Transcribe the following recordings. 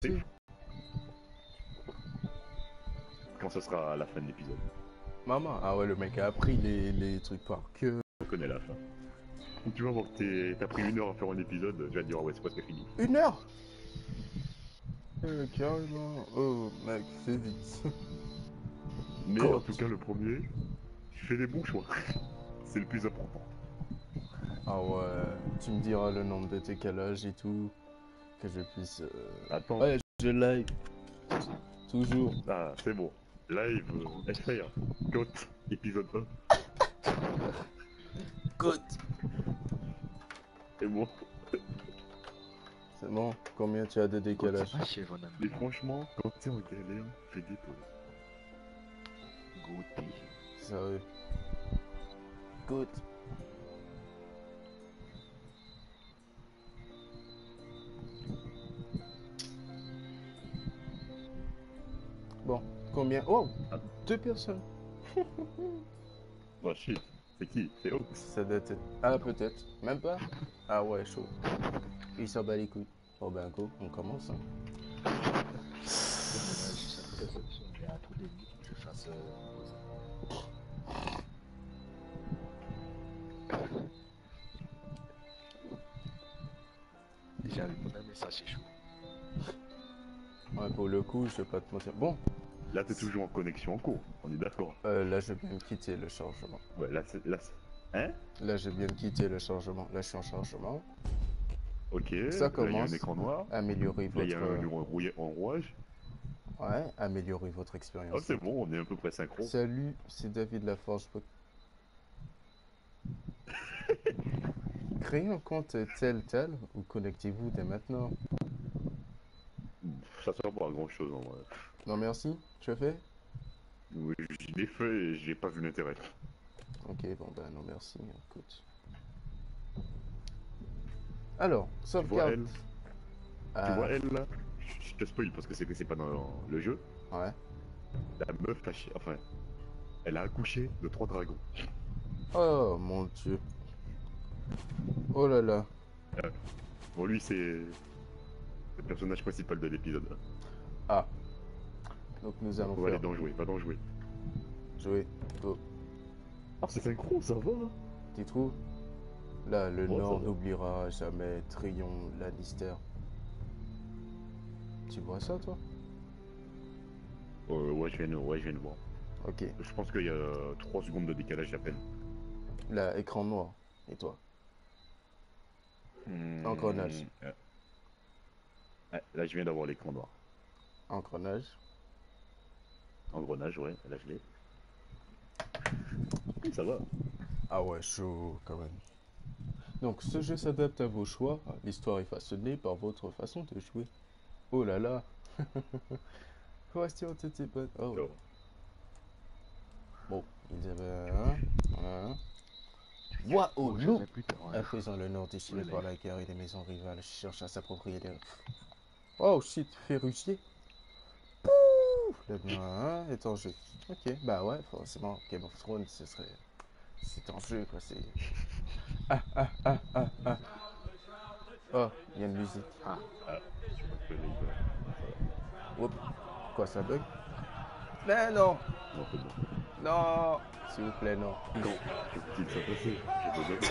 C'est quand ce sera à la fin de l'épisode. Maman, ah ouais, le mec a appris les trucs par cœur. Je connais la fin. Donc tu vas voir que t'as pris 1 heure à faire un épisode, tu vas te dire, ah ouais, c'est presque fini. 1 heure carrément. Oh, mec, fais vite. Mais en tout cas, le premier, tu fais les bons choix. C'est le plus important. Ah ouais, tu me diras le nombre de décalages et tout, que je puisse... Attends. Ouais, je live. Toujours. Ah, c'est bon. Live, FR, Cote, épisode 1. Cote. C'est bon. C'est bon, combien tu as de décalages? Mais franchement, quand t'es en galère, fais des pauses. Goûte. Sérieux. Goûte. Bon, combien? Oh, 2 personnes. Oh shit, c'est qui? C'est Ox. Ça doit être... Ah, peut-être. Même pas? Ah ouais, chaud. Il s'en bat les couilles. Oh ben go, on commence. Hein. Déjà, le premier message, c'est chaud. Ouais, pour le coup, je vais pas te mentir. Bon. Là, t'es toujours en connexion en cours, on est d'accord. Là, je viens de quitter le chargement. Ouais, là, hein? Là, je viens de quitter le chargement. Là, je suis en chargement. Ok, Ça commence. Là, il y a un écran noir. Améliorer Là, votre... il y a un rouage. Ouais, améliorer votre expérience. Oh, c'est bon, on est à peu près synchro. Salut, c'est David Laforge. Créez un compte tel ou connectez-vous dès maintenant. Ça sert pas à grand chose en vrai. Non merci, tu as fait? Oui, je l'ai fait et j'ai pas vu l'intérêt. Ok, bon ben non merci, écoute. Alors, sauvegarde. Tu vois elle là? Je te spoil parce que c'est pas dans le jeu. Ouais. La meuf enfin, elle a accouché de 3 dragons. Oh mon dieu. Oh là là. Bon lui c'est le personnage principal de l'épisode. Ah. Donc nous allons on va aller dans jouer, va dans jouer. Jouer, go. Ah c'est synchro, ça va. Tu trouves? Là, le Ouais, Nord n'oubliera jamais Trion Lannister. Tu vois ça, toi? Ouais, je viens de voir. Ok. Je pense qu'il y a 3 secondes de décalage à peine. Là, écran noir. Et toi? Engrenage. Là, je viens d'avoir l'écran noir. Engrenage. Engrenage, ouais, là je l'ai. Ça va. Ah ouais, chaud quand même. Donc, ce jeu s'adapte à vos choix. L'histoire est façonnée par votre façon de jouer. Oh là là. Question de tes potes. Oh. Bon, ils avaient un. Voix au loup. À présent, le Nord déchiré par la guerre et les maisons rivales cherchent à s'approprier les... Oh shit, Ferrucier. Pouf. Le bien est en jeu. Ok, bah ouais, forcément, Game of Thrones, ce serait... C'est en jeu, quoi, c'est... Oh, il y a une musique. Oups. Quoi, ça bug? Mais non. Non, c'est bon. Non. S'il vous plaît, non. Non. Qu'est-ce qui s'est passé? J'ai besoin de...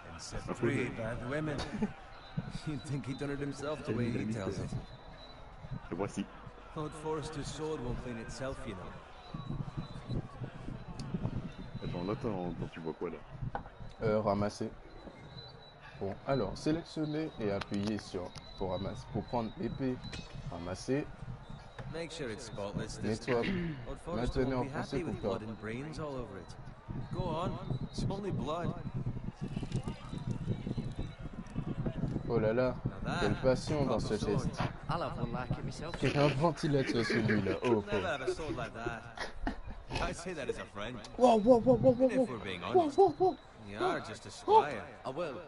And set free by the women. You'd think he'd done it himself the way he tells it. Le voici. Old Forrester's sword won't clean itself, you know. Attends, là, tu vois quoi, là? Ramasser. Bon, alors, sélectionner et appuyer sur pour ramasser. Pour prendre épée, ramasser. Make sure it's spotless. Nettoie. Old Forrester Maintenez en won't be français happy pour with faire. blood and brains all over it. Go on, it's only blood. Oh là là, quelle passion dans ce geste. I'll have one like it myself. Quel un ventilateur celui-là. Oh, Never have a sword like that. I say that as a friend. wow, wow, wow, wow, wow, If we're being honest, wow, wow. you are just a squire. I will.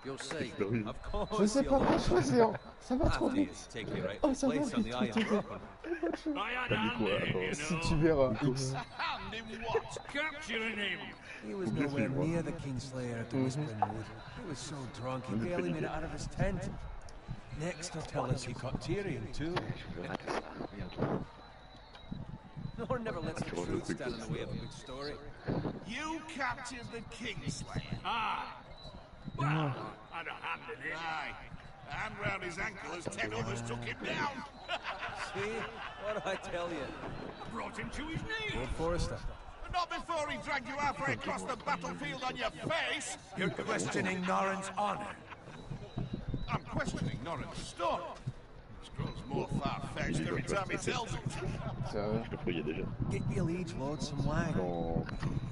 You'll see. Bah oui. Of course. Je sais pas quoi choisir. Ça va trop After you vite. take your right Oh, ça va place on vite, the vite, iron vite. weapon. T'as dit quoi? Attends. Si tu verras. Écoute, Hand him what? Capturing him. He was Bien nowhere sûr, near the Kingslayer at the Whispering Wood. He was so drunk he barely made it out of his tent. Next, he'll tell us he caught Tyrion too. Je verrai que ça. Regarde. Nor never lets the truth stand in the way of a good story. You captured the Kingslayer. Aye. Well, I'd have hand in it. Aye. A hand round his ankle as 10 others took him down. See? What do I tell you? Brought him to his knees. Lord Forrester. Not before he dragged you halfway across the battlefield on your face. You're questioning Norrin's honor. I'm questioning Norrin's story. This grows more far-fetched every time he tells it. Sérieux? je te croyais déjà. Get your liege lord some wine. Dans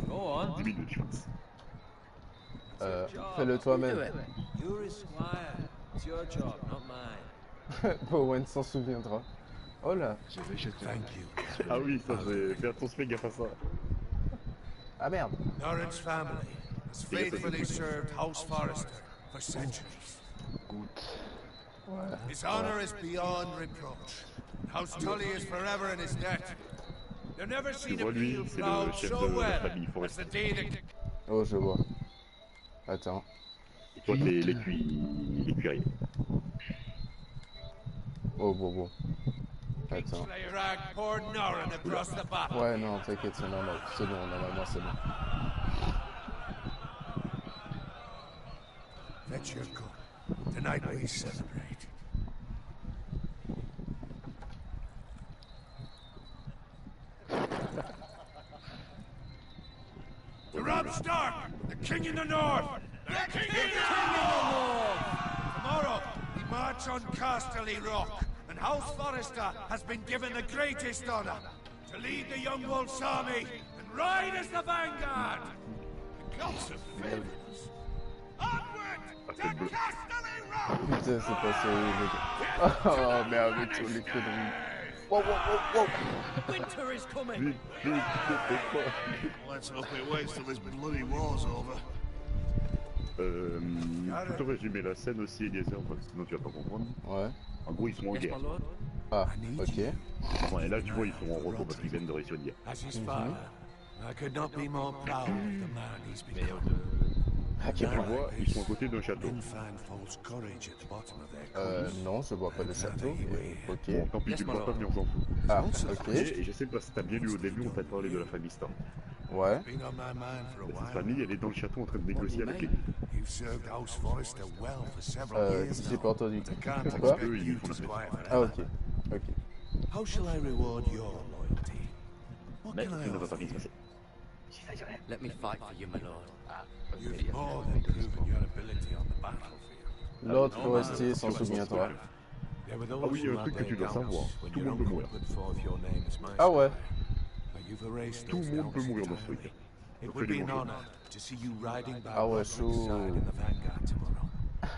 Go on. 10 minutes, je pense. Fais-le toi-même. You're his squire. It's your job, not mine. Bowen s'en souviendra. Oh là. Je vais jeter. Thank you. Ah oui, ça, fais attention, fais gaffe à ça. Ah merde. Norrin's family has faithfully served House Forrester for centuries. Goutte. Ouais. His honor is beyond reproach. House Tully is forever in his debt. You've never Tu seen vois, a lui, field c'est le plowed chef so de la well famille as the Forrester. day that... Oh, je vois. Attends. Et toi, t'es l'écuyer. Oh, bon. Attends. Kingslayer dragged poor Norrin across the battle. Ouais, non, t'inquiète, c'est normal. C'est bon, normalement, c'est bon. Fetch your gun. Tonight we celebrate. To Robb Stark, the king in the north! The king in the north! Tomorrow, we march on Casterly Rock, and House Forrester has been given the greatest honor to lead the Young Wolf's army and ride as the vanguard! The gods have favored us. Onward to Casterly Rock! Putain, c'est pas sérieux, les gars. Oh, mais avec tous les conneries. Wow. Winter is coming. Vite, fais quoi? Let's hope it waits till this bloody war's over. Je peux te résumer la scène aussi, Eliezer, parce que sinon tu vas pas comprendre. Ouais. En gros, ils sont en guerre. Ah, ok. Bon, et là, tu vois, ils sont en repos parce qu'ils viennent de réussir de guerre. As his father, I could not be more proud of the man he's become. Tu vois, ils sont à côté d'un château. Men find false courage at the bottom of their cause. Non, je vois pas le château. Ok. Bon, tant pis, tu le vois pas, mais on s'en fout. Ah, ok. Et je sais pas si t'as bien lu au début, on t'a parlé de la famille Stark. Ouais. Been on my mind for a Cette while. famille, elle est dans le château en train de négocier avec les... You've served House Forrester well for several years J'ai now. pas entendu. I can't Pourquoi? expect you to squire Ah, forever. ok. How shall I reward your loyalty? What Mais can I ça ne va offer pas bien se you? passer. Let me fight for you, my lord. You've more than proven your ability on the battlefield. L'autre forestier s'en souviendra. There were Ah those oui, who un truc que tu dois laid down savoir. when Tout le your monde peut uncle mourir. put forth your name as my Ah ouais. squire. But you've erased Tout those le monde peut doubts mourir dans ce truc. entirely. It Donc would fais-les be an manger. honor to see you riding back Ah ouais, Roderick's chaud. side in the vanguard tomorrow.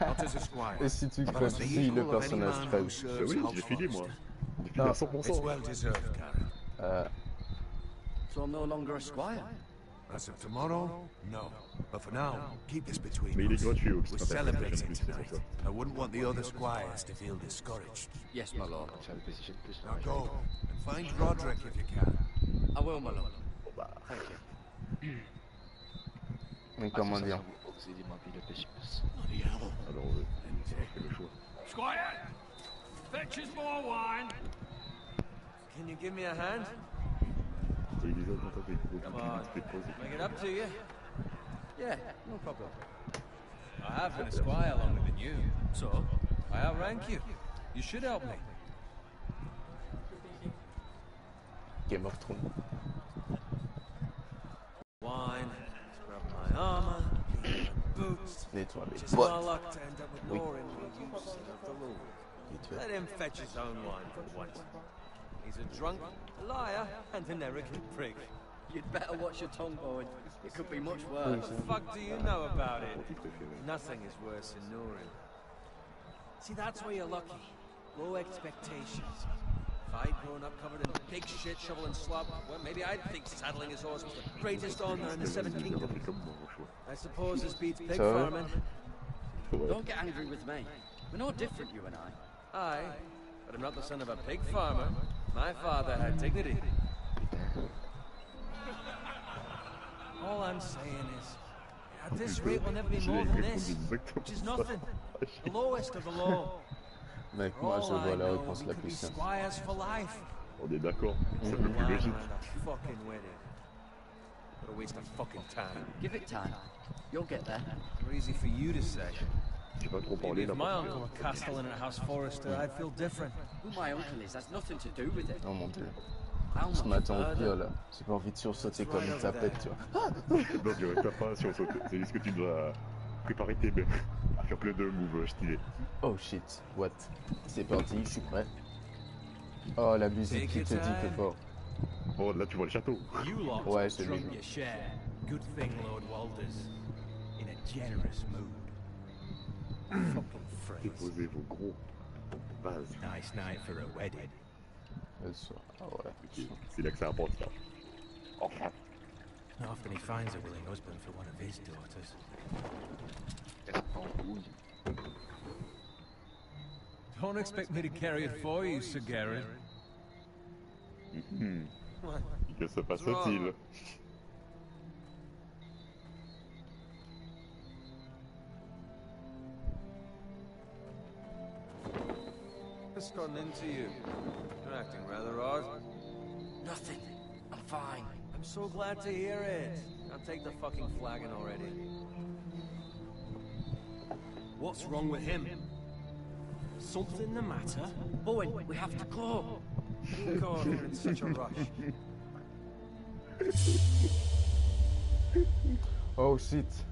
Not as a squire, Et si tu but as crèves the si le equal of any personnage man crève? who Bah serves oui, House j'ai fini, moi. Forrester. J'ai fini à It's 100%. well deserved, Gareth. So I'm no longer a squire? As of tomorrow, no. But for now, keep this between Mais il est us. gratuit au We're Kickstarter, celebrating c'est pour tonight. ça. I wouldn't want the other squires to feel discouraged. Yes, my lord. Comme ça, le PlayStation Plus, Now go and find Roderick if you can. I will, my lord. Bon bah, Thank you. Mais comment dire? Vous avez demandé le PlayStation Plus. alors, ça fait le choix. Squire, fetch us more wine. Can you give me a hand? Et Eliezer, quand t'as fait Come on. Make it up to you. Yeah, no problem. I have been a squire longer than you, so I outrank you. You should help me. Game of Thrones. Wine, scrub my armor, clean my boots. Nettoie les Just my bottes. luck to end up with Lauren with the use of the Lord. Vite fait. Let him fetch his own wine for once. He's a drunk, a liar, and an arrogant prick. You'd better watch your tongue, Bowen. It could be much worse. What the fuck do you know about it? Nothing is worse than Nurin. See, that's where you're lucky. Low expectations. If I'd grown up covered in pig shit, shovel and slop, well, maybe I'd think saddling his horse was the greatest honor in the Seven Kingdoms. I suppose this beats pig Ça va? farming. Ouais. Don't get angry with me. We're no different, you and I. Aye, but I'm not the son of a pig farmer. My father had dignity. All I'm saying is, at this rate, we'll never be more than this, which is nothing. The lowest of the low. Mec, For moi all je vois I la know, réponse we la could plus be simple. squires for life. On est d'accord, c'est le plus Wow, logique. and a fucking wedding. What a waste of fucking time. Give it time. You'll get there. It's easy for you to say. J'ai pas trop Maybe parlé if là my parce uncle were que... castellan at House Forrester, I'd feel different. Who my uncle is has nothing to do with it. Oh mon dieu. How Je much m'attends au further? pire là. J'ai pas envie de sursauter comme une tapette, tu vois. Non, je reste pas si on saute. C'est juste que tu dois préparer tes mains à faire plein de moves stylés. Oh shit, what? C'est parti, je suis prêt. Oh la musique qui te dit que bon. Bon, là tu vois le château. You lot Ouais, c'est drunk lui. your share. Good thing Lord Walter's in a generous mood. Fucking phrase. Déposez vos gros bases. Nice night for a wedding. Ah ouais. Ok, c'est là que ça apporte ça. Enfin. Not often he finds a willing husband for one of his daughters. Don't expect me to carry it for you, Sir Garrett. Que se passe-t-il? What's gotten into you? You're acting rather odd. Nothing. I'm fine. I'm so glad to hear it. Now take the fucking flagon already. What's wrong with him? Something the matter? Bowen, we have to go. God, you're in such a rush. Oh shit.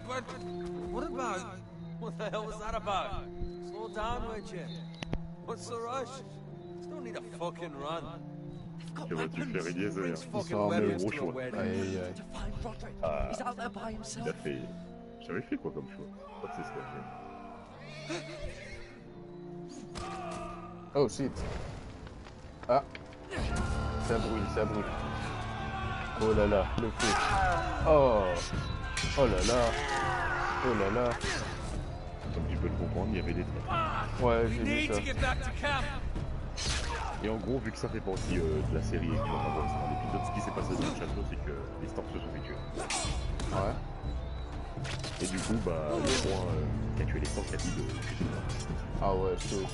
But what about? What the hell was that about? Slow down, would you? What's the rush? There's no need to fucking run. Got Que vas-tu weapons. faire, Eliezer? Brings Ils fucking sont armés. weapons Gros to a choix. wedding. Aïe aïe aïe. To find Roderick. Ah. He's out there by Il himself. a fait... J'avais fait quoi comme choix? Je crois que c'est ce qu'il a fait. Oh shit. Ah. Ça brûle, ça brûle. Oh là là, le feu. Oh. Oh là là. Oh là là. Comme tu peux le comprendre, il y avait des traits. Ouais, j'ai vu Need ça. to get back to camp. Et en gros, vu que ça fait partie de la série et que tu vas pas voir ça dans l'épisode, ce qui s'est passé dans le château, c'est que les storks se sont fait tuer. Ouais. Et du coup, bah, le roi qui a tué les storks a dit de tuer tout le monde. Ah ouais, chaud.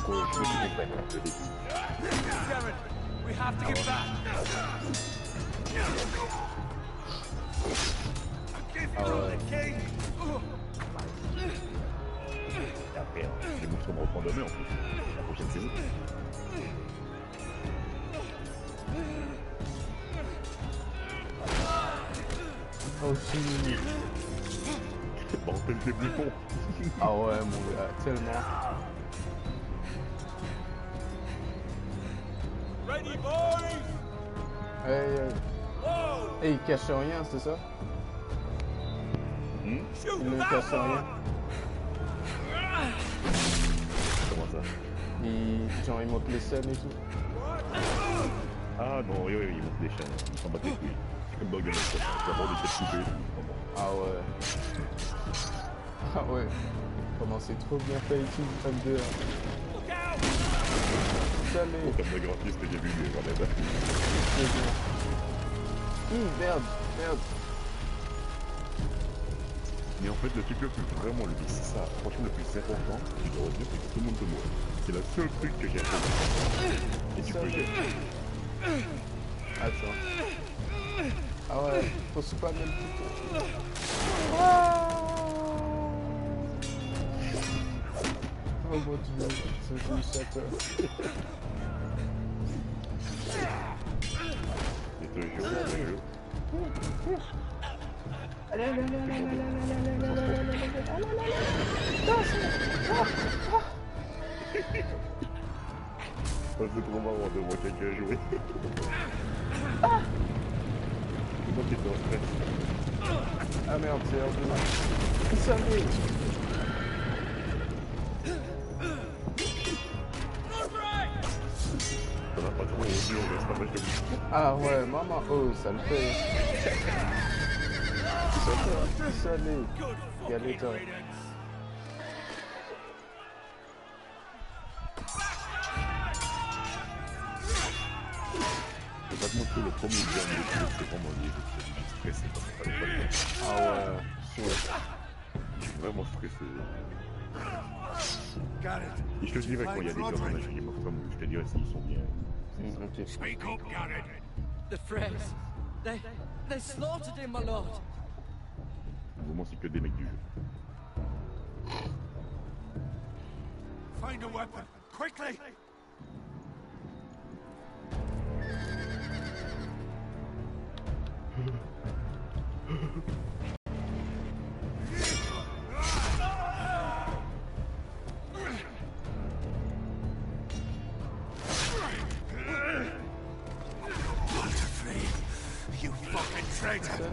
Donc, je veux que tu comprennes le début. Garrett, we have to get back. Ah ouais. Et après, les monstres vont reprendre le main en plus. La prochaine saison. Oh shit. Bordel des boutons. Ah ouais, mon gars, tellement. Ready, boys? Hey, hey, il cache rien, c'est ça? Il ne cache rien. Comment ça? Genre, il monte les scènes et tout. Ah non, oui, ils montent des chaînes. Ils s'en battent les couilles. C'est comme Dog de Master. Tu vas voir des têtes coupées. Ah ouais. Ah ouais. Comment c'est trop bien fait et tout, comme de... Jamais. Comme le graphiste que j'ai vu, mais j'en ai pas. Merde, merde. Mais en fait, le truc le plus vraiment, c'est ça, franchement, le plus important, je dois dire, c'est que tout le monde peut mourir. C'est le seul truc que j'ai appris. Et tu peux y aller. Attends. Ah ouais, faut spammer le couteau. Oh mon dieu, c'est une château. Et te jure, le jeu. Oh, c'est trop marrant de voir quelqu'un jouer. Comment t'es en stress? Ah merde, c'est hors de là. Salut. Ça va pas trop dur, mais c'est pas mal de. Ah ouais, maman, oh, ça le fait. Salut. Good Regardez fucking ça. riddance. Je vais pas te montrer le premier jeu de jeu, c'est vraiment lié. Je suis stressé quand ça fallait pas le faire. Ah ouais, chaud. Je suis vraiment stressé. Garrett, Et je te dirai quand il y a des personnages qui m'offrent comme je te dirai s'ils sont bien. Ok. speak up, Garrett. The Freys. They slaughtered him, my lord. Au moment, c'est que des mecs du jeu. Find a weapon, quickly! Walter Frey, you fucking traitor!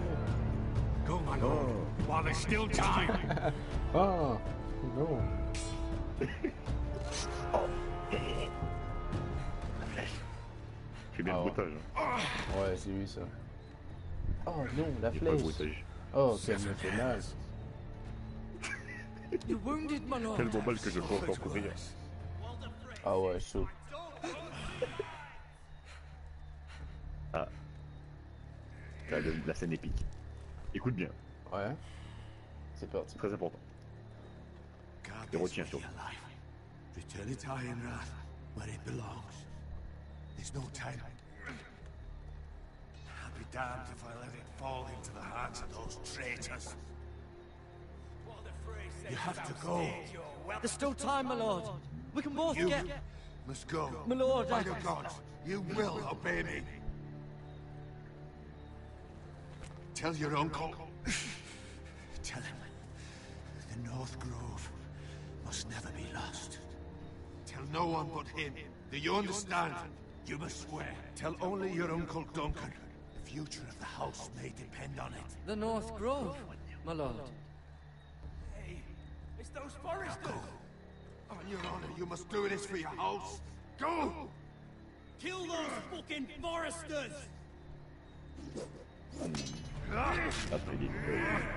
Go, my lord, while there's still time! Ah, non. J'ai bien le bruitage. Hein. Ouais, j'ai vu ça. Oh non, la J'ai pas le flèche. bruitage. Oh, qu'elle me fait mal. You're wounded, my lord. Tellement mal que je peux encore courir. Ah ouais, chaud. Ah. La scène épique. Écoute bien, Ouais. C'est parti. très important. God, Et retiens surtout. alive. Return it high in wrath, where it belongs. There's no time. I'll be damned if I let it fall into the hands of those traitors. You have to go. There's still time, my lord. We can both You get... must go. My lord, By the gods, you will obey me. Tell your uncle. Tell him the North Grove must never be lost. Tell no one but him. Do you understand? You must swear. Tell only your Uncle Duncan. The future of the house may depend on it. The North Grove, my lord. It's those foresters. Go. On your honor, you must do this for your house. Go! Kill those fucking foresters. Après, il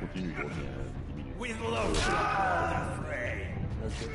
continue, je reviens 10 minutes. With those Walter Frey. Ok.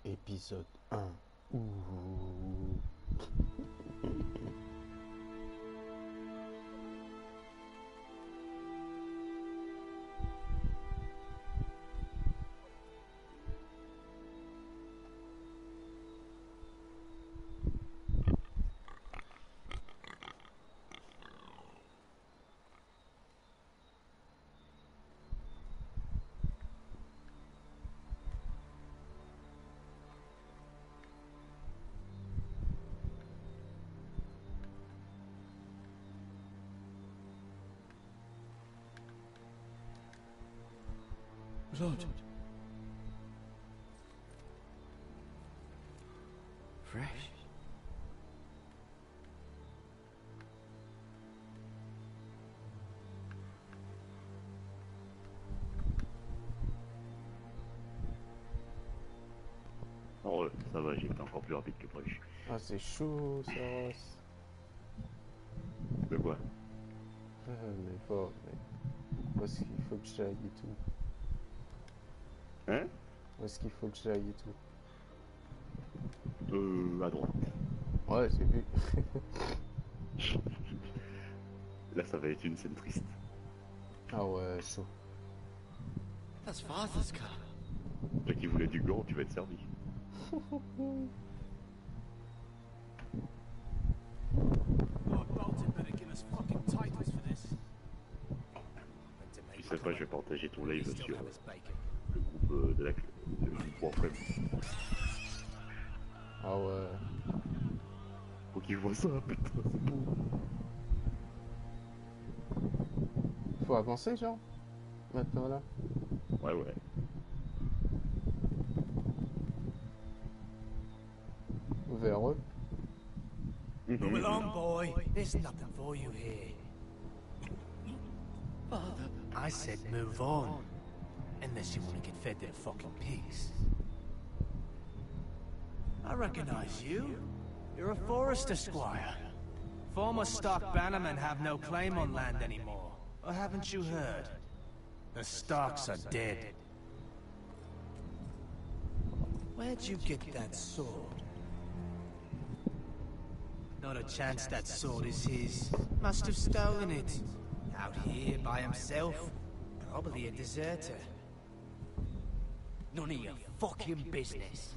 Épisode 1. Ouh. Lord. Fresh. encore plus rapide que prévu. Ah, c'est chaud, Saros. De quoi? Mais pas, mais... Où est-ce qu'il faut que j'aille et tout? Hein? Où est-ce qu'il faut que j'aille et tout? À droite. Ouais, c'est vu. Là, ça va être une scène triste. Ah ouais, chaud. That's Father's car. Toi qui voulais du gant, tu vas être servi. Tu sais pas, je vais partager ton live sur le groupe de la warframe. Ah ouais. Faut qu'ils voient ça, putain, c'est beau. Faut avancer, genre? Maintenant, là? Ouais, ouais. Vers eux? Move along, boy. There's nothing for you here. Father, I said move on. Unless you want to get fed to the fucking pigs. I recognize you. You're a Forester squire. Former stock bannermen have no claim on land anymore. Or haven't you heard? The Starks are dead. Where'd you get that sword? Not a chance that sword is his. Must have stolen it. Out here by himself. Probably a deserter. none of your fucking business.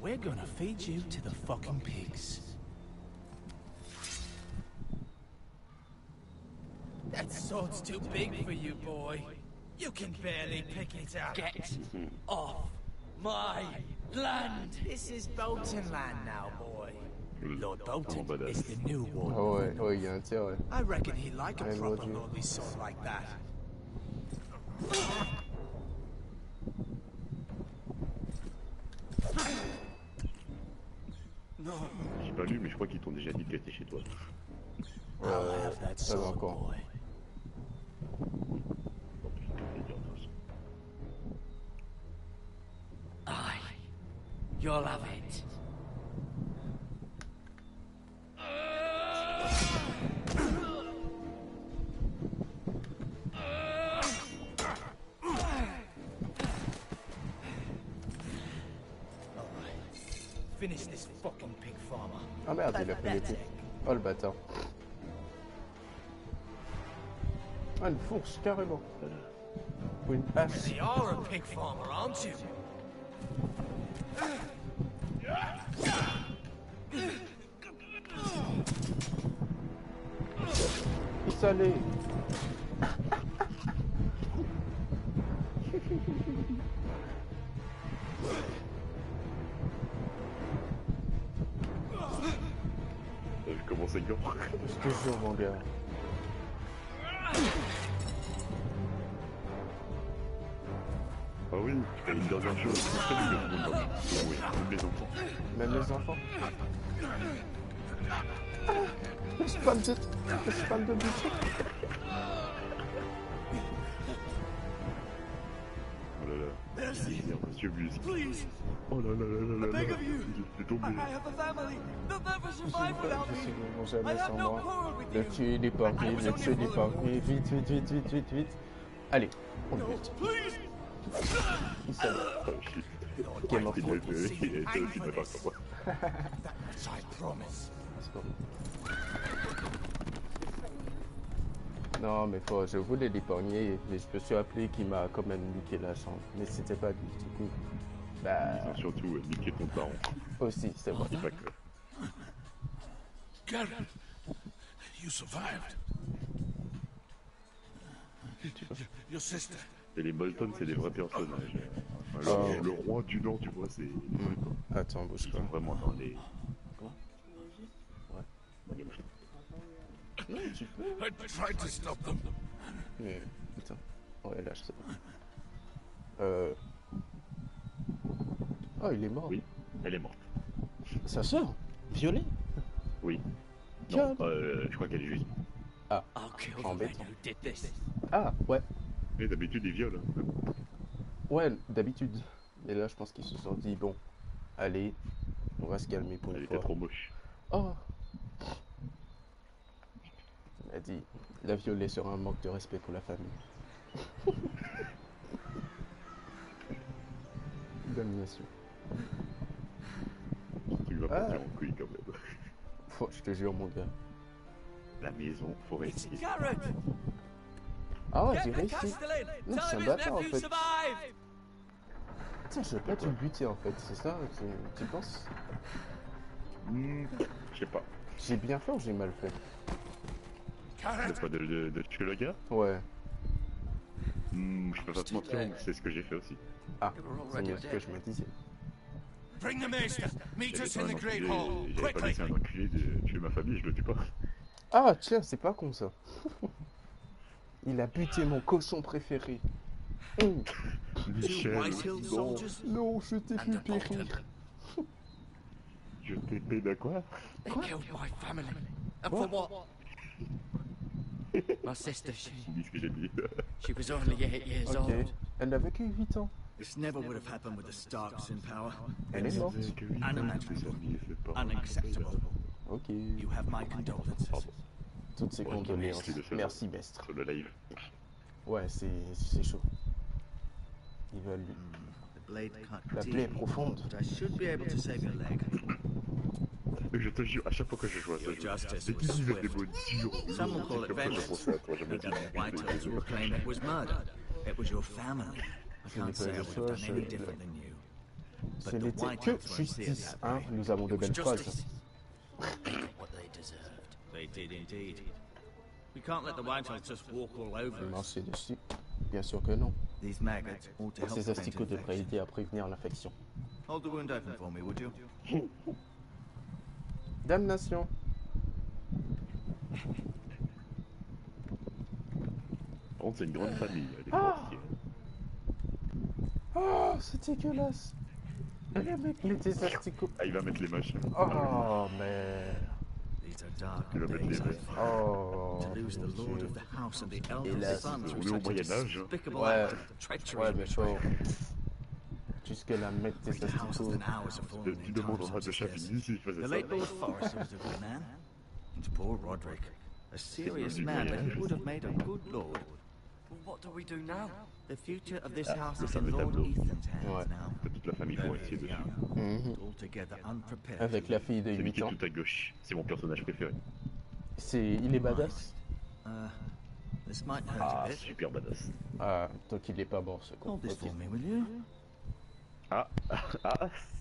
We're gonna feed you to the fucking pigs. That sword's too big for you, boy. You can barely pick it up. Get off my land! This is Bolton land now, boy. Lord Bolton is the new Ah warlord. ouais, ouais, il y a intérêt. I reckon he'd like a Ouais, proper mon Dieu. lordly sword like that. J'ai pas lu, mais je crois qu'ils t'ont déjà dit que t'étais chez toi. I'll have that ça va sword, encore. boy. Aye, you'll have it. Finish this fucking pig farmer. Ah merde, il a pris les pieds. Oh le bâtard. Ah, une fourche, carrément. Ou une hache. You are a pig farmer, aren't you? Il salé. T'as vu comment c'est gore? Je te jure, mon gars. Ah oui, une dernière chose, c'est très bien que tout le monde oui, même les enfants. Même les enfants. Le spam de budget. Oh là là, monsieur Musique. Oh là là là là là là, il est tombé. I have a family. They'll never survive without Je me. sais qu'ils vont jamais I have sans no moi. quarrel with Le you. tuer, l'épargner, le tuer, l'épargner. Vite, vite, vite, vite, vite, vite. Allez, on le bute. Please. Il savait. Oh shit. Game of Il Thrones. est pas comme moi. That's I promise. C'est bon. Non, mais faut, je voulais l'épargner, mais je me suis appelé qu'il m'a quand même niqué la chambre. Mais c'était pas lui, du coup. Bah, Ils ont surtout niqué ton parent. aussi, c'est vrai. C'est pas que. Garrett, you survived. Your sister. Et les Bolton, c'est des vrais personnages. Oh. Le roi du Nord, tu vois, c'est. Attends, bouge Ils pas. sont vraiment dans les. Non, tu peux. I tried to stop them. Mais, putain. Ouais, là, je sais pas. Oh, il est mort. Oui, elle est morte. Sa sœur violée. Oui. Calme. Non, je crois qu'elle est juste. Ah, I'll kill the embêtant. man who did this. Ah, ouais. Mais d'habitude, ils violent. Ouais, d'habitude. Et là, je pense qu'ils se sont dit, bon, allez, on va se calmer pour Elle une était fois. trop moche. Oh! Il a dit, la violer sera un manque de respect pour la famille. Damnation. Tu vas partir en couille quand même. Oh, je te jure, mon gars. La maison It's forestière. Garrett! Ah ouais, Get j'ai the réussi. Castellan! Non, je suis Tell un him his bâtard en nephew fait. survived! Tiens, je vais pas te buter en fait, c'est ça? Tu penses? Je sais pas. J'ai bien fait ou j'ai mal fait? C'est pas de tuer le gars? Ouais. Je peux pas te mentir, c'est ce que j'ai fait aussi. Ah, c'est mieux ce que je me disais. Bring the maester. Meet J'avais us pas in un the Great enculé, Hall. j'avais pas Quickly. laissé un enculé de tuer ma famille, je le tue pas. Ah, tiens, c'est pas con ça. Il a buté mon cochon préféré. Michel, White Hill non, soldiers Non, je t'ai and vu a périr. je t'ai fait de quoi? They killed my family. And for what? My sister, Dis ce que j'ai dit. she was only 8 years Ok. old. Elle avait que 8 ans. This never would have happened with the Starks in power. Elle est morte. Unimaginable. Unacceptable. Ok. You have my condolences. Toutes ces Ouais, condoléances. merci de ce- Merci, Mestre. Sur le live. Ouais, c'est chaud. Il va lui... The blade cut La plaie est deep, profonde. but I should be able to save your leg. Je te jure, à chaque fois que je joue à ce Your jeu, justice dès was qu'ils mettent des swift. mots durs, Some will call it comme ça, je vengeance. pensais à toi, je me No dis, doubt the White Hills will claim it was murder. It was your family. I can't say I would have done any different than you. Ce But the n'était White que Hills won't see it justice, that hein. way. Nous avons de belles phrases. What they deserved. They did indeed. We can't let the White Hills just walk all over us. Marcher dessus. Bien sûr que non. These maggots ought to help Ces prevent asticots devraient infection. aider à prévenir l'infection. Hold the wound open for me, would you? Damnation. Par contre, c'est une grande famille. Les Ah forestiers. Oh, c'est dégueulasse. Et le mec met des asticots. Ah, il va mettre les machins. Oh, mais... These are dark Il va mettre les days, I mains. find. Oh, To lose the mon lord Dieu. of the house and the là, eldest son on through est au such a Moyen-Âge. despicable Ouais. act of treachery Ouais, and mais betrayal. faut... Jusque-là, mettre des Greater houses asticots. than ours have fallen Tu in demanderas times de such as this. Chavigny s'il faisait The ça. late Lord Forrester was a good man. And poor Roderick, a serious du man, but Moyen-Âge. he would have made a good lord. Well, what do we do now? The future of this Ah, house le is in fameux Lord tableau. Ethan's hands Ouais. now. T'as toute la famille Very forestier dessus. young, Mhm. altogether unprepared. Avec la fille de Celui 8 qui est ans. tout à gauche. C'est mon personnage préféré. Il est badass. This might hurt Ah, a bit. super badass. Ah, donc il est pas mort ce con. Hold this Ok. for me, will you? Ah,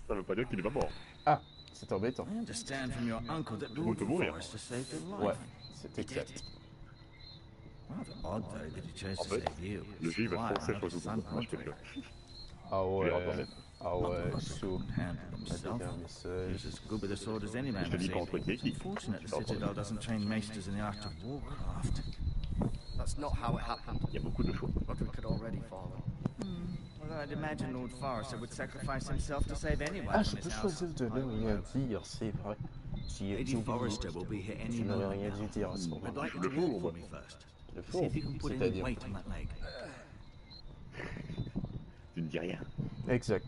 ça veut pas dire qu'il est pas mort. Ah, c'est embêtant. I understand from your uncle that Tout le Lord monde peut mourir. Forrester saved your Ouais, life. c'est exact. Rather odd, though, that he chose En to fait, save you. le jeu il va Why, foncer out sur of tout son le monde. Je te Roderick. jure. Ah Tu ouais. verras toi-même. Ah ouais, chaud. Couldn't handle M'a himself. dit un He message. was as good with a sword as any man. Je te dis this pas entre evening. qui est qui. Unfortunate the Tu verras Citadel toi-même. doesn't train maesters in the art of warcraft. That's not how it happened. Il y a beaucoup de choix. Roderick had already fallen. Well, I'd imagine Lord Forrester would sacrifice himself to save anyone Ah, from je his peux house. choisir de ne rien dire, c'est vrai. J'y ai Lady oublié. Forrester will be here any Je n'avais moment rien now. dû dire à ce moment. I'd like you Le to walk four, for bah. me first. Le See four, if you can put any c'est-à-dire. weight on that leg. Tu ne dis rien. Exact.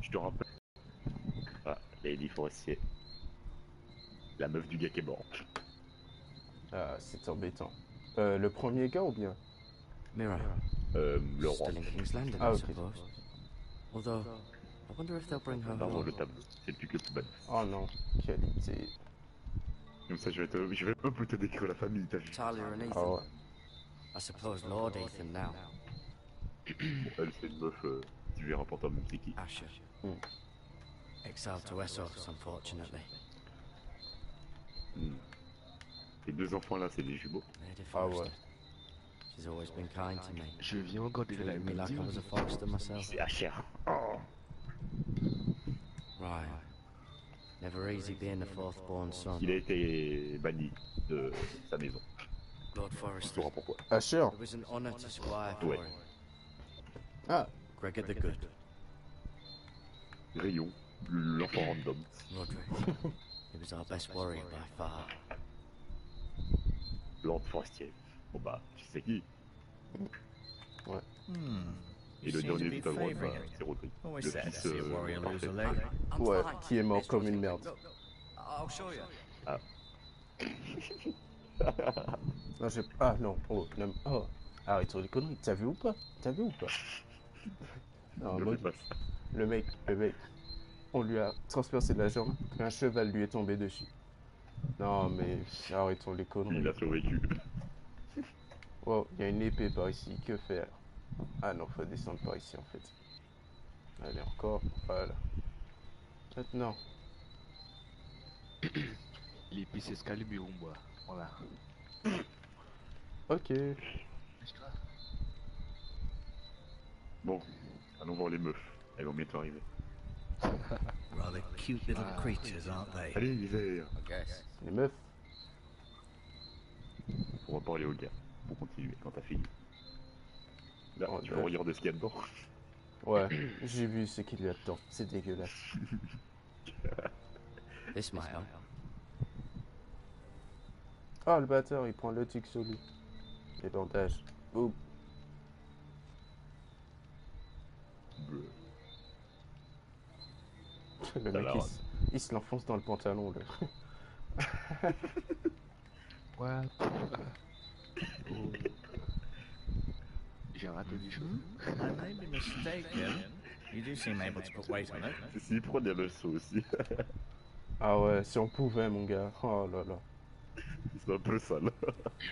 Je te rappelle. Ah, Lady Forestier. La meuf du gars qui est mort. Ah, c'est embêtant. Le premier gars ou bien? Mirror. Le roi. Still in King's Landing, Ah, I ok. suppose. Although, I wonder if they'll bring her Pardon, home. le tableau. C'est le truc le plus badass. Oh non, qualité. Comme ça, je vais un peu te décrire la famille, t'as vu. Talia and Ethan. Ah ouais. I suppose Lord Ethan now. Bon, elle, c'est une meuf, tu verras pour toi, mon petit qui. Asher. Hmm. Exiled to Essos, unfortunately. Les deux enfants là, c'est des jumeaux. Lady Ah ouais. Forrester. She's always been kind to me. Je viens encore de la Treated me like I was a Forrester myself. C'est Asher. Oh. Right. Never easy being the fourth-born son. Il a été banni de sa maison. Lord Tu Forrester. sauras pourquoi. Asher. It was an honor to squire for Ouais. him. Ah, Gregor the Good. Rayon, l'enfant random. Roderick. He was our best warrior by far. Lord Forestier. Bon bah, tu sais qui? Et le dernier vu ta droite, bah, c'est Rodrigue. Always Le sad to fils see a warrior lose parfait. a leg. Ouais, qui est mort comme une merde. I'll show you. Ah. Non, j'ai... Ah non, oh, non. Oh. Arrête sur les conneries, t'as vu ou pas? T'as vu ou pas? Non, Ne moi, fais pas ça. le mec, on lui a transpercé la jambe, un cheval lui est tombé dessus. Non mais arrêtons les conneries. Il a survécu. Wow, il y a une épée par ici, que faire? Ah non, faut descendre par ici en fait. Allez, encore, voilà. Maintenant. L'épée Excalibur, moi. Voilà. Ok. Bon, allons voir les meufs. Elles vont bientôt arriver. Rather cute little creatures, aren't they? Allez, l'hiver. I guess. Les meufs. On va parler au gars. Pour continuer quand t'as fini. Là, Oh, tu vas regarder ce qu'il y a dedans. Ouais, j'ai vu ce qu'il y a dedans. C'est dégueulasse. This might help. Ah, le batteur, il prend le tic sur lui. Les bandages. Boum. Le mec, il se l'enfonce dans le pantalon, là. What? Oh. J'ai raté du cheveu. I may be mistaken. You do seem able to put weight on it. S'il prend des leçons aussi. Ah ouais, si on pouvait, mon gars. Oh là là. C'est un peu sale.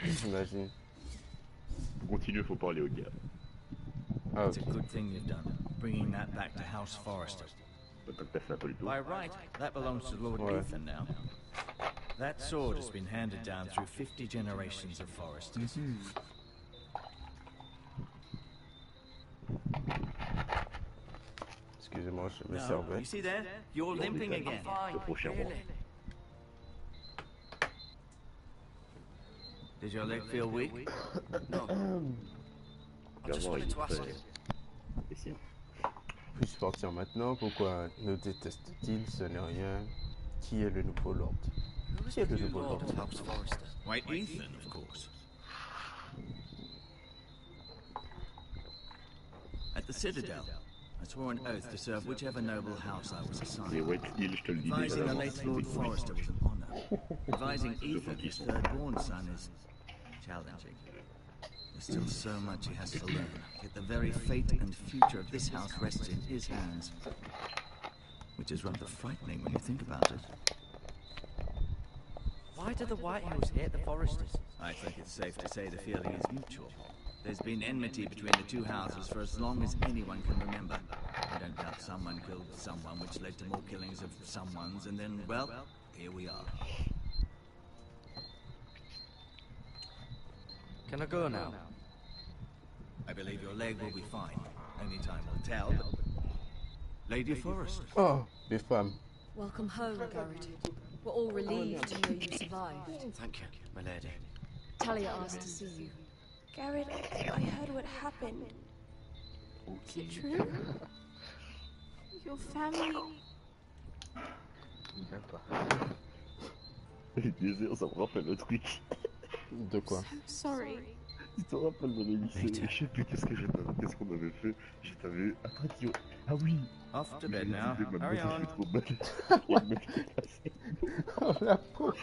J'imagine. Pour continuer, faut parler au gars. Ah, It's ok. a good thing you've done, bringing that back to House Forrester. Tant que t'as fait un peu le tour. By right, that belongs to Lord Ouais. Ethan now. That sword has been handed down through 50 generations of Foresters. Excusez-moi, je me No, servais. you see there? You're limping again. Le prochain roi. Does your leg feel weak? No. I just wanted to ask you. Spécial. Puis-je partir maintenant? Pourquoi nous déteste-t-il? Ce n'est rien. Qui est le nouveau lord? Who is Qui est the le new nouveau lord lord? of House Forrester? Why, Ethan, of course. At the Citadel, I swore an oath to serve whichever noble house I was Les assigned. White Hill, je te le dis Advising déjà the d'avance, late Lord c'est Forrester was an honor. Advising Ethan, his third-born son, is challenging. There's still so much he has to learn, yet the very fate and future of this house rests in his hands. Which is rather frightening when you think about it. Why do the White Hills hate the Forresters? I think it's safe to say the feeling is mutual. There's been enmity between the two houses for as long as anyone can remember. I don't doubt someone killed someone, which led to more killings of someone's, and then, well, here we are. Can I go now? I believe your leg will be fine. Only time will tell, but... Lady Forrester. Oh, les femmes. Welcome home, Garrett. We're all relieved to know you survived. Thank you, my lady. Talia asked to see you. Garrett, I heard what happened. Is it true? Your family... Même pas. Les déserts, ça me rappelle le truc. De quoi? I'm sorry. Tu te rappelles dans les lycées? Je sais plus qu'est-ce qu'on avait fait. Je t'avais attrapé. Ah oui! Off to bed now. Décidé, Hurry maintenant, on. je suis trop belle. Il y a le mec qui est passé. Oh la pauvre.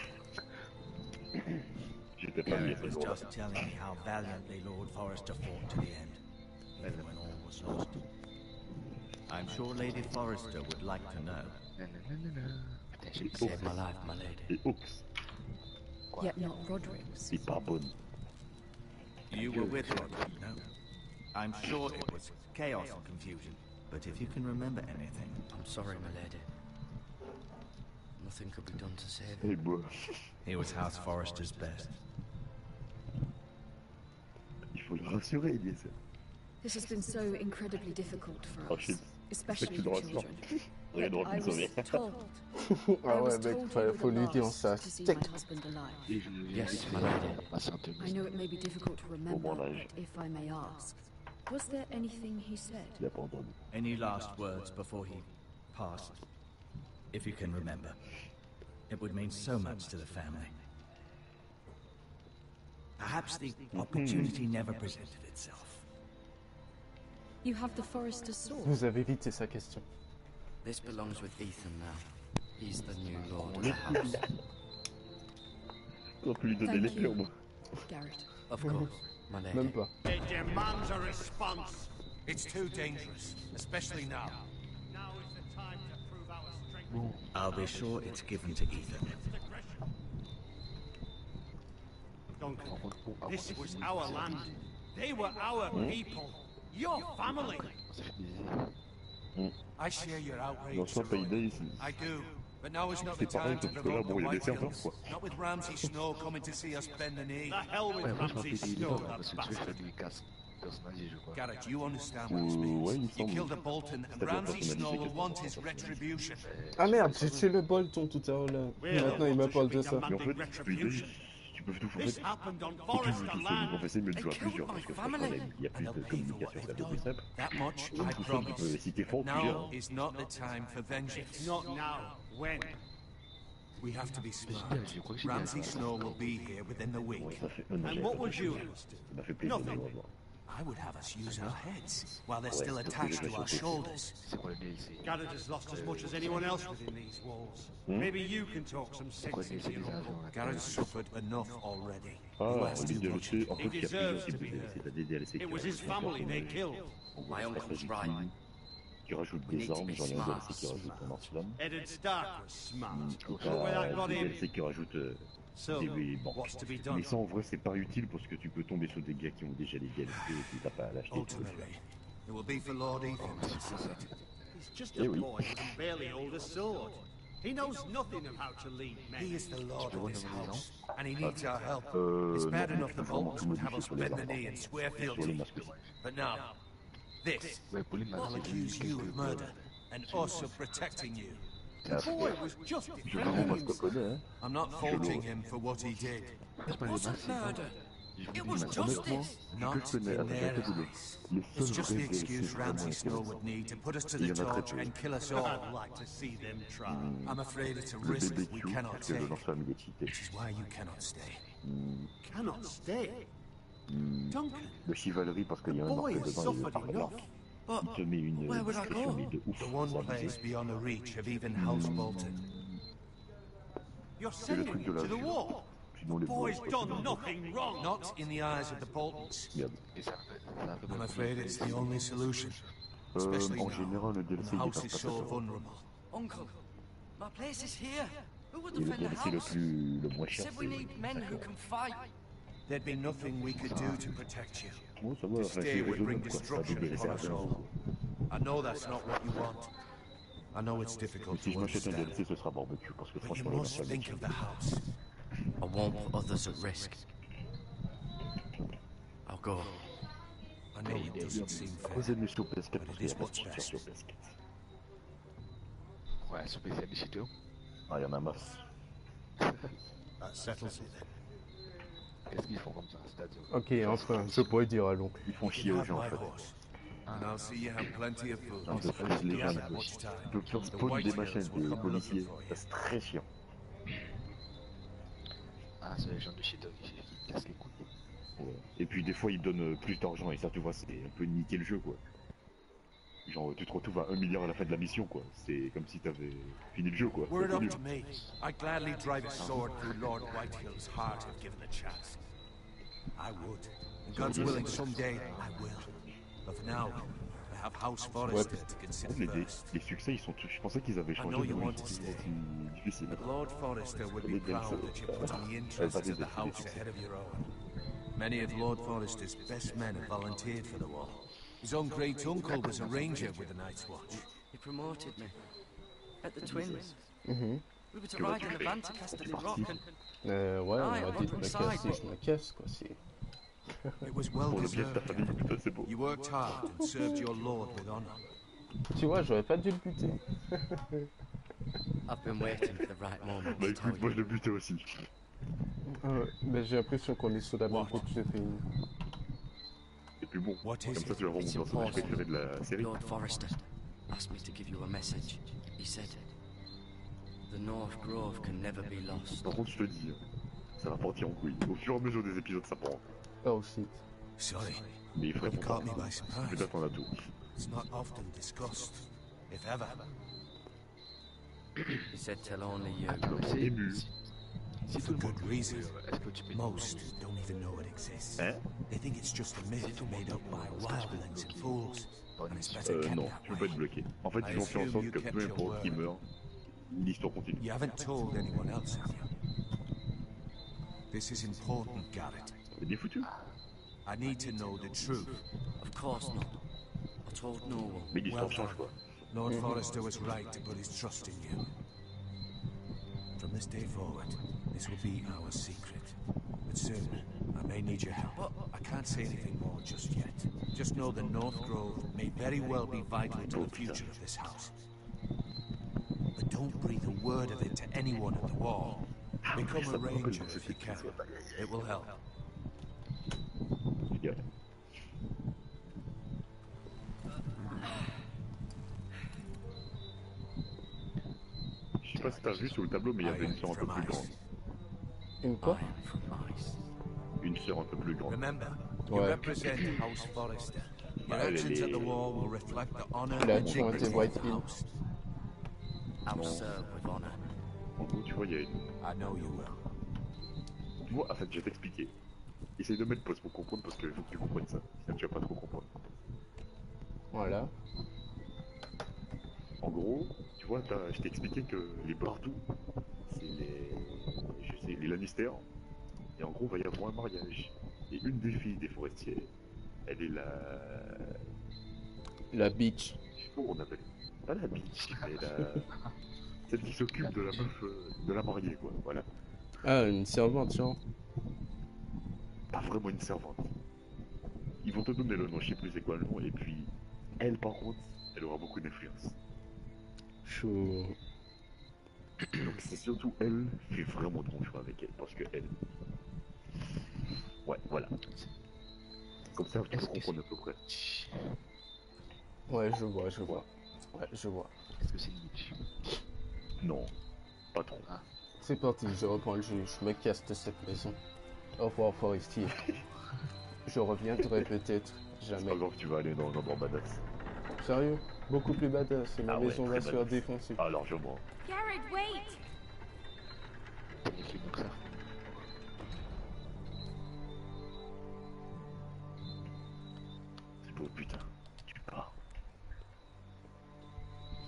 J'étais pas bien Garrett ce was jour-là. just telling me how valiantly Lord Forrester fought to the end, even when all was lost. I'm sure Lady Forrester would like to know. Nanana. Putain, j'ai You saved my life, my lady. Et Oaks, Yet not Roderick's. c'est pas bonne. You were with Roderick, no? I'm sure it was chaos and confusion, but if you can remember anything... I'm sorry, my lady. Nothing could be done to save Et him. moi, He was House Forrester's best. il faut le rassurer, Eliezer. This has been so incredibly difficult for Oh us, shit. especially Tu the le rassures. children. Rien Yet n'aurait pu I me sauver. was told, Ah I ouais, was mec, told faut you were lui the dire last ça. to see Steak. my husband alive. Et je me Yes, my lady. ma santé. I know it may be difficult to remember, mon but âge. if I may ask, was there anything he said? Il a pas entendu. Any last words before he passed? If you can remember. It would mean so much to the family. Perhaps the opportunity never presented itself. You have the Forester's sword. Vous avez vite, c'est sa question. This belongs with Ethan now. He's the new lord of the house. On peut lui donner l'épée au moins. Garrett. Of course, my lady. Même pas. It demands a response. It's too dangerous, especially now. Now is the time to prove our strength. I'll be sure it's given to Ethan. Duncan, this was our land. They were our people. Your family. I share your outrage. Dans son pays I do. But now is not the c'est pareil, time to sauf que là, provoke the bon, il y a des serveurs, Whitehills. quoi. Not with Ramsay Snow coming to see us bend the knee. The hell with Ouais, moi je m'en Ramsay fais des Snow, livres parce that que tu veux faire bastard. du casse personnalisé, je crois. Garrett, you understand what this means. Ouais, il me You semble. killed a Bolton, and Ça doit Ramsay personnaliser Snow will quelque want chose, his ça. retribution. Ah merde, j'ai tué le Bolton tout à l'heure là. Maintenant il me parle de ça. Mais en fait, tu peux tout This faire. happened on Quand tu veux Forester tout land. on va essayer de jouer à plusieurs parce que franchement, il y a plus de communication, c'est un peu plus simple. That much Donc I tout seul, tu peux, promise. si t'es fort, Now plusieurs. is not the time for vengeance. Not now. When? We have to be smart. Je crois que j'ai Ramsay bien. Snow will be here within the Ouais, week. ça fait un an. And what would you have? Ça m'a fait plaisir de le revoir. I would have us use our heads while they're Ouais, still c'est attached ce que to our j'ai shoulders. C'est quoi le DLC? Garrett has lost as much as anyone else within these walls. Maybe you can talk some C'est quoi le sense DLC into des your agents uncle. là? Garrett's suffered enough already. Ah, Who has les too much? DLC, en fait, il y a plusieurs deserves types to de be DLC. T'as des DLC It qui was his rajoutent family they killed. My uncle's right. qui rajoutent des armes, j'en ai un DLC qui rajoute un lance-flamme. Eddard Stark was smart. Et Look where that t'as got des him. DLC qui rajoutent So, des bon. what's to be Mais done? ça en vrai c'est pas utile parce que tu peux tomber sur des gars qui ont déjà les DLC et puis t'as pas à l'acheter. tu peux le faire. Ultimately, it will be for Lord Ethan to decide. He's just Eh a oui. boy who can barely hold a sword. He knows nothing of how to lead men. He is the Lord of this house, and he needs our help. Euh, It's bad non, enough tu the peux vraiment Boltons tout would have modifier us sur les bend the armes. knee and swear Sur les fealty. masques aussi. But now, this Ouais, pour les will masques, accuse you of murder and us of protecting you. The boy was just Je vraiment defending pas ce qu'on himself. connaît, hein. I'm not faulting him for what he did. It wasn't murder. It was Honnêtement, justice. Not je connais in avec their un peu de eyes. les It's seuls just the vrais excuse DLC vraiment Ramsay Snow intéressants. would need to put us to Il the y en a très torch peu. and kill us all. I'd like to see them try. I'm afraid it's a Le risk we BBQ, cannot parce que le take, lance-flamme il est cheaté. which is why you cannot stay. Cannot stay. Duncan, Le chivalry parce qu'il y a un boy orque has dedans et suffered par là. enough. Il te met une where would I discrétion go? mais de ouf. The one c'est abusé. place beyond the reach of even House Bolton. You're C'est le sending truc de him la to the vie. wall. Sinon les Boy's boys, done nothing wrong. Not in the eyes of the Boltons. merde. Et ça fait I'm afraid it's the only solution, especially En now, général, le when DLC the il est house pas is très so fort. vulnerable. Uncle, my place is here. Who would Et le defend the DLC house? le moins cher, Said we c'est... need men who can fight. There'd be nothing we could do to protect you. Bon, ça va, To enfin, stay c'est would bring raisonnable, quoi. C'est pas des destruction DLC upon à us faire. all. I know that's not what you want. I know it's Mais difficult si je to m'achète un understand, DLC, ce sera barbecue, parce que but you franchement, le must lance-flamme est think of cheaté. the house. I won't put others at risk. I'll go. I know it doesn't seem fair. Posez-le sur PS4 But parce it qu'il y is a pas de what's feature best. sur PS4. Ouais, sur PC, des cheaters. Ah, il y en a masse. That settles it then. Qu'est-ce qu'ils font comme ça? C'est-à-dire. Ok, enfin, je pourrais dire à l'oncle. Ils font You chier can aux have gens en my fait. horse, and I'll see you have plenty of food. Un peu plus les gens. Don't have much Tu time. peux faire The spawn des Whitehills machines, will des come policiers. looking for you. Ça, c'est très chiant. Ah, c'est les gens de cheaters qui cassent les couilles. Ouais. Et puis des fois ils donnent plus d'argent et ça tu vois c'est un peu niquer le jeu quoi. Genre tu te retrouves à 1 milliard à la fin de la mission quoi. C'est comme si t'avais fini le jeu quoi. Were it C'est up nul. to me, I'd gladly drive a sword through Lord Whitehill's heart if given a chance. I would. And God's willing, someday I will. But for now, I have House Forester to consider Les first. succès ils sont tous. Je pensais qu'ils avaient I changé know de you nom, want ils to sont stay. plus difficiles. But Lord Forester would be proud that you're putting the interests of the house ahead of your own. Many of Lord Forester's best men have volunteered for the war. His own great uncle was a ranger with the Night's Watch. He promoted me. At the Twins. Mhm. We were to ride in a van to Casterly Rock and... Ouais, on m'a dit de me casser, je me casse quoi. C'est... It was well Pour le bien de ta deserved. famille, putain c'est beau. You worked hard and served your lord with honor. Tu vois, j'aurais pas dû le buter. I've been waiting for the right moment Bah to tell écoute, moi you. je le butais aussi. Mais j'ai l'impression qu'on est sur la même route de pays. Et puis bon, What comme is ça it? tu vas voir mon personnage préféré de la série. Lord Forester asked me to give you a message. He said, the North Grove can never be lost. Par contre je te dis, ça va partir en couille. Au fur et à mesure des épisodes ça prend. Oh shit. Sorry. Mais il ferait You pour caught me ça. by surprise. Peut-être on a tout. It's not often discussed, if ever. He said tell only you. C'est ému. Si For good reason. est-ce que tu peux Most don't even know it exists. Hein? They think it's just a myth made up by wildlings and fools. And it's better kept Non, that tu peux pas way. être bloqué. En fait, ils ont fait en sorte que peu importe qui meurt, l'histoire continue. You haven't told anyone else, have you? This is important, Garrett. C'est bien foutu. I need to know the truth. Of course not. I told no one. Mais l'histoire Well change done. quoi. Lord Forrester was right to put his trust in you. From this day forward, this will be our secret. But soon, I may need your help. I can't say anything more just yet. Just know the North Grove may very well be vital to the future of this house. But don't breathe a word of it to anyone at the wall. Become a ranger if you can. It will help. Je dirais. Je sais pas si t'as vu sur le tableau, mais il y avait une sœur un peu plus grande. Une quoi? Une sœur un peu plus grande. Remember, you Ouais. represent House Forrester. Your Bah, elle actions at est- the wall will reflect the honor Il a and toujours été dignity of White the Hill. house. I'll serve with honor. En gros, tu vois, il y a une... I know you will. Tu vois, en fait, je vais t'expliquer. Essaye de mettre pause pour comprendre, parce qu'il faut que tu comprennes ça. Sinon, tu vas pas trop comprendre. Voilà. En gros, tu vois, je t'ai expliqué que les Bardous, c'est les Lannister. Et en gros, il va y avoir un mariage. Et une des filles des forestiers, elle est La beach. je sais pas comment on appelle. Pas la bitch, mais celle qui s'occupe de la meuf, de la mariée, quoi. Voilà. Ah, une servante, genre. Pas vraiment une servante. Ils vont te donner le nom, je sais plus c'est quoi le nom, et puis elle, par contre, elle aura beaucoup d'influence. Chaud. Donc c'est surtout elle, fais vraiment ton choix avec elle, parce que elle... Ouais, voilà. Comme ça, tu peux comprendre à peu près. Ouais, je vois, je vois. Ouais, je vois. Est-ce que c'est une witch? Non, pas trop. C'est parti, je reprends le jeu, je me casse de cette maison. Au revoir, Forestier. Je reviendrai peut-être, C'est jamais. pas grave, tu vas aller dans un endroit badass. Sérieux? Beaucoup plus badass, et ma Ah ouais, maison très va se faire badass. défoncer. Ah, largement. Garrett, wait! Il écrit donc ça. C'est beau, putain. Tu pars.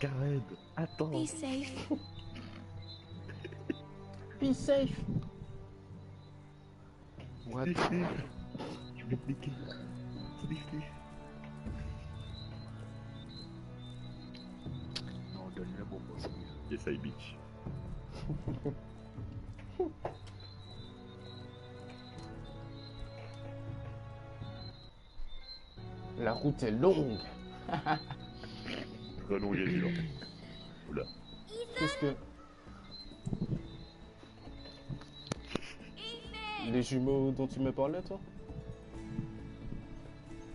Gareth, attends. Be safe. Be safe! What? Tu veux te niquer. C'est des flics. Non, donne-le bon mot, c'est mieux. Essaye, bitch. La route est longue! Très long et dur. Oula. Qu'est-ce que... Les jumeaux dont tu me parlais, toi?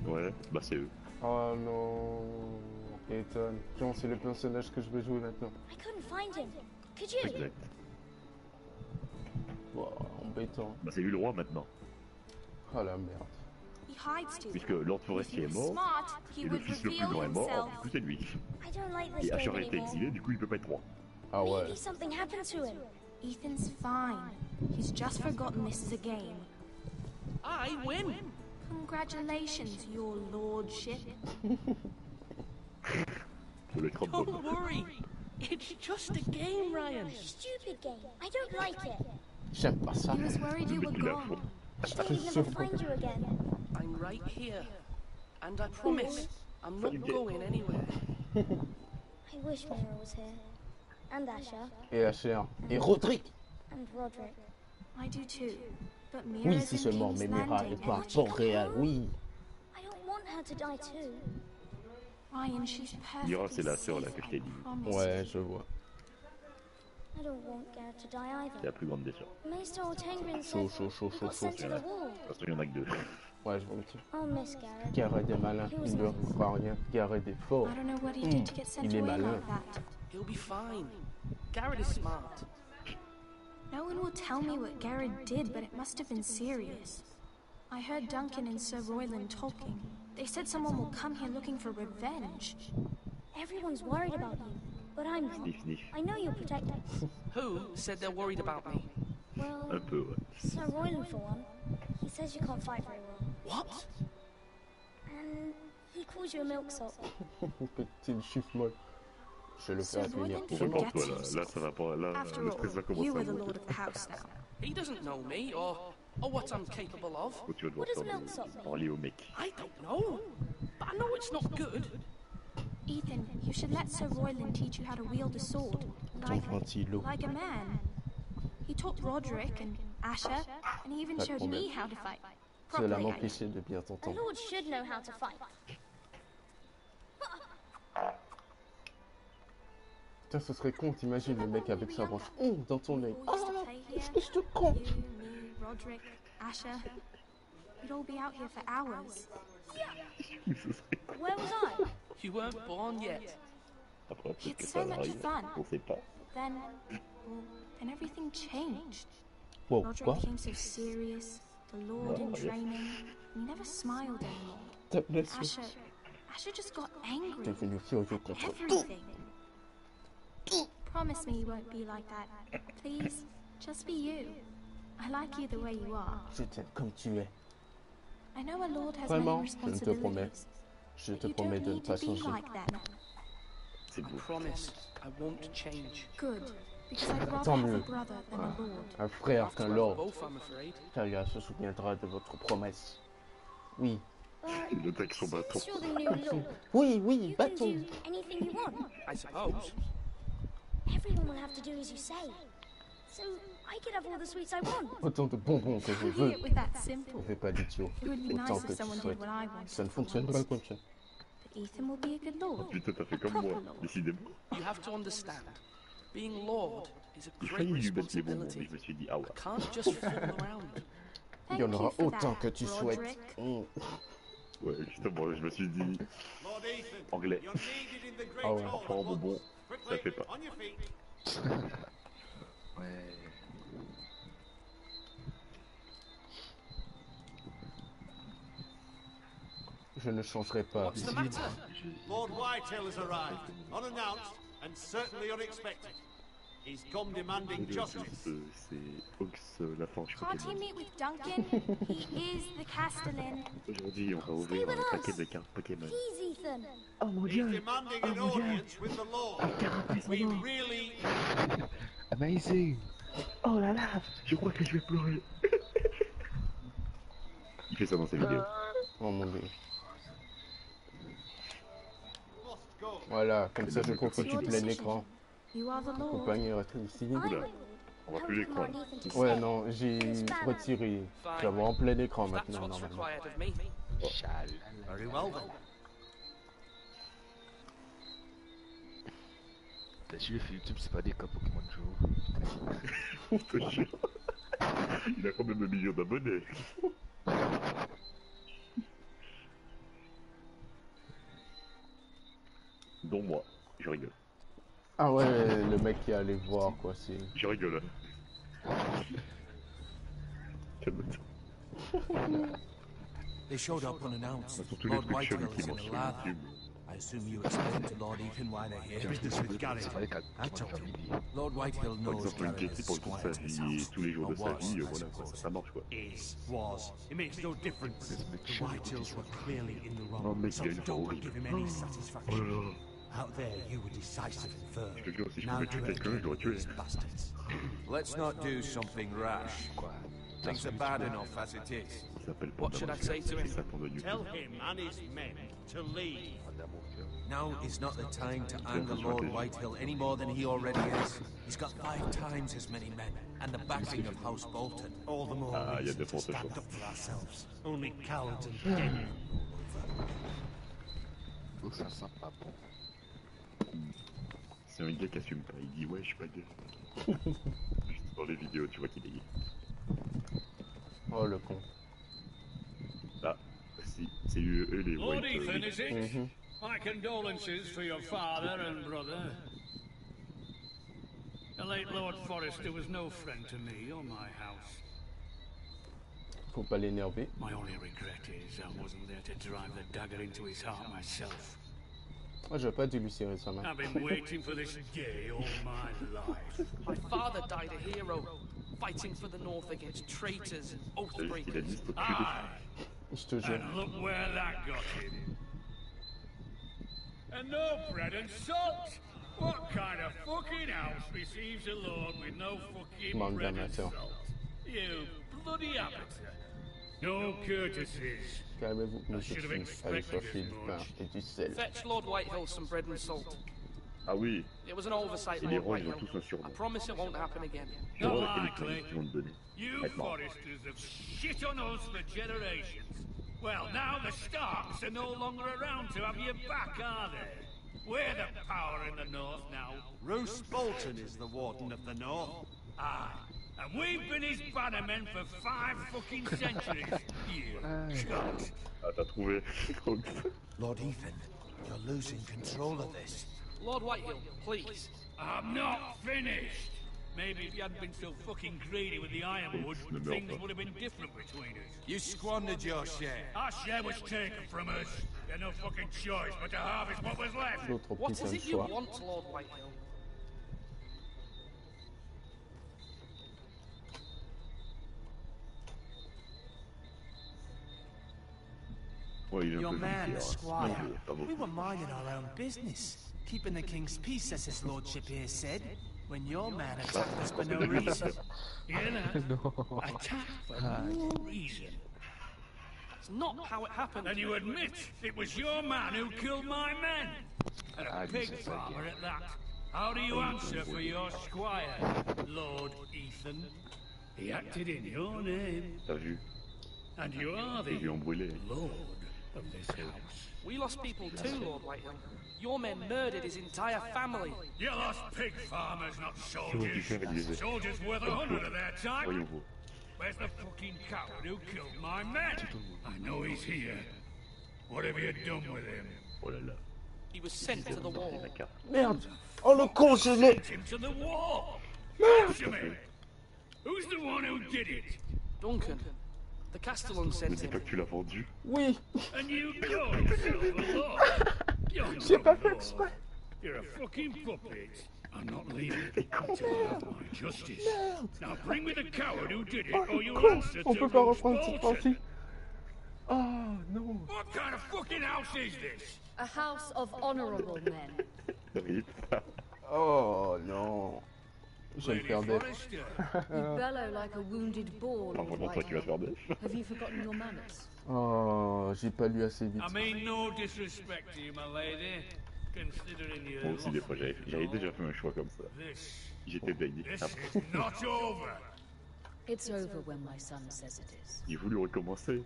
Ouais, bah c'est eux. Oh non... Ethan. Tiens, c'est le personnage que je veux jouer maintenant. I couldn't find him. Could you? Exact. Wow, embêtant. Bah c'est lui le roi maintenant. Oh la merde. He hides too. Puisque Lord Forestier est mort, Smart, he et le would fils le plus reveal grand est mort, himself. du coup c'est lui. I don't like this Et Asher game a été anymore. exilé, du coup il peut pas être roi. Ah ouais. Maybe something happened to him. Ethan's fine. He's just forgotten this is a game. I win! Congratulations, your lordship. C'est le crop Don't worry! It's just a game, Ryan! Stupid game. I don't like it. J'aime pas ça. He was worried you were Il a gone. faux. Sure he'd never find you again. I'm right here. And I promise, I'm not going anywhere. I wish Mira was here. And Asher. Et Asher. Et Roderick! And Roderick. I do too. But Oui, Mira's si in seulement King's Méméra Landing. est pas un Won't she come Port-Réal, home? oui. I don't want her to die too. Ryan, she's perfect. Mira, c'est la sœur là que je t'ai dit. Ouais, je vois. I don't want Garrett to die C'est either. la plus grande des sœurs. Maester Ortengrin Chaud, said chaud, chaud, he chaud, got chaud. sent to the wall. De toute façon, il y en a que deux. Ouais, je vois le truc. I'll miss Garrett. Gareth est malin, il ne fera rien. Gareth est fort. I don't know what he did to get sent Il est away malin. like that. He'll be fine. Garrett is smart. No one will tell me what Garrett did, but it must have been serious. I heard Duncan and Sir Royland talking. They said someone will come here looking for revenge. Everyone's worried about you, but I'm not. Sniff, sniff. I know you'll protect us. Who said they're worried about me? Well, Un peu, ouais. Sir Royland for one. He says you can't fight very well. What? And he calls you a milksop. Petit chiffre molle. Je le fais Sir accueillir. Royland Bon, forgets toi, là, himself. là, ça va pas. Là, After le stress va all, commencer you à are the monter. lord of the house now. He doesn't know me or what I'm capable of. Quand tu vas devoir What does faire milksop mean? parler au mec. I don't know, but I know it's not good. Ethan, you should let Sir Royland teach you how to wield a sword. Like a man. He taught Roderick and Asher, and he even Pas de showed me problème. how to fight. Cela Properly, I mean. m'empêchait de bien A t'entendre. lord should know how to fight. Putain, ce serait con, t'imagines le mec avec sa branche dans ton œil. We all used to play here. Qu'est-ce que je te compte? You, me, Roderick, Asher. We'd all be out here for hours. Where was I? You weren't born yet. Après, peut-être que It's ça so much arrive. fun. On sait pas. Then everything changed. Wow, Roderick quoi? became so serious, the lord in training. He never smiled anymore. T'as blessé. Asher just got angry. T'es venu furieux contre tout. Everything. Promise me you won't be like that. Please, just be you. I like you the way you are. Je t'aime comme tu es. I know a lord has Vraiment, many je te promets. responsibilities. Je te but you promets don't de ne need pas to be changer. like them. C'est I beau. promise I won't change. Good, because I'd rather Tant have mieux. a brother than a lord. Un frère After qu'un us lord. both, I'm afraid. Talia se souviendra de votre promesse. Oui. Le avec son bâton. Since you're the new lord, Oui, you can bâton. do anything you want. I suppose. Everyone will have to do as you say. So I could have all the sweets I want. Autant de bonbons que je I veux. hear it with that simple. Ne fais pas d'idiot. It would be Autant nice que if tu someone did souhaites. what I wanted. Ça ne for fonctionnera once. comme ça. But Ethan will be a good lord. Putain, t'as fait comme moi, décidément. You have to understand, being lord is a J'ai great failli lui mettre les bonbons, mais responsibility. je me suis dit, ah ouais. I can't just fool around. Il y en Thank aura you for autant that, que tu souhaites. Roderick. Ouais, justement, je me suis dit, Lord Ethan, anglais. you're needed in the great Ah ouais. hall. Enfant en bonbon, ça fait pas. On your feet. Ouais. Je ne changerai pas. What's the matter? Lord Whitehill has arrived, unannounced and certainly unexpected. He's come demanding justice. C'est Ox la fange Can't you Pokémon. meet with Duncan? He is the Castellan. Aujourd'hui, on va ouvrir with un us. paquet de cartes Pokémon. Please, Ethan. Oh mon He's dieu! demanding an audience with the Lord. We really... Amazing! Oh là là! Je crois que je vais pleurer. Il fait ça dans ses vidéos. Oh mon dieu. must go. Voilà, comme ça je profite du plein écran. You are the lord. Compagnie reste ici. Oula, on voit plus l'écran. Lord Ethan to Ouais, stay. non, j'ai retiré. Je vais avoir en plein écran That's maintenant, what's normalement. required of me. Very well then. T'as su, les YouTube, c'est pas des cas Pokémon Show. Je te jure. Il a quand même 1 million d'abonnés. Dont moi. Je rigole. Ah ouais, le mec qui est allé voir, quoi, c'est... Je rigole. Calme-toi. They showed up unannounced. Surtout les Lord trucs chelous Whitehill qui is in mangent the sur lather. YouTube. I assume you explained to Lord Ethan why they're here. Business with Gary. C'est pas des cas I Pokémon told him. Family. Lord Whitehill Par knows exemple, une Gary quête is pour toute sa quiet in his vie et house. tous les jours de sa Or was, vie, I voilà, quoi, suppose. ça marche quoi. Was. It makes no difference. The Whitehills were clearly in the Oh wrong, mec, so il a une voix don't horrible. give him any Oh là satisfaction. là. Out there, you were decisive and firm. Je te jure, si je Now pouvais do tuer it quelqu'un, je again l'aurais with tué. these bastards. Let's not do something rash. Quoi? Things are bad enough as it is. Il s'appelle What should I say to him? Satan de YouTube. Tell him and his men to leave. Now is not the time to anger Lord Whitehill any more than he already is. He's got 5 times as many men, and the backing of House Bolton. All the more Ah, il y a reason de to fortes stand chances. up for ourselves. Only cowards and dead. Oh, ça sent pas bon. C'est un gars qui assume pas, il dit ouais, je suis pas gay. Juste dans les vidéos, tu vois qu'il est gay. Oh, le con. Ah, si, c'est eux les Lord white. Ethan, is it? Mhm. My condolences for your father and brother. The late Lord Forrester was no friend to me or my house. Faut pas l'énerver. My only regret is I wasn't there to drive the dagger into his heart myself. Moi, j'aurais pas dû lui serrer sa main. I've been waiting for this day all my life. My father died a hero, fighting for the North against traitors and oath breakers. Je te jure. And look where that got him. And no bread and salt. What kind of fucking house receives a lord with no fucking bread and salt? You bloody amateur. No courtesies. Calmez-vous, monsieur Smith. Allez chercher du pain et du sel. Fetch Lord Whitehill some bread and salt. Ah oui. It was an oversight, Lord Whitehill. I promise it won't happen again. Not likely. You foresters have shit on us for generations. Well, now the Starks are no longer around to have your back, are they? We're the power in the north now. Roose Bolton is the Warden of the North. Aye. And we've been his bannermen for 5 fucking centuries. You cunt. Ah, t'as trouvé. Lord Ethan, you're losing control of this. Lord Whitehill, please. I'm not finished. Maybe if you hadn't been so fucking greedy with the ironwood, things would have been different between us. You squandered your share. Our share was taken from us. We had no fucking choice but to harvest what was left. What is it you want, Lord Whitehill? Your man, the squire. We were minding our own business, keeping the king's peace, as his lordship here said, when your man attacked us for no reason. Hear that? Attack for no reason. It's not how it happened. And you admit it was your man who killed my men? And a pig farmer at that. How do you answer for your squire, Lord Ethan? He acted in your name. T'as vu? And you are the lord of this house. We lost people too, Lord Whitehill. Your men murdered his entire family. You lost pig farmers, not soldiers. Soldiers worth 100 of their time. Where's the fucking coward who killed my men? I know he's here. What have you done with him? Oh là là. He was sent to the wall. Merde. Oh, le con, je l'ai. Sent him to the wall. Answer me. Who's the one who did it? Duncan. The Castellan sent him. Dis pas que tu l'as vendu. Oui. And you call yourself a lord? J'ai pas fait exprès. You're a fucking puppet. I'm not leaving until I have my justice. Now bring me the coward who did it, or you'll answer On to peut pas Roose reprendre cette partie. Bolton. Oh non. What kind of fucking house is this? A house of honorable men. Oh non. Je vais me faire def. You bellow like a wounded boar, Lord Whitehill. Have you forgotten your manners? Oh, j'ai pas lu assez vite. I mean no disrespect to you, my lady, considering you. Moi aussi, des fois, j'avais déjà fait un choix comme ça. J'étais baigné. This is not over. It's over when my son says it is. J'ai voulu recommencer.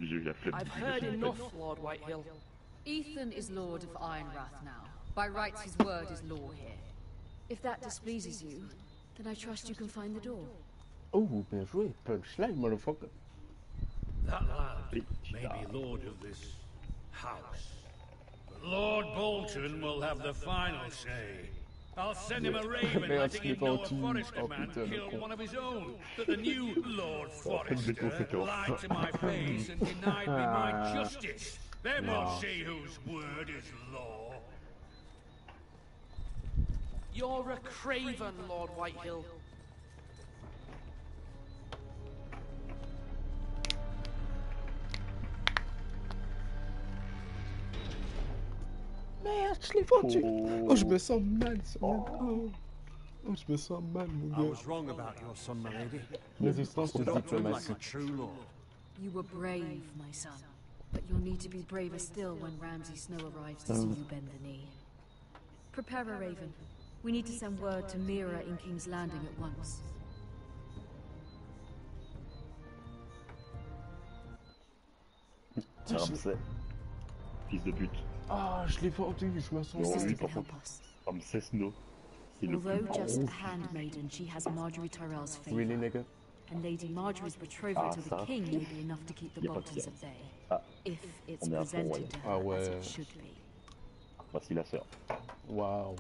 J'ai eu la flemme. I've heard enough, Lord Whitehill. Ethan is Lord of Ironrath now. By rights, his word is law here. If that displeases you, then I trust you can find the door. Oh, bien joué. Punchline, motherfucker. That lad may be lord of this house, but Lord Bolton will have the final say. I'll send him a raven letting him know a Forester man killed one of his own, that the new Lord Forester lied to my face and denied me my justice. Then we'll see whose word is law. You're a craven, Lord Whitehill. Merde, je l'ai vendu. Oh, je me sens mal. Oh, je me sens mal, mon gars. I was wrong about your son, my lady. Résistance de diplomatie. You were brave, my son. But you'll need to be braver still when Ramsay Snow arrives to see you bend the knee. Prepare a raven. We need to send word to Mira in King's Landing at once. Ramsay. Fils de pute. Ah, je l'ai vendu, je me sens mal. Oui, par contre, Ramsay Snow. Although just a handmaiden, she has Marjorie Tyrell's favor. Really, nigga? And Lady Marjorie's betrothal to the king may be enough to keep the Boltons at bay. If it's presented to her as it should be. Voici la sœur. Wow.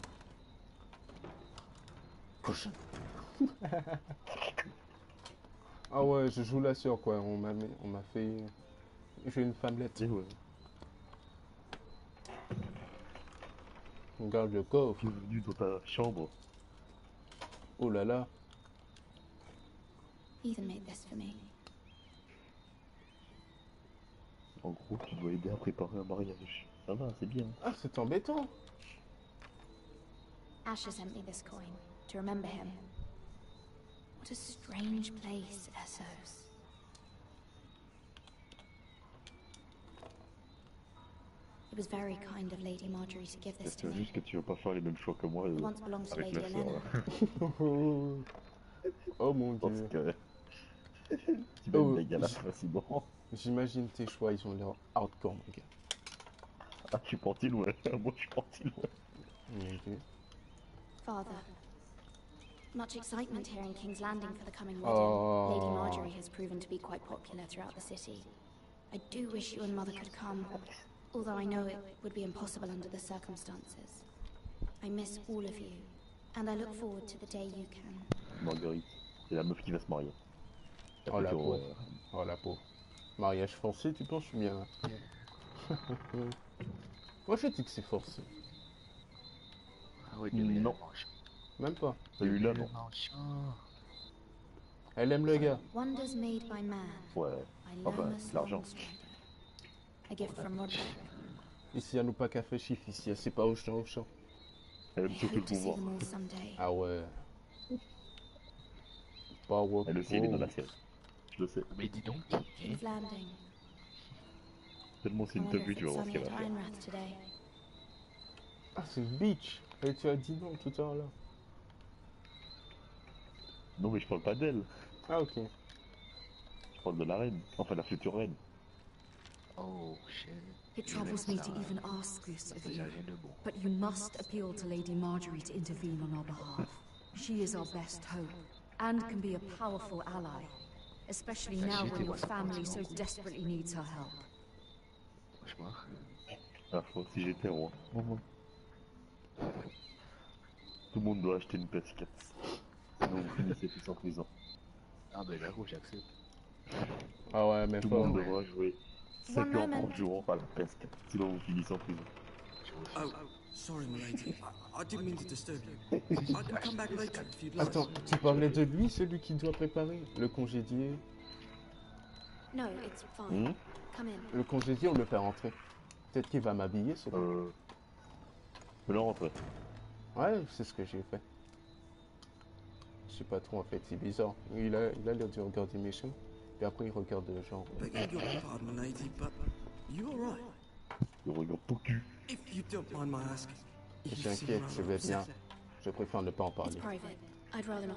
Cochon. Ah ouais, je joue la sœur quoi, on m'a fait... J'ai une femmelette. Ouais. Regarde le coffre. Bienvenue dans ta chambre. Oh là là. Ethan made this for me. En gros, tu dois aider à préparer un mariage. Ça va, c'est bien. Ah, c'est embêtant. Asher sent me this coin to remember him. What a strange place, Essos. It was very kind of Lady Marjorie to give this to C'est me. juste que tu vas pas faire les mêmes choix que moi It once belongs to avec Lady la sœur. Elena. Oh mon Parce dieu. que tu vas me dégaler facilement. J'imagine tes choix, ils ont l'air hardcore, mon gars. Ah, je suis parti loin. Moi, je suis parti loin. Okay. Father, much excitement here in King's Landing for the coming wedding. Lady Marjorie has proven to be quite popular throughout the city. I do wish you and Mother could come, although I know it would be impossible under the circumstances. I miss all of you, and I look forward to the day you can. Marguerite, c'est la meuf qui va se marier. Oh la pauvre. Oh la pauvre. Mariage forcé, tu penses bien? Moi je dis que c'est forcé. Ah ouais, non. Même pas. Celui-là, non. Elle aime le gars. Wonders made by man. Ouais. Ah bah, l'argent. A gift from Roderick. Ici, à nous pas café chiffre, ici, c'est pas au champ. Elle aime surtout le pouvoir. Ah ouais. Power. Elle aussi, elle est dans la série. Je le sais. Mais dis donc. King's Landing. Tellement c'est une top vue, tu vas voir ce qu'elle va faire. Ah, c'est le beach. Et tu as dit non tout à l'heure. Non, mais je parle pas d'elle. Ah, ok. Je parle de la reine. Enfin, la future reine. Oh, shit. It troubles me to even ask this of you, but you must appeal to Lady Marjorie to intervene on our behalf. She is our best hope, and can be a powerful ally, especially now when your family so desperately needs her help. Ah, si j'étais roi. Tout le monde doit acheter une PS4. Sinon vous finissez tous en prison. Ah ben là, j'accepte. Ah ouais, mais tout le monde devra jouer 5 heures par jour à la PS4. Sinon vous finissez en prison. Oh, sorry, my lady. I didn't mean to disturb you. I can come back later if you'd like. Attends, tu parlais de lui, celui qui doit préparer le congédié? No, it's fine. Come in. Le congédié, on le fait rentrer. Peut-être qu'il va m'habiller, ce Je le rentrer. Ouais, c'est ce que j'ai fait. Je sais pas trop en fait, c'est bizarre. Il a l'air de regarder méchant, puis après il regarde genre. Beg your pardon, my lady, but you alright? Il regarde tout cul. If you don't mind my asking. J'inquiète, je vais bien. Je préfère ne pas en parler.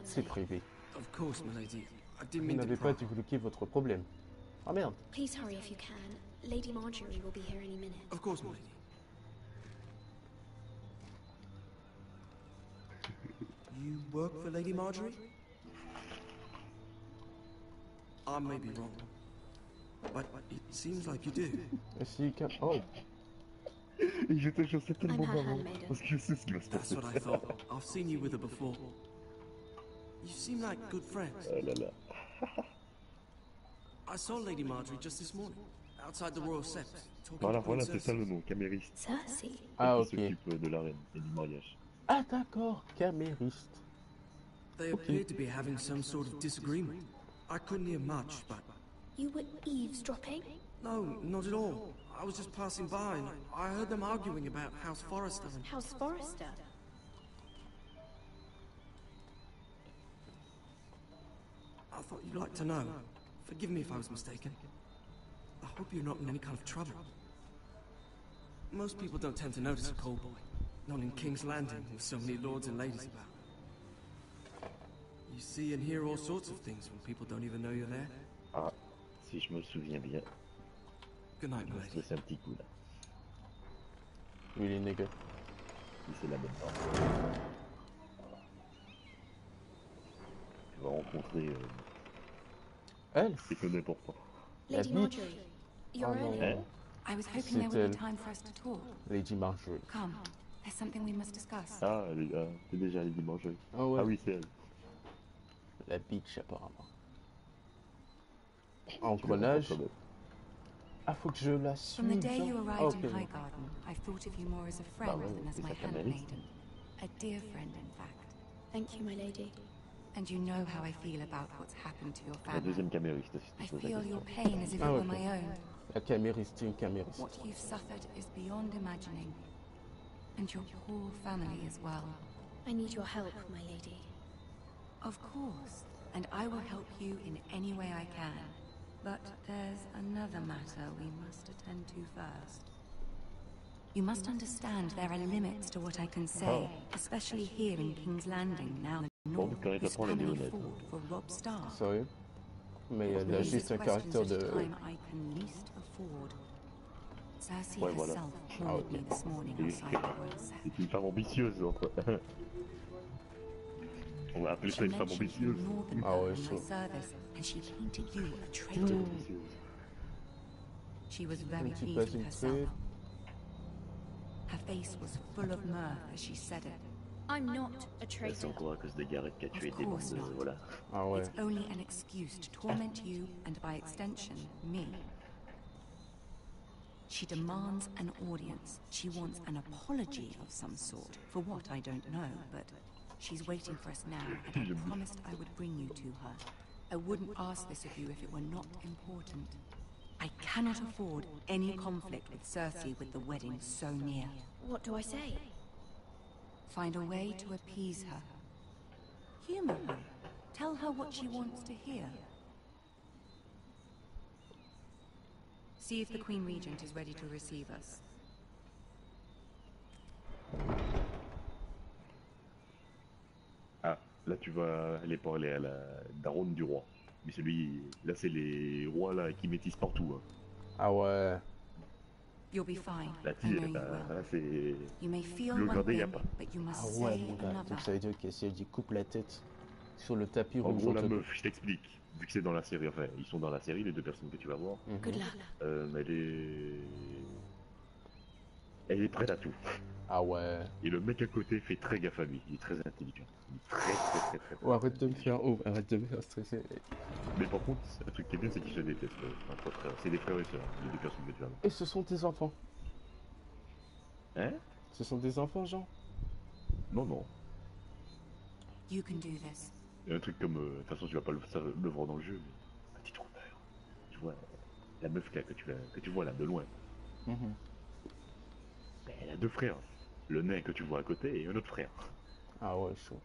C'est privé. Of course, my lady. I didn't Vous mean n'avez to pas divulgué votre problème. Ah merde. Please hurry if you can. Lady Marjorie will be here any minute. Of course, my lady. You work for Lady Marjorie? I may be wrong, but it seems like you do. Oh. Et je te jure, c'est tellement marrant. Parce que je sais ce qui va se That's passer. what I thought. I've seen you with her before. You seem like good friends. Oh là là. I saw Lady Marjorie just this morning, outside the Royal Sept, talking Voilà, to voilà, Princess. c'est ça le nom, camériste. Cersei. Ah, Qui ok. s'occupe de la reine et du mariage. Ah d'accord, camériste. They appeared to be having some sort of disagreement. I couldn't hear much, but... You were eavesdropping? No, not at all. I was just passing by and I heard them arguing about House Forrester and... House Forrester? I thought you'd like to know. Forgive me if I was mistaken. I hope you're not in any kind of trouble. Most people don't tend to notice a call boy. Not in King's Landing with so many lords and ladies about. You see and hear all sorts of things when people don't even know you're there. Ah, si je me souviens bien. Good night, my lady. C'est un petit coup là. Oui, les nègres. Si c'est la bonne part. Tu vas rencontrer. Elle? C'est comme n'importe quoi. Lady Marjorie, you're Oh, early. non. I was hoping there would be time for us to talk. Lady Marjorie. Come, there's something we must discuss. Ah, c'est déjà Lady Marjorie. Ah ouais. Ah oui, c'est elle. La bitch apparemment. Engrenage. Ah, faut que je la suive. From the day you arrived in Ok. Highgarden, I've thought of you more as a friend than as my handmaiden. A dear friend, in fact. Thank you, my lady. And you know how I feel about what's happened to your La family. deuxième camériste. I feel your pain as if it were my own. La camériste, une camériste. What you've suffered is beyond imagining. And your poor family as well. I need your help, my lady. Of course. And I will help you in any way I can. But there's another matter we must attend to first. You must understand there are limits to what I can say, especially here in King's Landing, now the North whose family fought for Robb Stark. Sérieux? Mais elle a juste un caractère de... I can least afford. Cersei Ouais, voilà. herself called me this morning outside the royal set. C'est une femme ambitieuse, entre. On va appeler ça une femme ambitieuse. Ah ouais, chaud. And she painted you a traitor. She was very pleased with herself. Her face was full of mirth as she said it. I'm not a C'est traitor. encore à cause de Gareth qui a tué des course bandes, not. voilà. Ah ouais. It's only an excuse to torment you and by extension, me. She demands an audience. She wants an apology of some sort. For what, I don't know, but she's waiting for us now, and I promised I would bring you to her. I wouldn't ask this of you if it were not important. I cannot afford any conflict with Cersei with the wedding so near. What do I say? Find a way to appease her. Humor her. Tell her what she wants to hear. See if the Queen Regent is ready to receive us. Ah, là tu vas aller parler à la daronne du roi. Mais celui, là c'est les rois là qui métissent partout. Hein. Ah ouais. You'll be fine. La I tire, know you là, will. c'est... You may feel Le one gardé, y a thing, pas. but you must Ah ouais, say mon gars. another. Donc ça veut dire que si elle dit coupe la tête sur le tapis En rouge... gros, la meuf, je t'explique. Vu que c'est dans la série, enfin, ils sont dans la série, les deux personnes que tu vas voir. Good luck. Elle est prête à tout. Ah ouais. Et le mec à côté fait très gaffe à lui. Il est très intelligent. Il est très. Oh, arrête de me faire... Oh, arrête de me faire stresser. Mais par contre, un truc qui est bien, c'est qu'ils se détestent. Entre frères. C'est des frères et sœurs, les deux personnes que tu vas voir. Et ce sont tes enfants. Hein? Ce sont des enfants, Jean? Non, non. You can do this. Il y a un truc comme... De toute façon, tu vas pas le voir dans le jeu, mais... Petit trompeur. Tu vois, la meuf là, que tu vois là, de loin. Ben, elle a deux frères. Le nain que tu vois à côté et un autre frère. Ah ouais, chaud.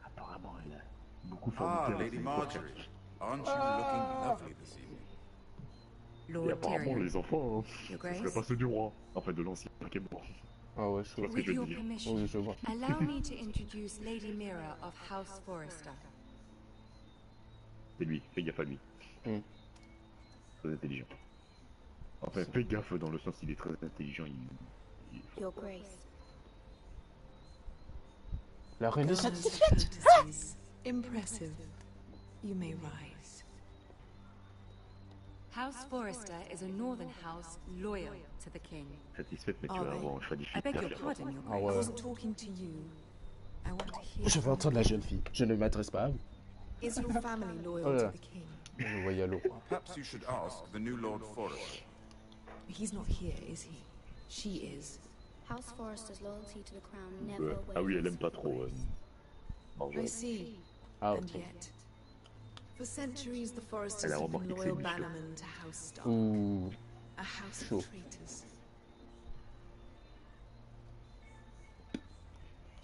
Apparemment, elle a beaucoup Ah, formé. Lady Marjorie. Aren't you looking lovely this evening? Et Lord apparemment, Tyrion. les enfants, Your ce serait Grace? pas ceux du roi. Enfin, de l'ancien qui est mort. Ah ouais, chaud. Tu vois ce que With je your veux dire? permission, Oui, je vois. allow me to introduce Lady Mira of House Forrester. C'est lui, fais gaffe à lui. Très intelligent. Enfin, fais gaffe dans le sens il est très intelligent. Your Grace. La reine est Girls and satisfaite. courtesies. Impressive. You may rise. House Forrester is a northern house loyal to the king. Satisfaite, mais tu Ah vas ouais. avoir un choix I difficile. beg your pardon, Your Ah Grace. ouais. I wasn't talking to you. I want to hear. Je vais entendre la jeune fille. Je ne m'adresse pas à vous. Is your family loyal Oh là to là. the king? Je voyais l'eau. Perhaps you should ask the new Lord Forrester. He's not here, is he? She is. House Forrester's loyalty to the crown never wavers. Ah oui, elle aime pas trop. I Marjorie. see. Ah And ok. yet, for centuries the Forresters Elle a have been remarqué que loyal c'est une bannermen to House Stark. Ouh. A house Chaud. of traitors.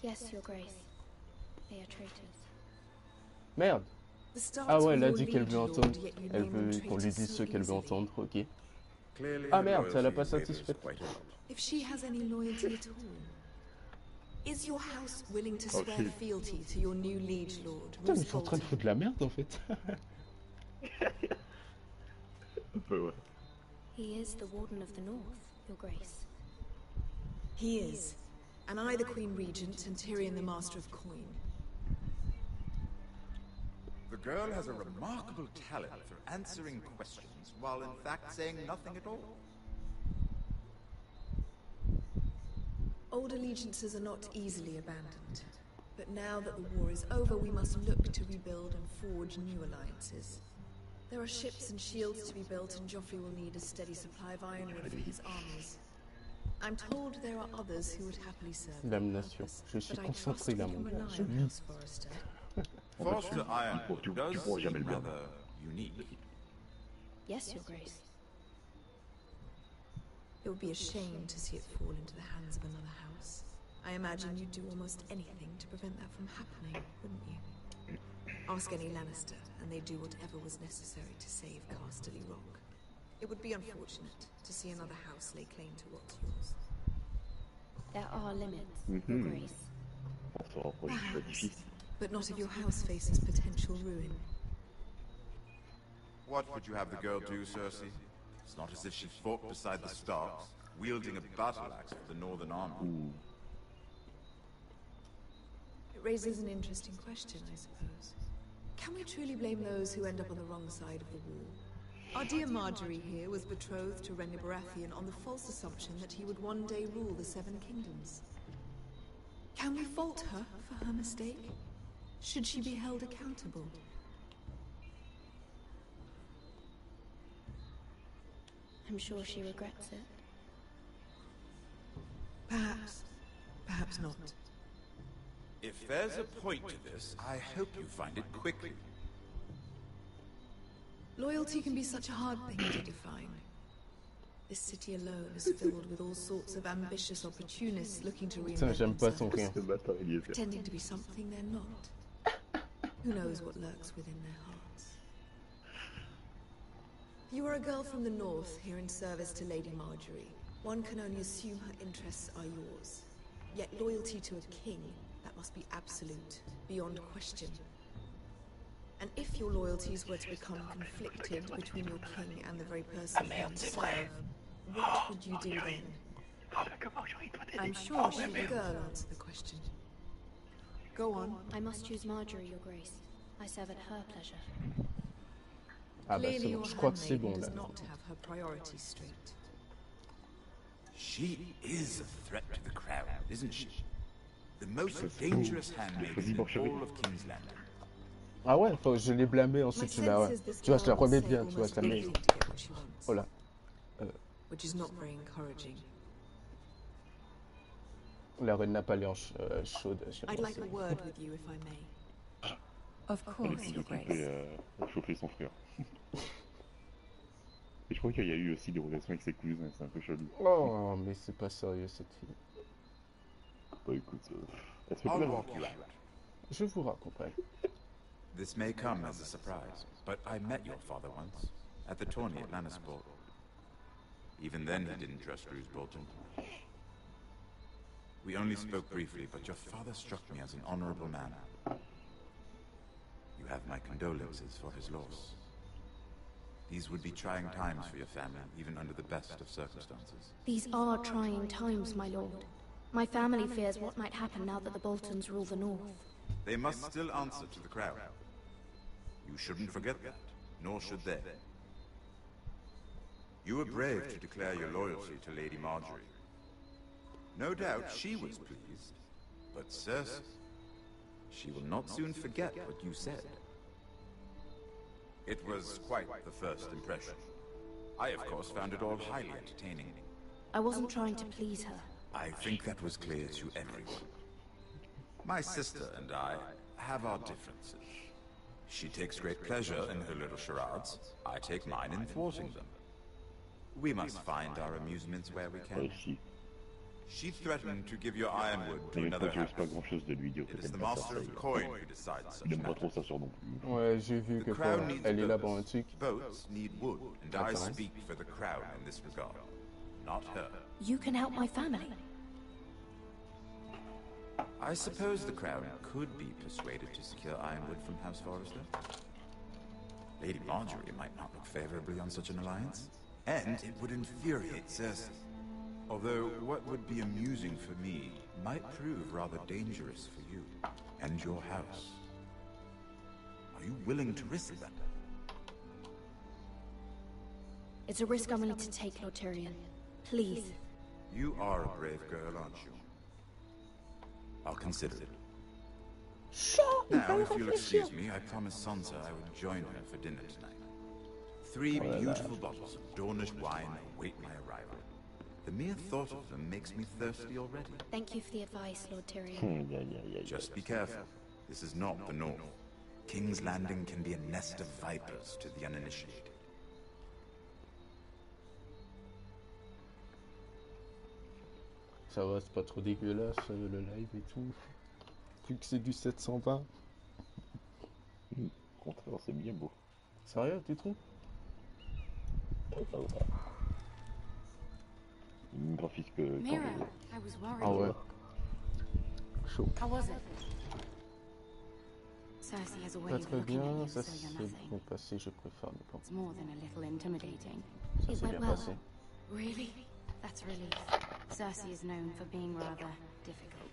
Yes, Your Grace. They are traitors. Merde. The start Ah ouais, of elle a your dit qu'elle liege veut lord, entendre. yet you Elle name them veut qu'on lui traitors dise so ce qu'elle veut easily. entendre, ok. Clearly, Ah her merde, ça l'a pas loyalty withers satisfaite. quite a lot. If she has any loyalty at all, is your house willing to Oh, swear shit. fealty to your new liege lord, Putain, mais Roose ils sont en train de Bolton? foutre de la merde en fait. Un peu, ouais. He is the Warden of the North, Your Grace. He is, and I the Queen Regent and Tyrion the Master of Coin. The girl has a remarkable talent for answering questions while in fact saying nothing at all. Old allegiances are not easily abandoned, but now that the war is over, we must look to rebuild and forge new alliances. There are ships and shields to be built, and Joffrey will need a steady supply of ironwood for his armies. I'm told there are others who would happily serve. Damnation. Je suis concentré là, mon gars. Je lis. Forster ironwood does seem rather unique. Yes, Your Grace. It would be a shame to see it fall into the hands of another house. I imagine you'd do almost anything to prevent that from happening, wouldn't you? Ask any Lannister, and they'd do whatever was necessary to save Casterly Rock. It would be unfortunate to see another house lay claim to what's yours. There are limits, Your Grace. Perhaps, but not if your house faces potential ruin. What would you have the girl do, Cersei? It's not as if she fought beside the Starks, wielding a battle axe for the Northern army. It raises an interesting question, I suppose. Can we truly blame those who end up on the wrong side of the wall? Our dear Marjorie here was betrothed to Renly Baratheon on the false assumption that he would one day rule the Seven Kingdoms. Can we fault her for her mistake? Should she be held accountable? I'm sure she regrets it. Perhaps. Perhaps not. If there's a point to this, I hope you find it quickly. Loyalty can be such a hard thing to define. This city alone is filled with all sorts of ambitious opportunists looking to reinvent themselves, pretending to be something they're not. Who knows what lurks within their hearts? You are a girl from the north, here in service to Lady Marjorie. One can only assume her interests are yours. Yet loyalty to a king, that must be absolute, beyond question. And if your loyalties were to become conflicted between your king and the very person you serve, what would you do then? I'm sure she the girl answer the question. Go on. I must choose Marjorie, Your Grace. I serve at her pleasure. Ah bah c'est bon, je crois que c'est bon là. Does not have her priorities straight. She is a threat to the crown, isn't she? The most dangerous handmaiden in all of King's Landing. Ah ouais, je l'ai blâmé ensuite, tu l'as, ouais. Tu vois, je la remets bien, tu vois, ça me... Oh là. Which is not very encouraging. La reine n'a pas l'air chaude. I'd like a word with you, if I may. Of course, Your Grace. Chauffer son frère. Et je crois qu'il y a eu aussi des relations avec ses cousins, c'est un peu chelou. Oh, mais c'est pas sérieux cette fille. Bah écoute, elle se fait plaisir. Je vous raccompagne. This may come as a surprise, but I met your father once, at the tourney at Lannisport. Even then he didn't trust Roose Bolton. We only spoke briefly, but your father struck me as an honorable man. You have my condolences for his loss. These would be trying times for your family, even under the best of circumstances. These are trying times, my lord. My family fears what might happen now that the Boltons rule the north. They must still answer to the crown. You shouldn't forget that, nor should they. You were brave to declare your loyalty to Lady Marjorie. No doubt she was pleased, but Cersei, she will not soon forget what you said. It was quite the first impression. I, of course, found it all highly entertaining. I wasn't trying to please her. I think that was clear to everyone. My sister and I have our differences. She takes great pleasure in her little charades. I take mine in thwarting them. We must find our amusements where we can. She threatened to give your ironwood to another house. It is the master of coin who decides such matters. Ouais, j'ai vu que quoi, elle est là pour un truc. Boats need wood, and I speak for the crown in this regard, not her. You can help my family. I suppose the crown could be persuaded to secure ironwood from House Forrester. Lady Marjorie might not look favorably on such an alliance, and it would infuriate Cersei. Although what would be amusing for me might prove rather dangerous for you and your house. Are you willing to risk that? It's a risk I'm willing to take, Lord Tyrion. Please. You are a brave girl, aren't you? I'll consider it. Now, if you'll excuse me, I promised Sansa I would join her for dinner tonight. 3 beautiful bottles of Dornish wine await my arrival. The mere thought of them makes me thirsty already. Thank you for the advice, Lord Tyrion. Just be careful. This is not the North. King's Landing can be a nest of vipers to the uninitiated. Ça va, c'est pas trop dégueulasse le live et tout. Vu que c'est du 720. Au contraire, c'est bien beau. Sérieux, tu trouves? Ça va. Une graphique que. Mira, I was worried. Ah ouais. Chaud. How was it? Cersei has a way Pas of très looking at bien, you, ça so you're s'est nothing. bien passé, je préfère ne pas. It's more than a little intimidating. Ça s'est bien passé. Really? That's a relief. Cersei is known for being rather difficult.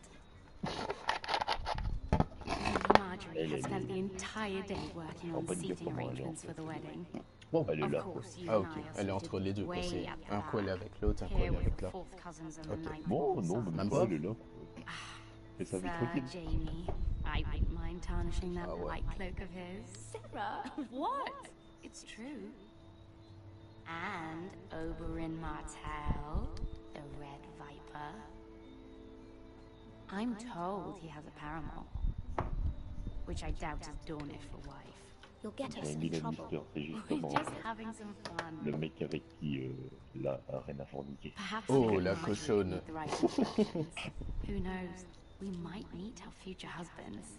Lady Marjorie has spent the entire day working on seating arrangements for the wedding. Bon, elle est Of là. course, you Ah and ok, I are elle est entre seated les deux. way C'est at the un back. collé avec l'autre, un Here collé with avec the là. fourth cousins and the Ok. ninth Non, cousins. non, même pas, elle est là. Et ça Sir vit tranquille. Jamie, I wouldn't mind tarnishing that Ah ouais. white cloak of his. Sarah, what? It's true. And Oberyn Martell, the Red Viper. I'm told he has a paramour, which I doubt is Dornish for wife. You'll get us Jamie in trouble. Lannister, c'est We're justement just having some fun. le mec avec qui la reine a forniqué. Perhaps Oh, Lady la Marjorie cochonne. with the right instructions. Who knows? We might meet our future husbands.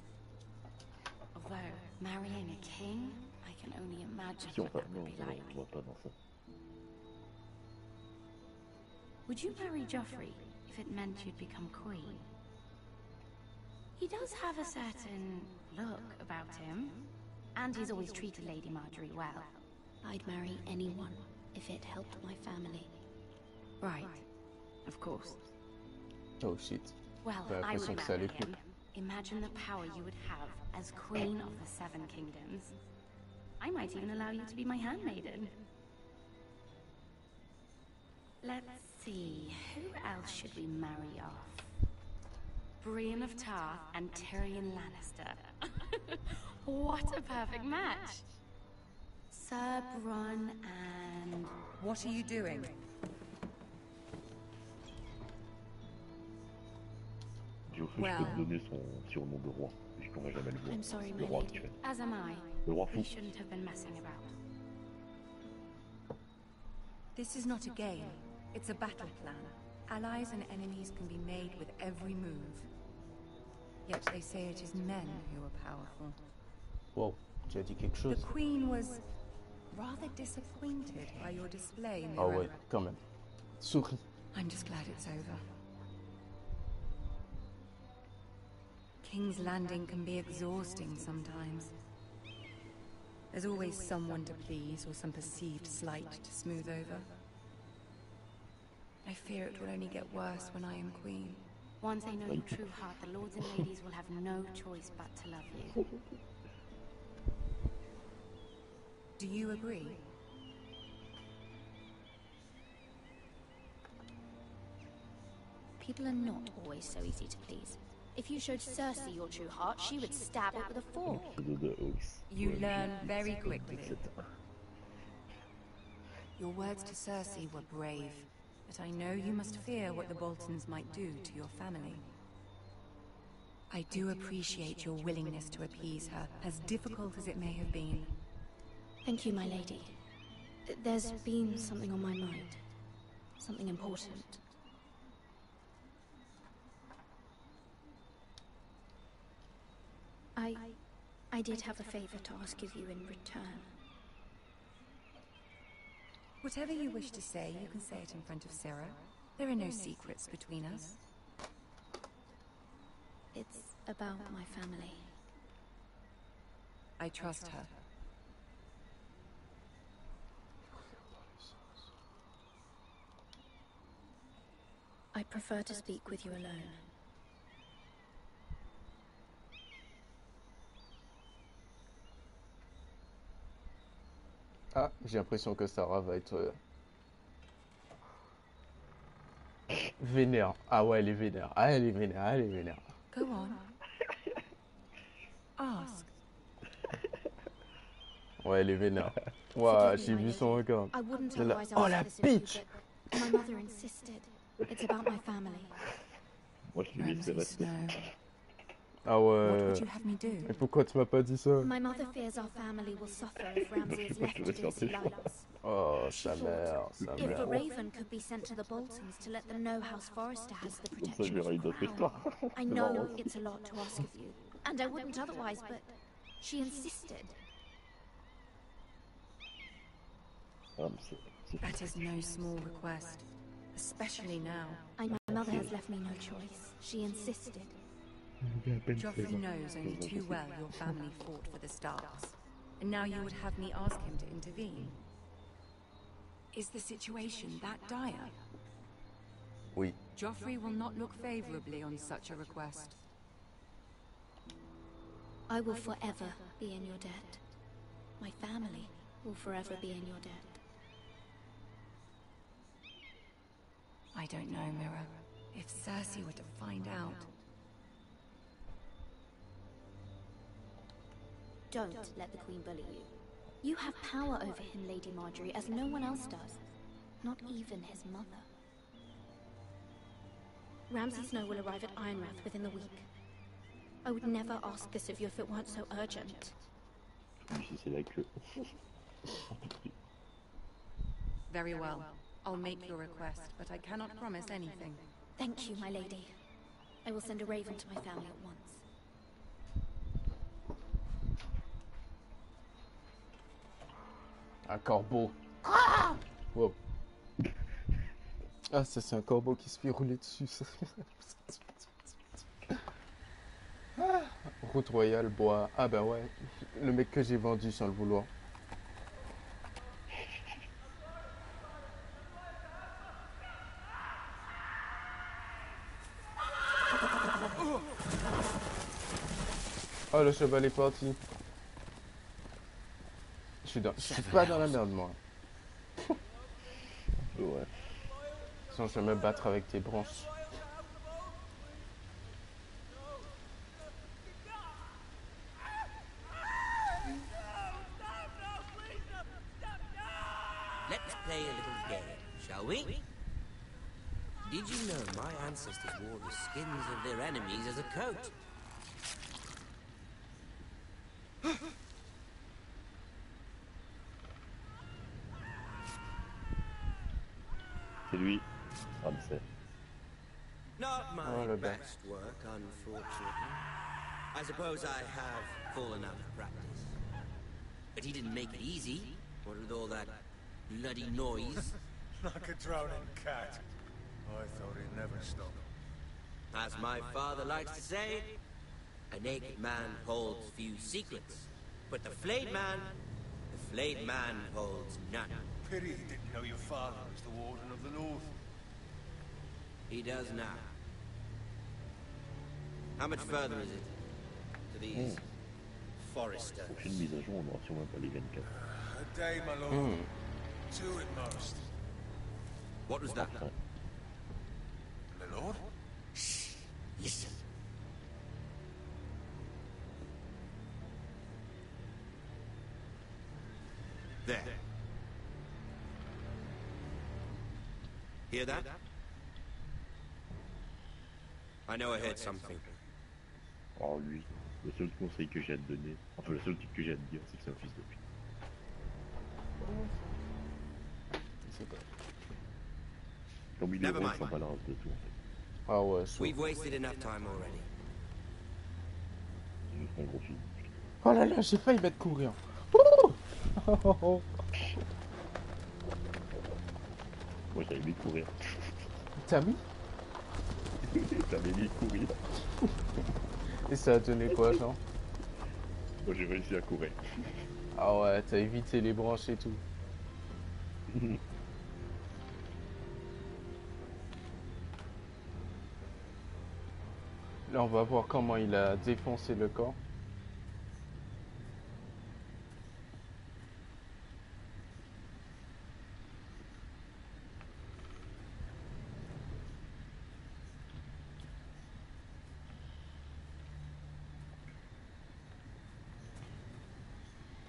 Although, marrying a king, I can only imagine Si on what va, that non, would be non, like. on va pas dans ça. Would you marry Joffrey if it meant you'd become queen? He does have a certain look about him, and he's always treated Lady Marjorie well. I'd marry anyone if it helped my family. Right, of course. Oh shit. Well, J'ai I l'impression would que ça marry allait him. Imagine the power you would have as Queen of the Seven Kingdoms. I might even allow you to be my handmaiden. Let's see, who else should we marry off? Brienne of Tarth and Tyrion Lannister. What a perfect match! Sir Bronn and... What are you doing? Geoffrey, je peux te donner son surnom de roi, je pourrais jamais le voir. I'm sorry, Le my roi lady. actuel. As am I. Le roi fou. We shouldn't have been messing about. This is not a game. It's a battle plan. Allies and enemies can be made with every move. Yet they say it is men who are powerful. Wow, tu as dit quelque The chose? Queen was rather disappointed by your display, Ah Mira. ouais, quand même. Souris. I'm just glad it's over. King's Landing can be exhausting sometimes. There's always someone to please or some perceived slight to smooth over. I fear it will only get worse when I am queen. Once they know your true heart, the lords and ladies will have no choice but to love you. Do you agree? People are not always so easy to please. If you showed Cersei your true heart, she would stab it with a fork. You learn very quickly. Your words to Cersei were brave, but I know you must fear what the Boltons might do to your family. I do appreciate your willingness to appease her, as difficult as it may have been. Thank you, my lady. There's been something on my mind. Something important. I did have a favor to ask of you in return. Whatever you wish to say, you can say it in front of Sarah. There are no secrets between us. It's about my family. I trust her. I prefer to speak with you alone. Ah, j'ai l'impression que Sarah va être vénère. Ah ouais, elle est vénère. Ah, elle est vénère, elle est vénère. Go on. Ask. Ouais, elle est vénère. Ouah, j'ai vu son regard. I wouldn't Elle a- otherwise Oh ask la this of you, bitch! but my mother insisted. It's about my family. Moi, je l'ai laissé rester. Ah What ouais. would you have me do? Et pourquoi tu m'as pas dit ça? My mother fears our family will suffer if Ramsay is left to do as he likes. Oh, sa mère, sa If a mère. raven could be sent to the Boltons to let them know House Forrester has the Comme ça, je protection verrai une of autre the histoire. crown. I know it's a lot to ask of you, and I wouldn't otherwise, but she insisted. That is no small request, especially now. My mother has left me no choice. She insisted. Joffrey knows only too well your family fought for the Starks, and now you would have me ask him to intervene. Is the situation that dire? Oui. Joffrey will not look favorably on such a request. I will forever be in your debt. My family will forever be in your debt. I don't know, Mira. If Cersei were to find out... Don't let the Queen bully you. You have power over him, Lady Marjorie, as no one else does. Not even his mother. Ramsay Snow will arrive at Ironrath within the week. I would never ask this of you if it weren't so urgent. Si c'est la queue. Very well. I'll make your request, but I cannot promise anything. Thank you, my lady. I will send a raven to my family at once. Un corbeau. Wow. Ah, ça c'est un corbeau qui se fait rouler dessus. Ça. Ah, route royale, bois. Ah ben ouais, le mec que j'ai vendu sans le vouloir. Oh, le cheval est parti. Je suis pas dans la merde, moi. Ouais. Sinon, je vais me battre avec tes branches. Let's play a little game, shall we? Did you know my ancestors wore the skins of their enemies as a coat? C'est lui. Ramsay. Not my Oh, le bête. best work, unfortunately. I suppose I have fallen out of practice. But he didn't make it easy. What with all that bloody noise? Like a drowning cat. I thought he'd never stop. As my father likes to say, a naked man holds few secrets. But the flayed man holds none. Pity he didn't know your father was the Warden of the North. He does now. How much further is it to these Forrester? Prochaine mise à jour, on aura sûrement pas les 24. A day, my lord. Two at most. What was that? My lord? Shh. Listen. There. Hear that? I know I heard something. Oh lui, le seul conseil que j'ai à te donner, enfin le seul truc que j'ai à te dire, c'est que c'est un fils de pute. C'est pas. Comme il est Never heureux, mind. il s'en bat la race de tout en fait. Ah ouais, chaud. We've wasted enough time already. C'est juste un gros film. Oh là là, j'ai failli mettre courir. Ouh. Moi j'avais mis de courir. T'as mis? T'avais mis de courir. Et ça a donné quoi, genre? Moi j'ai réussi à courir. Ah ouais, t'as évité les branches et tout. Là, on va voir comment il a défoncé le camp.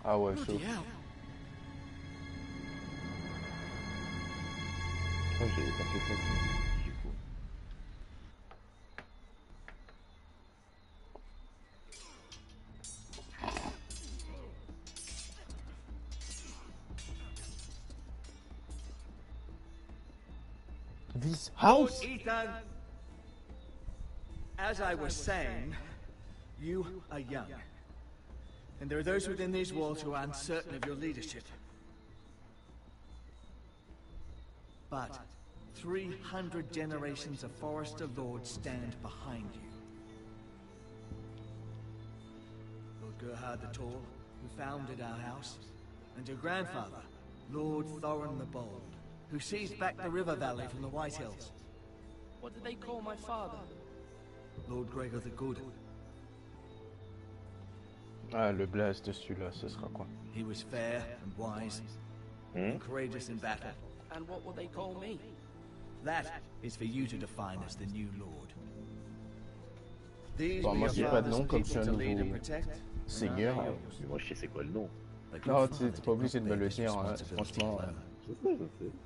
Ah ouais, chaud. Oh, j'avais pas fait ça, du coup. This house. Ethan, as I was saying, you are young. And there are those within these walls who are uncertain of your leadership. But 300 generations of Forester Lords stand behind you. Lord Gerhard the Tall, who founded our house, and your grandfather, Lord Thorin the Bold, who seized back the river valley from the White Hills. What did they call my father? Lord Gregor the Good. Ah, le blaze de celui-là, ce sera quoi? He was fair and wise, and courageous in battle. And what will they call me? That is for you to define as the new Lord. These Bon, moi j'ai pas de nom comme je suis un nouveau seigneur. Mais moi je sais c'est quoi le nom. Non, t'es pas obligé de me le dire, hein. Franchement.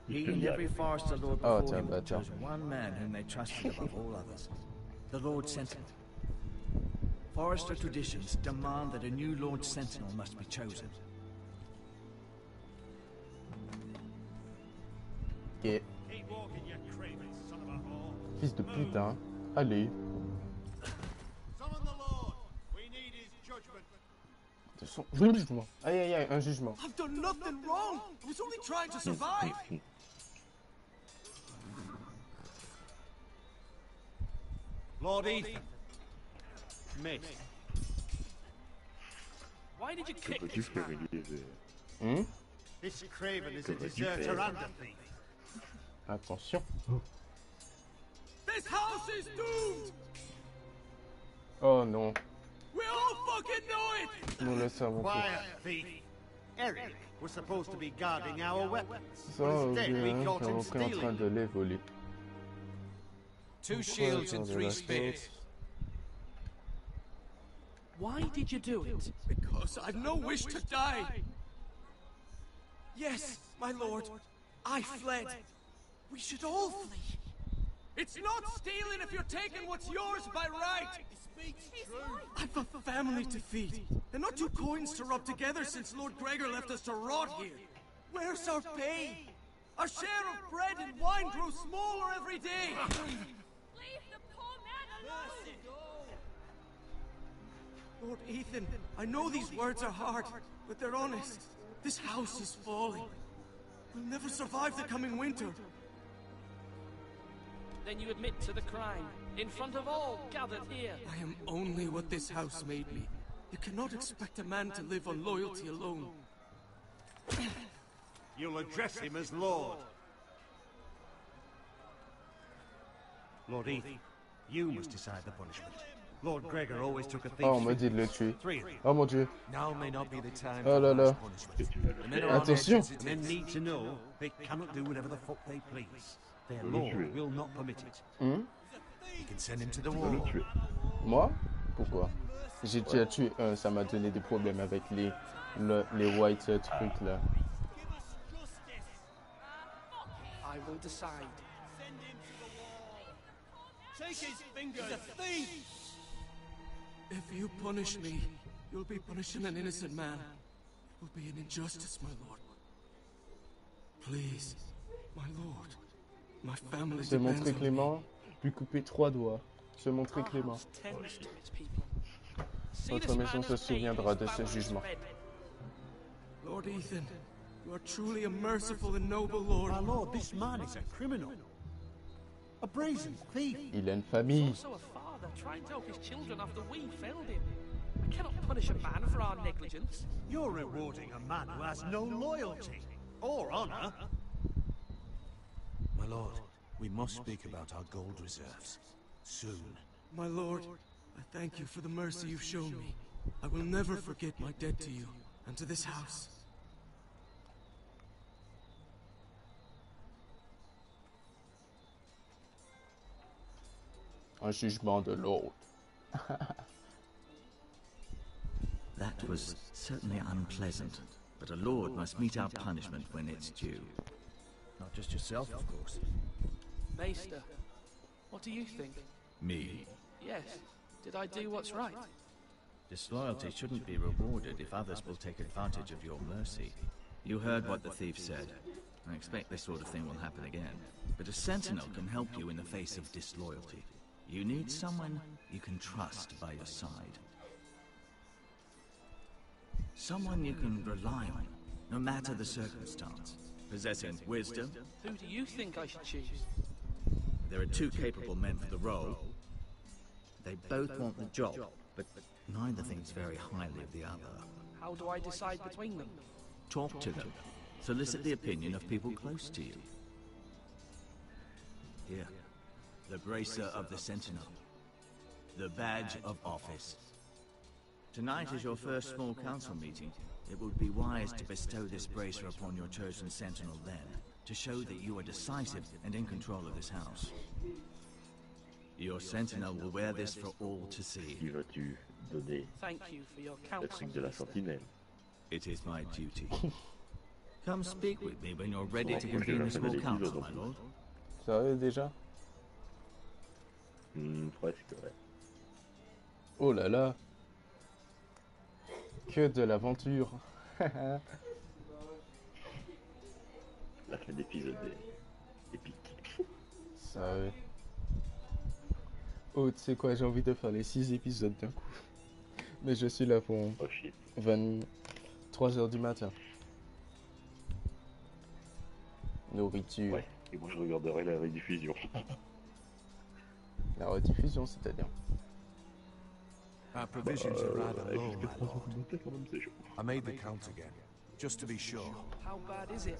He and every Forester Lord Oh, before t'es un him bâtard. chose one man whom they trusted above all others, the Lord Sentinel. Forester traditions demand that a new Lord Sentinel must be chosen. Ok. Fils de pute, hein. Allez. Jugement. Aïe aïe aïe, un jugement. I've done nothing wrong. I was only trying to survive. Lord Ethan. Mate. Why did you kick this man? This craven is a deserter and a thief. Attention. This house is doomed. Oh non. We all fucking know it. Nous le savons tous. Quiet, thief. Eric was supposed to be guarding our weapons. Ça, Instead, we caught him on est en train stealing. de les voler. 2 shields and 3 spears. Why did you do it? Because I've no wish to die. Yes, my lord. I fled. We should all flee. It's not stealing if you're taking what's yours by right. I've a family to feed, and not 2 coins to rub together since Lord Gregor left us to rot here. Where's our pay? Our share of bread and wine grows smaller every day. Leave the poor man alone! Lord Ethan, I know these words are hard, but they're honest. This house is falling. We'll never survive the coming winter. Then you admit to the crime, in front of all gathered here. I am only what this house made me. You cannot expect a man to live on loyalty alone. You'll address him as Lord. Lord Ethan, you must decide the punishment. Lord Gregor always took a thief. Oh, on m'a dit de le tuer. Oh mon dieu. Now may not be the time Oh là là. The men are on Attention. edge. Men need to know they cannot do whatever the fuck they please. Their Lord will not permit it. You can send him to the wall. Moi? Pourquoi? J'ai déjà tué un, ça m'a donné des problèmes avec les white trucs là. I will decide. Take his fingers. He's a thief. If you punish me, you'll be punishing an innocent man. It will be an injustice, my lord. Please, my lord. My family Se montrer depends on me. clément, lui couper 3 doigts. Se montrer clément. Votre maison se souviendra de ce jugement. Lord Ethan, you are truly a merciful and noble lord. My lord, this man is a criminal. A brazen thief. Il a une famille. Also a father trying to help his children after we failed him. I cannot punish a man for our negligence. You're rewarding a man who has no loyalty or honor. My lord, we must speak about our gold reserves. Soon. My lord, I thank you for the mercy you've shown me. I will never forget my debt to you and to this house. Un jugement de l'autre. That was certainly unpleasant, but a lord must mete out punishment when it's due. Not just yourself, of course. Maester, what do you think? Me? Yes. Did I do what's right? Disloyalty shouldn't be rewarded if others will take advantage of your mercy. You heard what the thief said. I expect this sort of thing will happen again. But a sentinel can help you in the face of disloyalty. You need someone you can trust by your side. Someone you can rely on, no matter the circumstance. Possessing wisdom. Who do you think I should choose? There are two capable men for the role. They both want the job, but neither thinks very highly of the other. How do I decide between them? Talk to them. Solicit the opinion of people close to you. Here, the bracer of the Sentinel. The badge of office. Tonight is your first small council meeting. It would be wise to bestow this bracer upon your chosen Sentinel then, to show that you are decisive and in control of this house. Your Sentinel will wear this for all to see. Qui vas-tu donner? Thank you for your Le counsel. truc de la sentinelle. It is my duty. Come speak with me when you're ready to convene the small council, my lord. Sérieux déjà? Presque, ouais. Oh là là. Que de l'aventure. La fin d'épisode est épique. Sérieux. Oh, tu sais quoi, j'ai envie de faire les 6 épisodes d'un coup. Mais je suis là pour 23h du matin. Nourriture. Ouais, et moi je regarderai la rediffusion. La rediffusion, c'est-à-dire. Our provisions are rather low, my lord. I made the count again, just to be sure. How bad is it?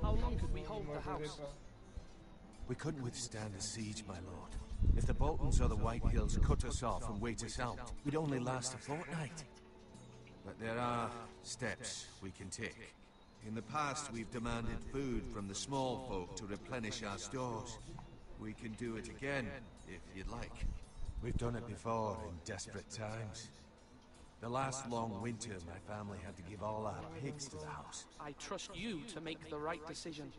How long could we hold the house? We couldn't withstand a siege, my lord. If the Boltons or the White Hills cut us off and wait us out, we'd only last a fortnight. But there are steps we can take. In the past, we've demanded food from the small folk to replenish our stores. We can do it again, if you'd like. We've done it before in desperate times. The last long winter, my family had to give all our pigs to the house. I trust you to make the right decision.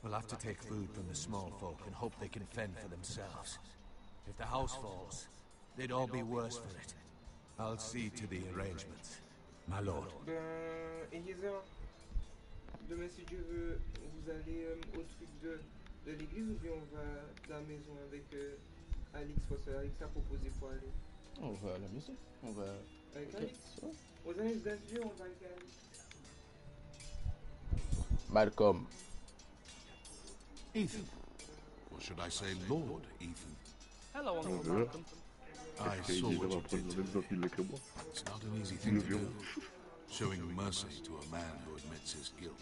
We'll have to take food from the small folk and hope they can fend for themselves. If the house falls, they'd all be worse for it. I'll see to the arrangements, my lord. Eliezer, demain si Dieu veut, vous allez au truc de l'église ou bien on va à la maison avec Alix, parce que Alix a proposé pour aller. On va à la maison. On va avec Alix. Aux années d'adieu, on va avec Alix. Malcolm. Ethan. Or should I say Lord Ethan? Hello, Uncle Malcolm. I saw what you did to me. It's not an easy thing to do. Showing mercy to a man who admits his guilt.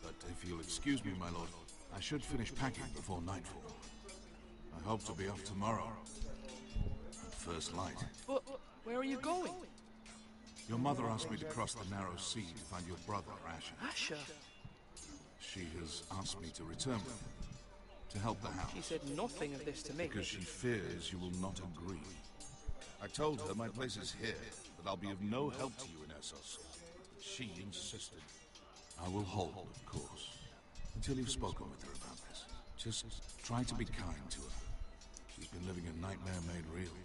But if you'll excuse me, my lord, I should finish packing before nightfall. I hope to be off tomorrow. At first light. But where are you going? Your mother asked me to cross the narrow sea to find your brother, Asher. Asher? She has asked me to return with him, to help the house. She said nothing of this to me. Because she fears you will not agree. I told her my place is here, that I'll be of no help to you in Essos. But she insisted. I will hold, of course, until you've spoken with her about this. Just try to be kind to her. She's been living a nightmare made real.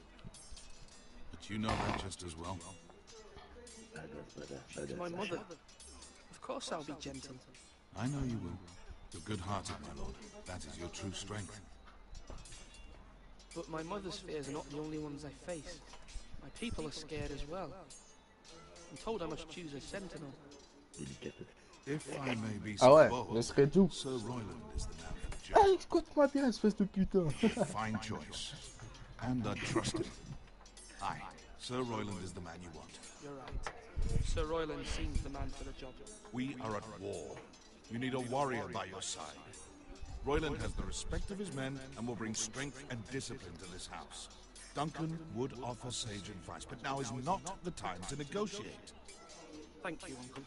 But you know that just as well. She's my mother. Of course I'll be gentle. I know you will. You're good-hearted, my lord. That is your true strength. But my mother's fears are not the only ones I face. My people are scared as well. I'm told I must choose a sentinel. If I may be Ah ouais, so bold, ne serait tout. Sir Royland is the man for the job. Ah, écoute-moi bien, espèce de putain. Fine choice. And I trust him. Aye, Sir Royland is the man you want. You're right. Sir Royland seems the man for the job. We are at war. You need a warrior by your side. Royland has the respect of his men and will bring strength and discipline to this house. Duncan would offer sage advice, but now is not the time to negotiate. Thank you, Uncle.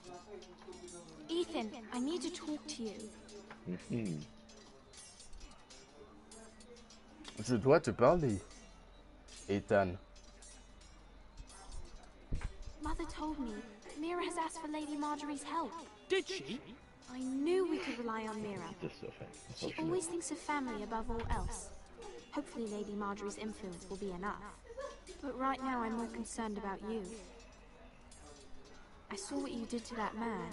Ethan, I need to talk to you. Je dois te parler, Ethan. told me Mira has asked for Lady Marjorie's help. Did she? I knew we could rely on Mira. She always thinks of family above all else. Hopefully Lady Marjorie's influence will be enough. But right now I'm more concerned about you. I saw what you did to that man.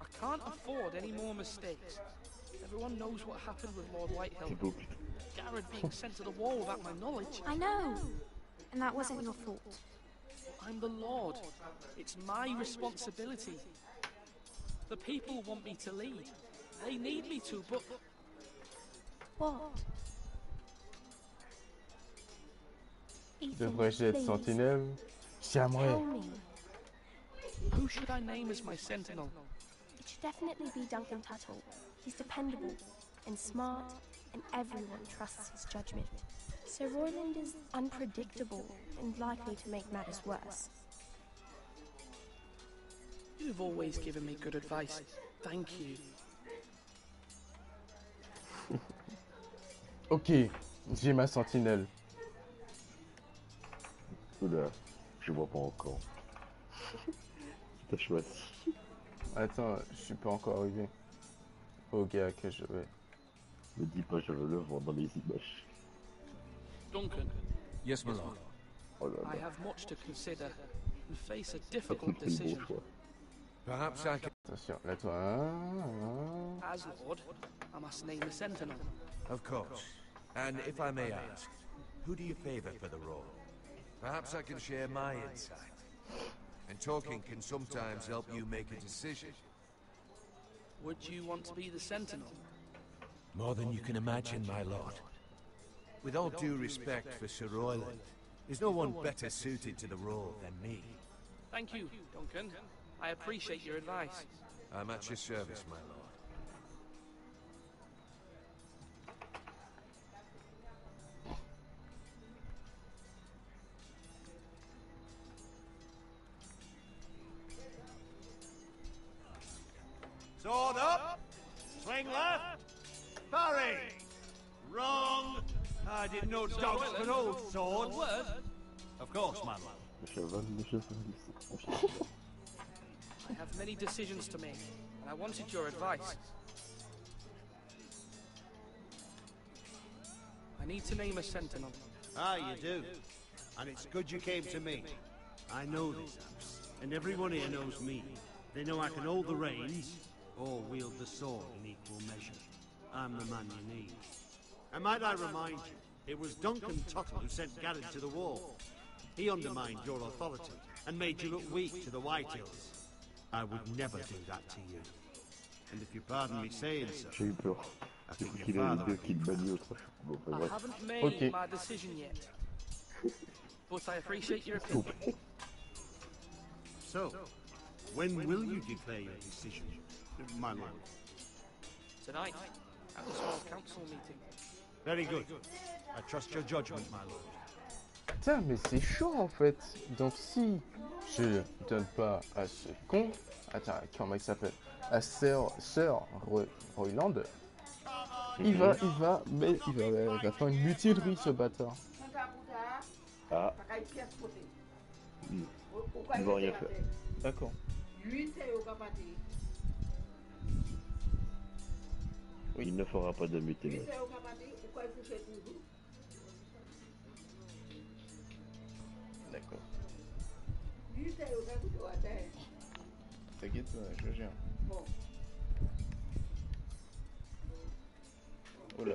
I can't afford any more mistakes. Everyone knows what happened with Lord Whitehill. Garrett being sent to the wall without my knowledge. I know. And that wasn't your fault. I'm the Lord. It's my responsibility. The people want me to lead. They need me to, but... What? Devrais-je être sentinelle? J'aimerais. Who should I name as my sentinel? It should definitely be Duncan Tuttle. He's dependable and smart, and everyone trusts his judgment. Sir Royland is unpredictable and likely to make matters worse. You've always given me good advice. Thank you. Ok, j'ai ma sentinelle. Oula, je vois pas encore. T'as choisi. Attends, je suis pas encore arrivé au gars que je vais. Ne dis pas, je veux le voir dans les images. Duncan. Yes, my lord. Oh là là. I have much to consider and face a difficult decision. Perhaps I can... Attention, là toi. As Lord, I must name a sentinel. Of course. And if I may ask, who do you favor for the role? Perhaps I can share my insight. And talking can sometimes help you make a decision. Would you want to be the sentinel? More than you can imagine, my lord. With all due respect for Sir Royland, there's no one better suited to the role than me. Thank you, Duncan. I appreciate your advice. I'm at your service, my lord. Sword up! Swing left! Parry! Wrong! I didn't know dogs could hold swords. Of course, my lord. I have many decisions to make, and I wanted your advice. I need to name a sentinel. Ah, you do. And it's good you came to me. I know this house, and everyone here knows me. They know I can hold the reins, or wield the sword in equal measure. I'm the man you need. And might I remind you, it was Duncan Tuttle who sent Garrett to the wall. He undermined your authority, and made you look weak to the Whitehills. I would never do that to you. And if you pardon me saying so, J'ai eu peur. I J'ai think cru qu'il your avait father... deux qui le banni autre. Bon, enfin, I bref. haven't made Okay. my decision yet, but I appreciate your opinion. So, when will you declare your decision, my lord? Tonight, at the small council meeting. Very good. I trust your judgment, my lord. Putain, mais c'est chaud en fait. Donc si je donne pas à ce con, attends, comment il s'appelle, à Sir Royland, il va faire une mutinerie ce bâtard. Ah. Il va rien faire. D'accord. Oui. Il ne fera pas de mutinerie. D'accord. T'inquiète pas, je gère. Oh là.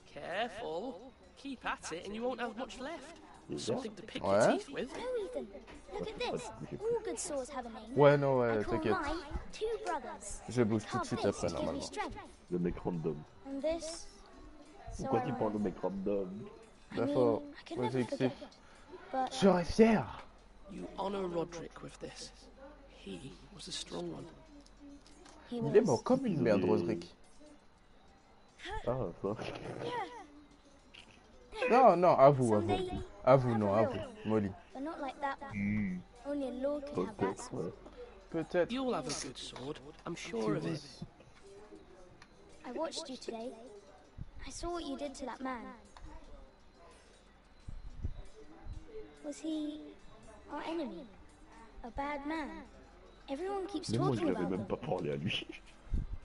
Careful. Keep at it and you won't have much left. Something to pick Ouais. your teeth with. No, Ethan. Look at this. All good swords have a name. Ouais, non, ouais, I call t'inquiète. mine Two Brothers. Je bouge tout de suite Carve après this gives me normalement. strength. Le mec random. And this. So Pourquoi I tu parles de mec random? D'accord. I can never Objectif. forget. But Je serais fier. You honor Roderick with this. He was a strong one. he Il est was. mort comme une merde, Roderick. Ah, ça. Non, non, à vous, à vous. Someday, À vous, non, à vous. Molly. but not like that one. Only a lord can have that sword. Peut-être. You'll have a good sword. I'm sure of it. I watched you today. I saw what you did to that man. Was he our enemy? A bad man? Everyone keeps Mais moi, je talking l'avais about même them. pas parlé à lui.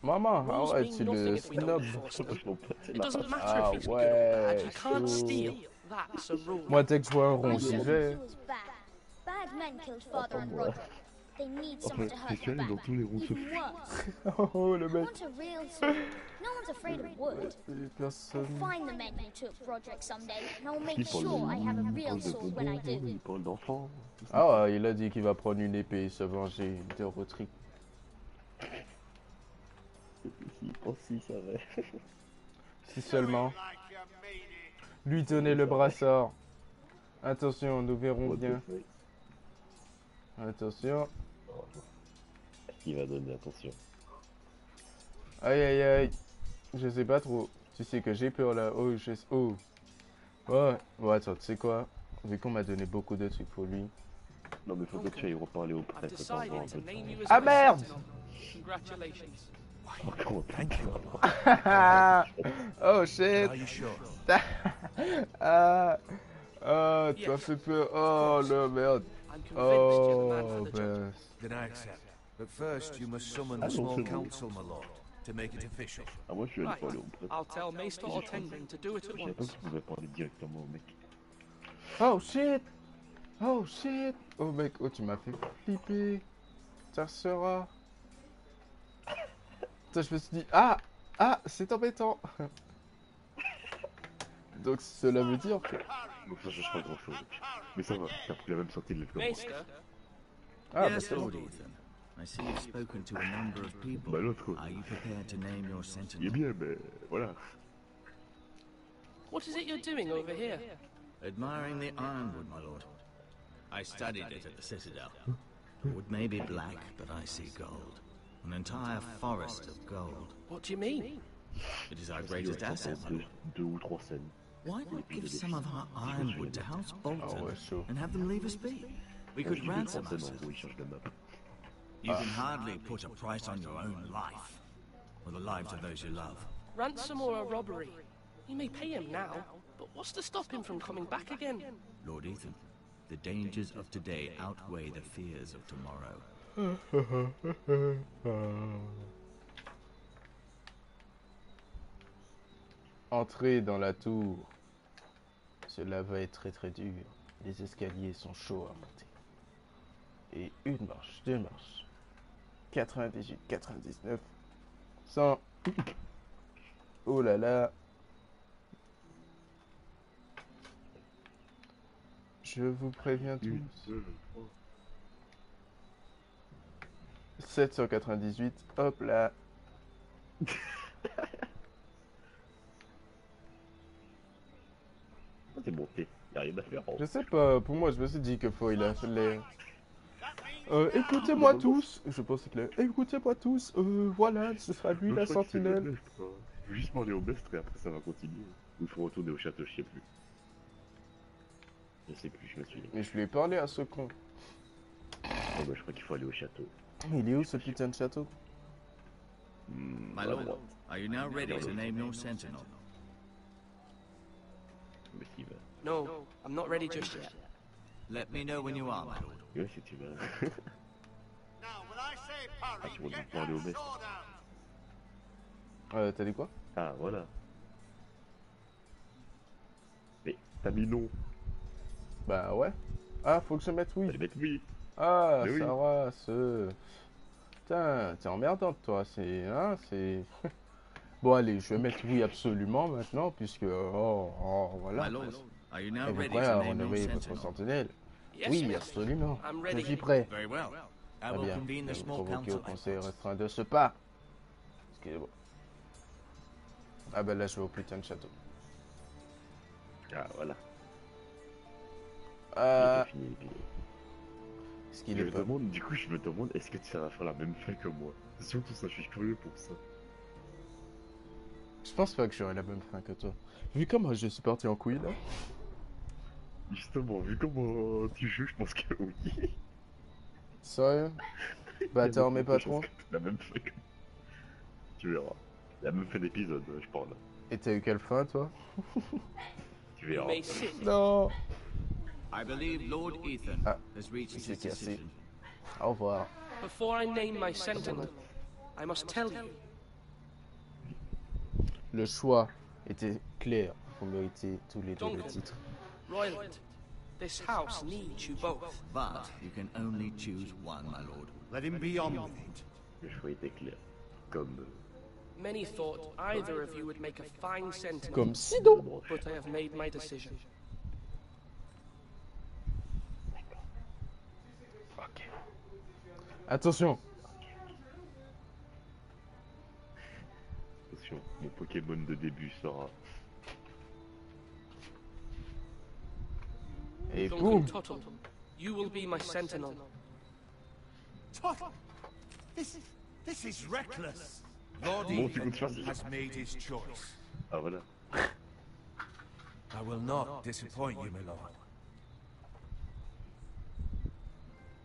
Maman, Rules ah ouais, mean tu nothing le if we don't snobs. enforce them. C'est It la doesn't race. matter Ah if he's good or bad. ouais, You can't chaud. steal. That's a rule. Moi, dès que je vois un I rond, j'y didn't vais. think he was bad. Bad men killed Father and Attends-moi. Roderick. They need Enfin, someone to hurt c'est them calme dans back. tous les ronds se Even worse. Oh, le I mec. want a real sword. No one's afraid of wood. I'll Personne. find the men who took Roderick someday, and I'll make Il parle sure I have a de real sword when I bonbons, do. il parle d'enfants. Ah ouais, il a dit qu'il va prendre une épée et se venger de Roderick. Si, ça va. Si seulement. Lui donner le brassard. Attention, nous verrons bien. Attention. Il va donner attention. Aïe aïe aïe. Je sais pas trop. Tu sais que j'ai peur là. Oh, je sais. Oh. Ouais. Bon, attends, tu sais quoi? Vu qu'on m'a donné beaucoup de trucs pour lui. Non, mais faut que tu ailles reparler au prêtre dans un peu de temps. Ah merde! Congratulations. Oh, thank you. Oh shit! Are you sure? Ah, ah, tu m'as fait peur. Oh non, merde. Oh, ben. Then I accept. But first, you must summon the small council, my lord, to make it official. Ah, moi, je suis allé Right. parler au prêtre. I'll tell Maester or Tengbin to do it Je at savais pas once. que tu pouvais parler directement au mec. Oh shit! Oh shit! Oh mec, oh tu m'as fait flipper. Ça sera. Putain, je me suis dit, ah! Ah, c'est embêtant! Donc cela veut dire que. Donc ça change pas grand chose. Mais ça va, t'as pris la même sortie de l'être que moi. Maester, Ah, bah Yes, c'est bon. Lord Ethan. I see you've spoken to a number of people. Bah l'autre, Are you prepared to name your il est sentinel? bien, mais voilà. what is it you're doing over here? Admiring the ironwood, my lord. I studied it at the Citadel. The wood may be black, but I see gold. An entire forest of gold. What do you mean? It is our greatest asset, my lord. Deux ou trois scènes. Why not give some of our ironwood to House Bolton Ah ouais, chaud. and have them leave us be? We could ransom ourselves. En gros, il change de map. You can hardly put a price on your own life, or the lives of those you love. Ransom or a robbery? You may pay him now, but what's to stop him from coming back again? Lord Ethan, the dangers of today outweigh the fears of tomorrow. Entrez dans la tour. Cela va être très très dur. Les escaliers sont chauds à monter. Et une marche, deux marches. 98, 99, 100. Oh là là. Je vous préviens tous. 798, hop là. C'est monté, y'a rien à faire. Je sais pas, pour moi je me suis dit que faut il a fait les... écoutez-moi tous. Je pensais que écoutez-moi tous, voilà, ce sera lui la sentinelle. Je vais juste parler au maître et après ça va continuer. Ou il faut retourner au château, je sais plus. Je sais plus, je me suis dit. Mais je lui ai parlé à ce con. Oh bah je crois qu'il faut aller au château. Il est où ce putain de château? My lord, are you now ready to name your sentinel? Mais s'il va. No, I'm not ready just yet. Let me know when you are, my lord. Ouais, si tu vas. Ah, tu vas nous parler au maître. T'as dit quoi? Ah, voilà. Mais t'as mis non. Bah ouais. Ah, faut que je mette oui. Fallait mettre oui. Ah, Mais oui. ça va, ce... Putain, t'es emmerdante, toi, c'est... Hein, c'est... Bon, allez, je vais mettre oui absolument maintenant, puisque... voilà. My lord, are you now Êtes-vous ready prêt to à name your renouveler votre sentinel? sentinelle? Yes, Oui, Master. absolument. I'm Je ready. suis prêt. Very well. I Ah will bien, convene the je vais small convoquer au council. conseil restreint de ce pas. Excusez-moi. Ah ben là, je vais au putain de château. Ah, voilà. Euh... Il est fini, puis... Est-ce qu'il est pas... Du coup, je me demande, est-ce que tu vas faire la même fin que moi? C'est surtout ça, je suis curieux pour ça. Je pense pas que j'aurai la même fin que toi. Vu comment je suis parti en couille, là. Justement, vu comment tu joues, je pense que oui. Sérieux? Bâtard, mes patrons. La même fin que... Tu verras. La même fin d'épisode, je parle. Et t'as eu quelle fin, toi? Tu verras. Non. I believe Lord Ethan has reached his decision. Au revoir. Before I name my sentinel, I must tell you. Le choix était clair. Vous méritez tous les deux le titre. Royland, this house needs you both. But you can only choose one, my lord. Let him be on with it. Le choix était clair. Comme... Many thought either of you would make a fine sentinel. Comme Sidon. But I have made my decision. Ok. Attention. Attention, mon Pokémon de début sera... Et boum. Tuttle, you will be my sentinel. Tuttle! This is reckless. Lord Ethan has made his choice. Ah voilà. I will not disappoint you, my lord.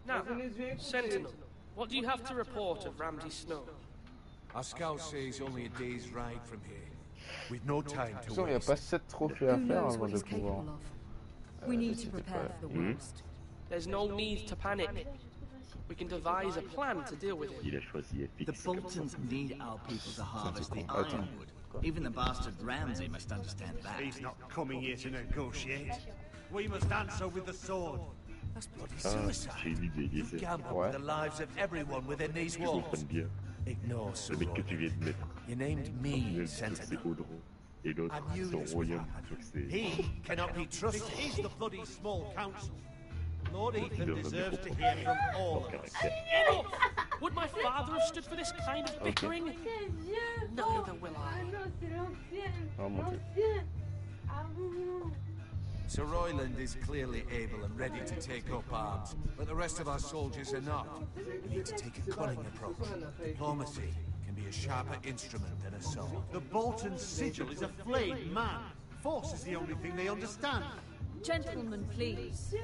Now, sentinel, what do you have to report of Ramsay Snow? Our scout says only a day's ride from here, with no time to Il n'y a waste. pas 7 trophées à faire avant de pouvoir... We need to prepare for the worst. There's no need to panic. We can devise a plan to deal with it. Il a choisi FX. The Boltons need our people to harvest the ironwood. Even the bastard Ramsay must understand that. He's not coming here to negotiate. We must answer with the sword. That's bloody suicide. J'ai une idée. You gamble with the lives of everyone within these Je walls. comprends bien. Ignore Le mec que tu viens de mettre. You named me sentinel. C'est Audron. Et l'autre, son royaume. He cannot be trusted. This is the bloody small council. Lord Ethan deserves to hear from all of us. Enough! Would my father have stood for this kind of bickering? Neither will I. Oh mon Dieu. Sir Royland is clearly able and ready to take up arms, but the rest of our soldiers are not. We need to take a cunning approach. Diplomacy can be a sharper instrument than a sword. The Bolton sigil is a flayed man. Force is the only thing they understand. Gentlemen, please.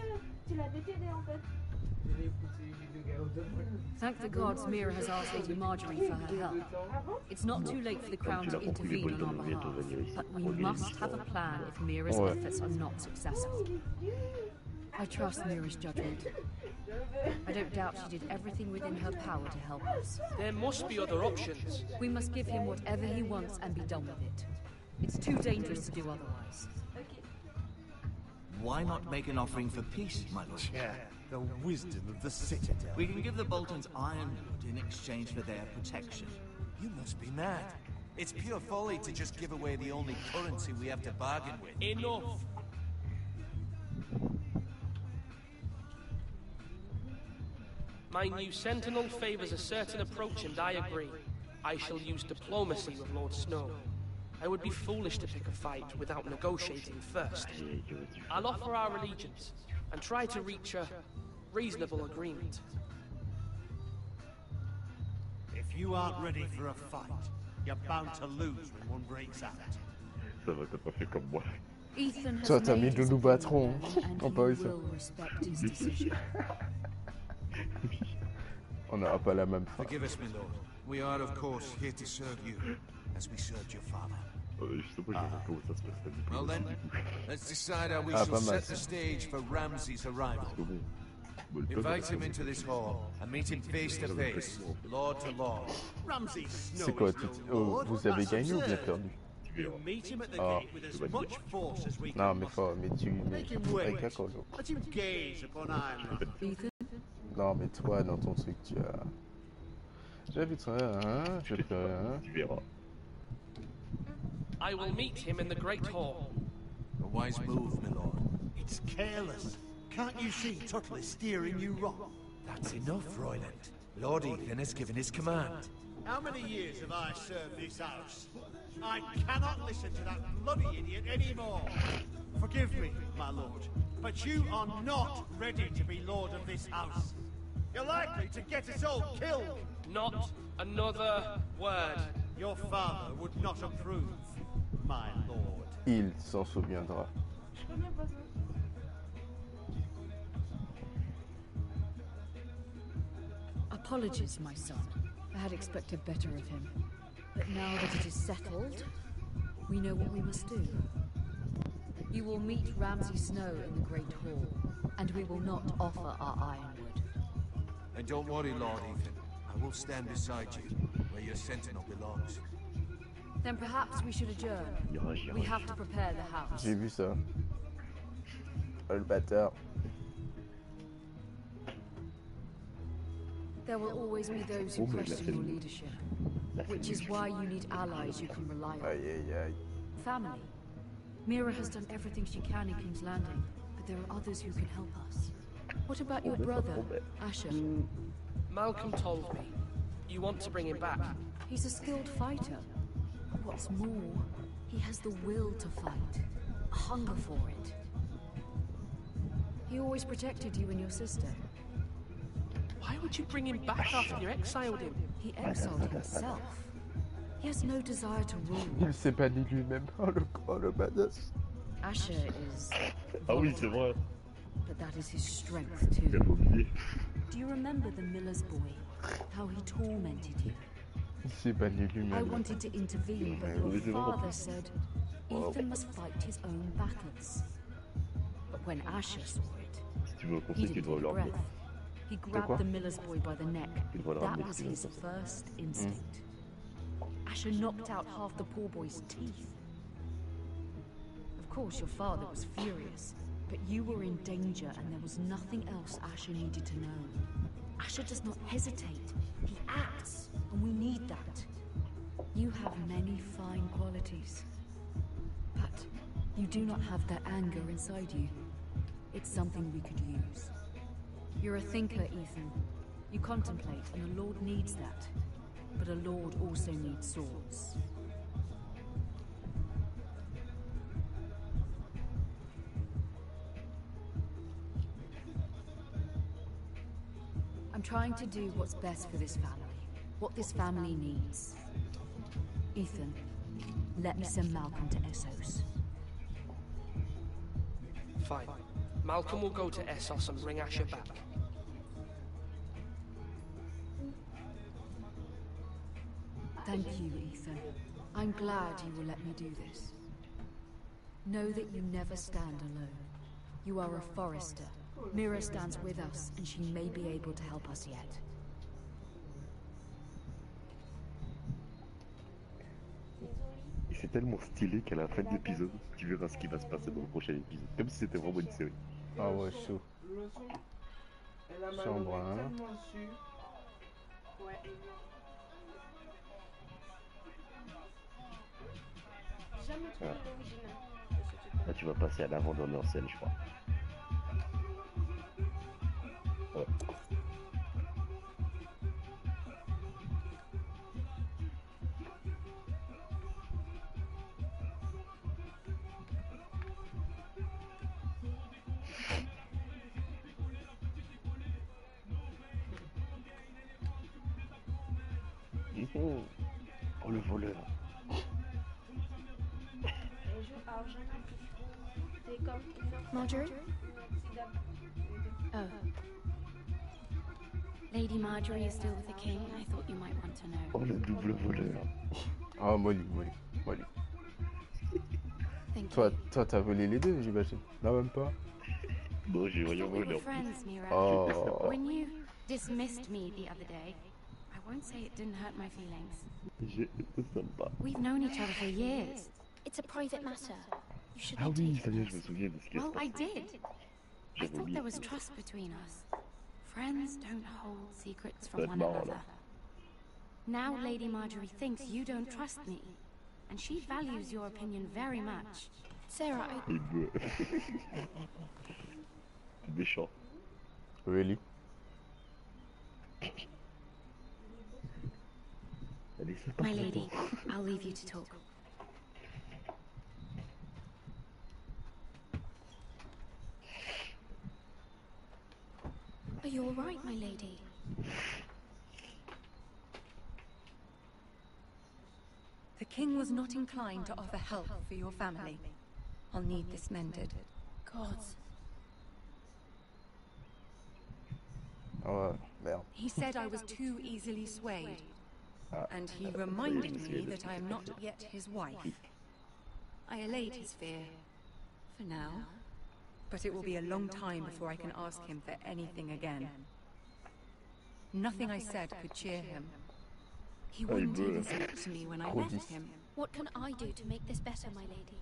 Thank the gods Mira has asked Lady Marjorie for her help. It's not too late for the Crown to intervene on our behalf, but we must have a plan if Mira's efforts are not successful. I trust Mira's judgment. I don't doubt she did everything within her power to help us. There must be other options. We must give him whatever he wants and be done with it. It's too dangerous to do otherwise. Why not make an offering for peace, my lord? Yeah, the wisdom of the Citadel. We can give the Boltons ironwood in exchange for their protection. You must be mad. It's pure folly to just give away the only currency we have to bargain with. Enough! My new sentinel favors a certain approach, and I agree. I shall use diplomacy with Lord Snow. I would be foolish to pick a fight without negotiating first. I'll offer our allegiance and try to reach a reasonable agreement. If you aren't ready for a fight, you're bound to lose when one breaks out. Ça va, t'as pas fait comme moi. Ethan has Toi, t'as mis made his nous battrons. and On he pas eu ça. will respect his decision. On n'aura pas la même fin. Forgive us, my lord. We are, of course, here to serve you, as we served your father. Well then, let's decide how we shall set the stage for Ramsay's arrival. Invite him into this hall and meet him face to face, lord to lord. Ramsay Snow. C'est quoi vous avez gagné ou bien perdu? We'll meet him at the Oh. gate with as much force as we Non, can. mais tu Make him wait. avec un colo. Let him gaze upon Iron. Non, mais toi, dans ton truc, tu as... J'habite rien, je fais rien. Tu verras. I will meet him in the Great Hall. A wise move, my lord. It's careless. Can't you see Tuttle is steering you wrong? That's enough, Royland. Lord Ethan has given his command. How many years have I served this house? I cannot listen to that bloody idiot anymore. Forgive me, my lord, but you are not ready to be lord of this house. You're likely to get us all killed. Not another word. Your father would not approve, my lord. Il s'en souviendra. Apologies, my son. I had expected better of him. But now that it is settled, we know what we must do. You will meet Ramsay Snow in the Great Hall. And we will not offer our ironwood. And don't worry, Lord Ethan. I will stand beside you, where your sentinel belongs. Then perhaps we should adjourn. We have to prepare the house. J'ai vu ça. Oh, le bâtard. There will always be those who question your leadership, which is why you need allies you can rely on. Aïe, aïe, aïe. Family. Mira has done everything she can in King's Landing, but there are others who can help us. What about your brother, Asher? Malcolm told me. You want to bring him back? He's a skilled fighter. What's more, he has the will to fight, a hunger for it. He always protected you and your sister. Why would you bring him back after you exiled him? He exiled himself. He has no desire to rule. Il s'est banni lui-même. Oh le badass. Asher is... Ah oui, c'est vrai. But that is his strength too. Do you remember the miller's boy? How he tormented you? Il s'est banni I lui-même. wanted to intervene, but your father said Ethan must fight his own battles. But when Asher saw it, he didn't take a breath. He grabbed the miller's boy by the neck. That was his first instinct. Asher knocked out half the poor boy's teeth. Of course, your father was furious, but you were in danger and there was nothing else Asher needed to know. Asher does not hesitate. He acts, and we need that. You have many fine qualities, but you do not have that anger inside you. It's something we could use. You're a thinker, Ethan. You contemplate, and a lord needs that. But a lord also needs swords. I'm trying to do what's best for this family. What this family needs. Ethan, let me send Malcolm to Essos. Fine. Malcolm will go to Essos and bring Asher back. Thank you, Ethan. I'm glad you will let me do this. Know that you never stand alone. You are a forester. Mira stands with us, and she may be able to help us yet. Et c'est tellement stylé qu'à la fin de l'épisode, tu verras ce qui va se passer dans le prochain épisode. Comme si c'était vraiment une série. Ah ouais, chaud. Chambre 1. Ah. Là, tu vas passer à l'avant dans leur scène, je crois. Ouais. Oh, le voleur. Marjorie? Oh. Lady Marjorie is still with the king. I thought you might want to know. Oh, le double voleur. Ah, Molly. Toi, t'as volé les deux, j'imagine. Non, même pas. Non, j'ai rien volé. We were friends, Mira. Oh. When you dismissed me the other day, I won't say it didn't hurt my feelings. J'étais sympa. We've known each other for years. It's a private matter. You should Ah oui, ça y est, je me souviens de ce qui se Well, passe. I did. I thought there was trust between us. Friends don't hold secrets from one another. Now Lady Marjorie thinks you don't trust me, and she values your opinion very much. Sarah, Il veut. Méchant. Really? Allez, c'est pas My lady, I'll leave you to talk. are you all right, my lady? The king was not inclined to offer help for your family. I'll need this mended. Gods. Oh, merde. He said I was too easily swayed. And he reminded me that I am not yet his wife. I allayed his fear. For now. but it will be a long time before I can ask him for anything again. Nothing I said could cheer him. He wouldn't even speak to me when I met him. What can I do to make this better, my lady?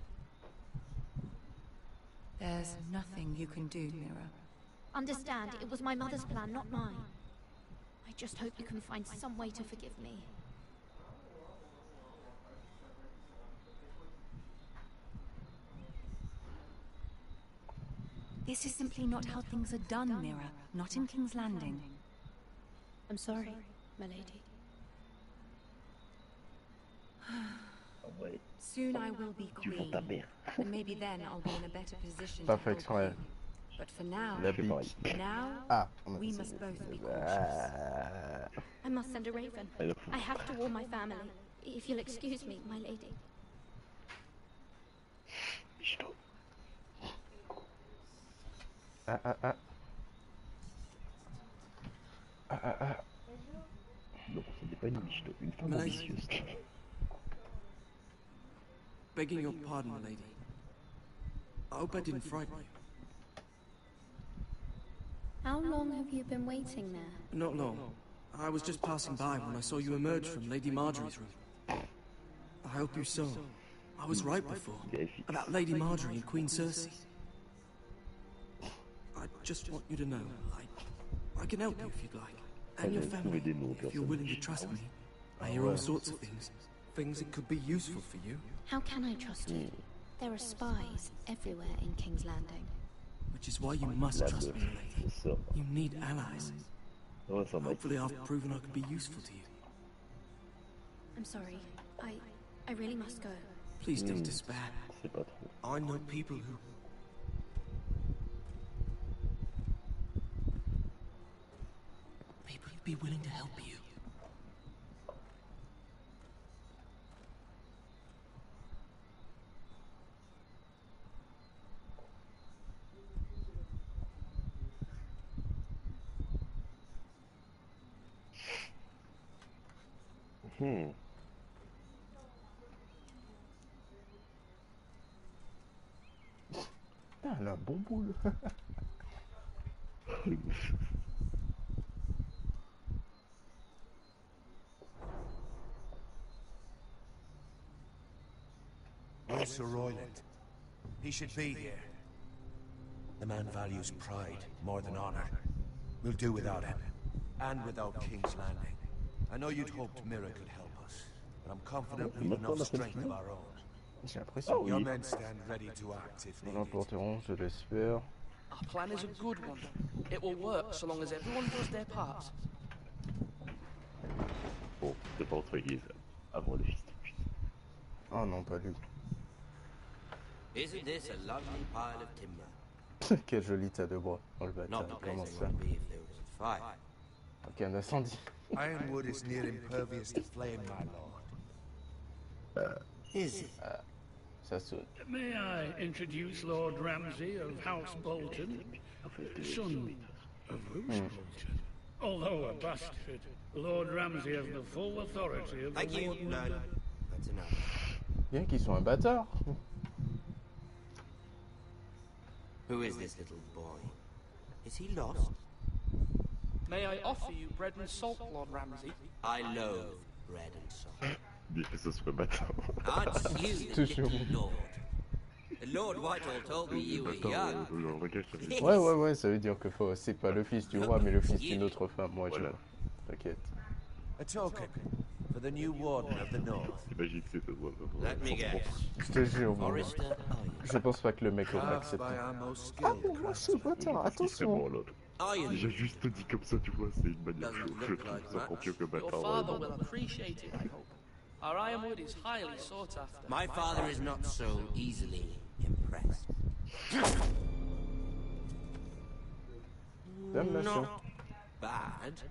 There's nothing you can do, Mira. Understand, it was my mother's plan, not mine. I just hope you can find some way to forgive me. This is simply not how things are done, Mira. Not in King's Landing. I'm sorry, my lady. Soon I will be queen, and maybe then I'll be in a better position to Pas fait help exprès. you. But for now, we must both be cautious. I must send a raven. I have to warn my family. If you'll excuse me, my lady. Non, ce n'est pas une michto, une femme ambitieuse. Begging your pardon, lady. I hope I didn't frighten you. How long have you been waiting there? Not long. I was just passing by when I saw you emerge from Lady Marjorie's room. I hope you saw. I was right before. About Lady Marjorie and Queen Cersei. I just want you to know, I can help you if you'd like. And your family, if you're willing to trust me. I hear all sorts of things. Things that could be useful for you. How can I trust you? There are spies everywhere in King's Landing. Which is why you must trust me, lady. You need allies. Hopefully I've proven I can be useful to you. I'm sorry. I really must go. Please don't despair. I know people who... People who'd be willing to help you. Ah, elle a un bon boule. Where's Sir Royland? He should be here. The man values pride more than honor. We'll do without him. And without King's Landing. I know you'd hoped Mira could help us, but I'm confident we've enough strength of our own. J'ai l'impression Your men stand ready to act if nous needed. l'emporterons, je l'espère. Our plan is a good one. It will work so long as everyone does their part. Bon, c'est pas autre église avant le fils. Oh non, pas lui. Isn't this a lovely pile of timber? Quel joli tas de bois. Oh le Not bâtard, the place comment I ça? want to be if there was a fire. Ok, un incendie. Ironwood is near impervious to flame, my lord. Is it? Ça sonne. May I introduce Lord Ramsay of House Bolton, son of Roose Bolton? Although a bastard, Lord Ramsay has the full authority of Thank the you. Warden. No, that's enough. Bien qu'ils soient un bâtard. Who is this little boy? Is he lost? May I offer you bread and salt, Lord Ramsay? I loathe bread and salt. Bien que ce soit bâtard. Aren't you the little lord? Lord Whitehall told me you were young. Ouais, ça veut dire que c'est pas le fils du roi, mais le fils d'une autre femme. Moi, je... T'inquiète. A token for the new warden of the north. Imagine que c'est toi. Let me guess. Je te jure, moi. Forrester, Je pense pas que le mec aurait accepté. Ah, mais moi, ce bâtard, attention. Déjà juste dit comme ça, tu vois, c'est une manière. Je trouve ça encore mieux que Your bâtard. father will appreciate it, I hope. Our ironwood is highly sought after. My father is not so easily impressed. Not bad.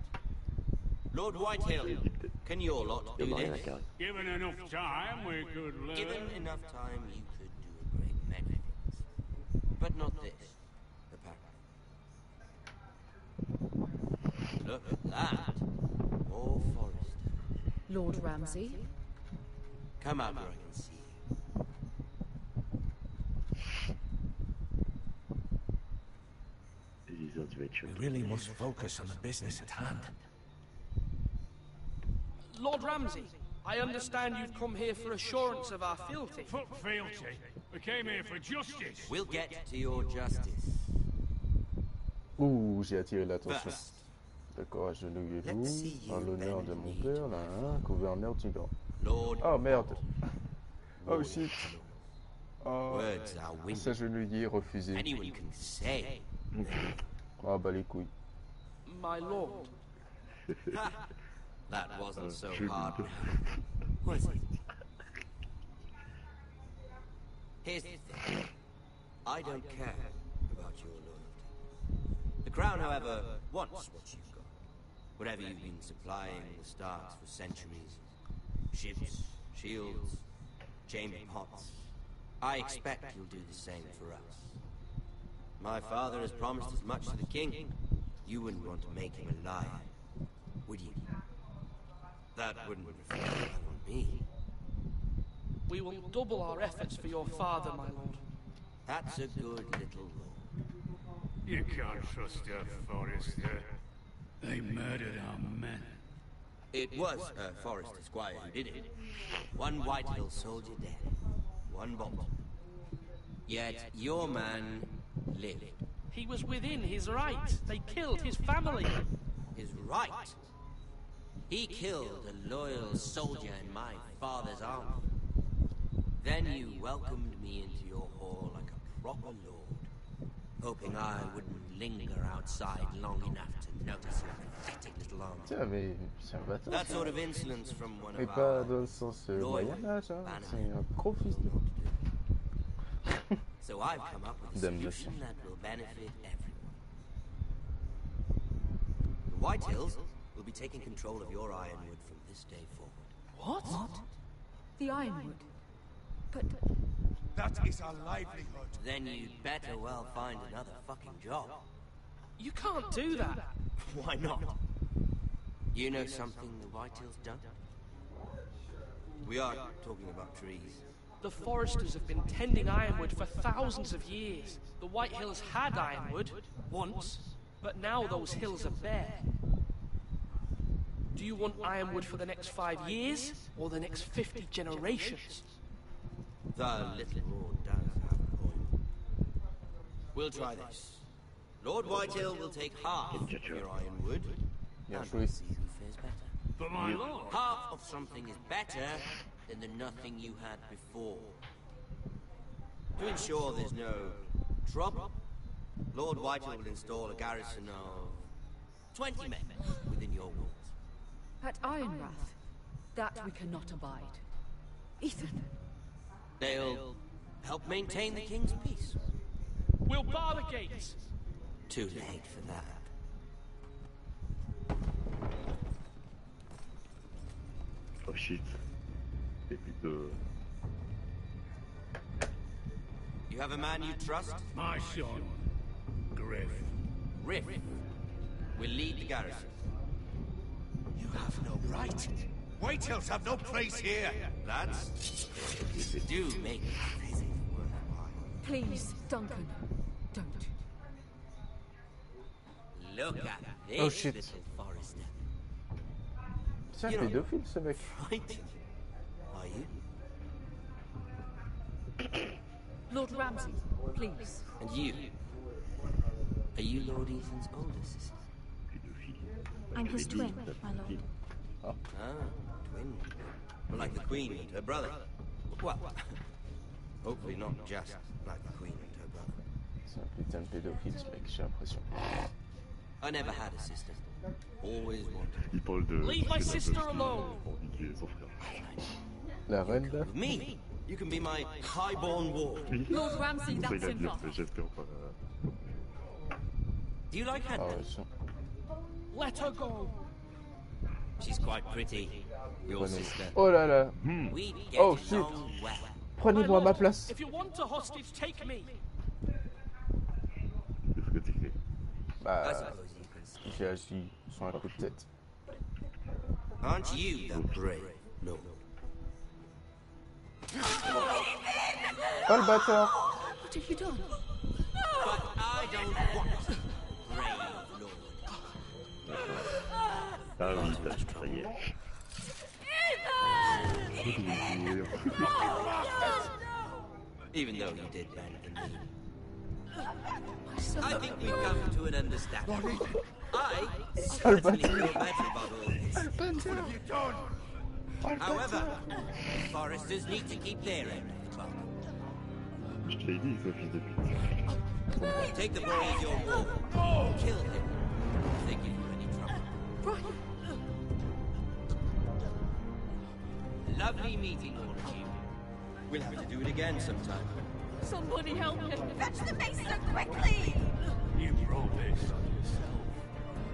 Lord Whitehill, can your lot do this? Given enough time, we could learn. Given enough time, you could do a great many things. But not this, apparently. Look at that. More Forrester. Lord Ramsay? Come out where I can see you. We really must focus on the business at hand. Lord Ramsay, I understand you've come here for assurance of our fealty. Fuck fealty. We came here for justice. We'll get to your justice. Ouh, j'ai attiré l'attention. D'accord, agenouillez-vous. En l'honneur de mon père, là, hein, gouverneur du Nord. Oh merde. Oh shit. Oh, s'agenouiller, refuser. Ah bah les couilles. My lord. That wasn't so hard, was it? Here's the thing. I don't care about your loyalty. The crown, however, wants what you've got. Whatever you've been supplying the Starks for centuries. Ships, shields, chamber pots. I expect you'll do the same for us. My father has promised as much to the king. You wouldn't want to make him a liar, would you? That wouldn't reflect on me. We will double our efforts for your father, my lord. That's a good little lord. You can't trust a Forrester. They murdered our men. It was a Forrester squire who did it. One Whitehill soldier dead. One bolt. Yet your man lived. He was within his right. They killed his family. His right? He killed a loyal soldier in my father's army. Then you welcomed me into your hall like a proper lord, hoping I wouldn't linger outside long enough to notice your pathetic little arm. Tiens, mais c'est un bâtard. That sort of insolence from one Et of pas our dans le sens Moyen-Âge, hein. C'est un gros fils de... So I've come up with a solution that will benefit everyone. The Whitehills will be taking control of your ironwood from this day forward. What? The ironwood? But... That is our livelihood. Then you'd better well find another fucking job. You can't do that. Why not? You know something the Whitehills don't? We are talking about trees. The Foresters have been tending ironwood for thousands of years. The White Hills had ironwood, once, but now those hills are bare. Do you want ironwood for the next 5 years, or the next 50 generations? The little lord does have a point. We'll try this. Lord Whitehill will take half of your ironwood, and we'll see who fares better. But my lord... Half of something is better than the nothing you had before. To ensure there's no trouble, Lord Whitehill will install a garrison of 20 men within your walls. At Ironrath? That we cannot abide. Ethan! They'll help maintain the king's peace. We'll bar the gates! Too late for that. Oh shit. Épisode. You have a man you trust? My son, Griff. Griff will lead the garrison. You have no right. Whitehills have no place here. Lads, do make a visit worthwhile. Please, Duncan, don't. Look at this Oh shit. little Forrester. C'est un pédophile ce mec. Right? Are you? Lord Ramsay, please. And you? Are you Lord Ethan's older sister? I'm his twin, my lord. Ah, twin. Like the Queen and her brother. Well, hopefully not just like the Queen and her brother. C'est un putain de pédophile ce mec, j'ai l'impression. I never had a sister. Always wanted. Il parle de... Leave my sister alone! Pour niquer son frère. La reine là? With me, you can be my highborn ward. Lord Ramsay, that's enough. J'espère pas... Do you like her? Ah ouais, ça. Let her go! She's quite pretty. Your sister. Oh là là. We get Oh shit. along well. Prenez-moi ma place. If you want a hostage, take me. Qu'est-ce que tu fais? Bah, j'ai agi sur un coup de tête. Aren't you the brave lord? Oh le bâtard. What have you done? But I don't want brave Ah oui, ça y est. Even though you did bend the knee. I think we've come to an understanding. I certainly feel better about all this. What have you done? However, foresters need to keep their end of the bargain. Je te l'ai dit, ce fils de pute. Take the boy as your ward. Kill him if they give you any trouble. Lovely meeting all of you. We'll have to do it again sometime. Somebody help him! Fetch the mason quickly! You brought this on yourself.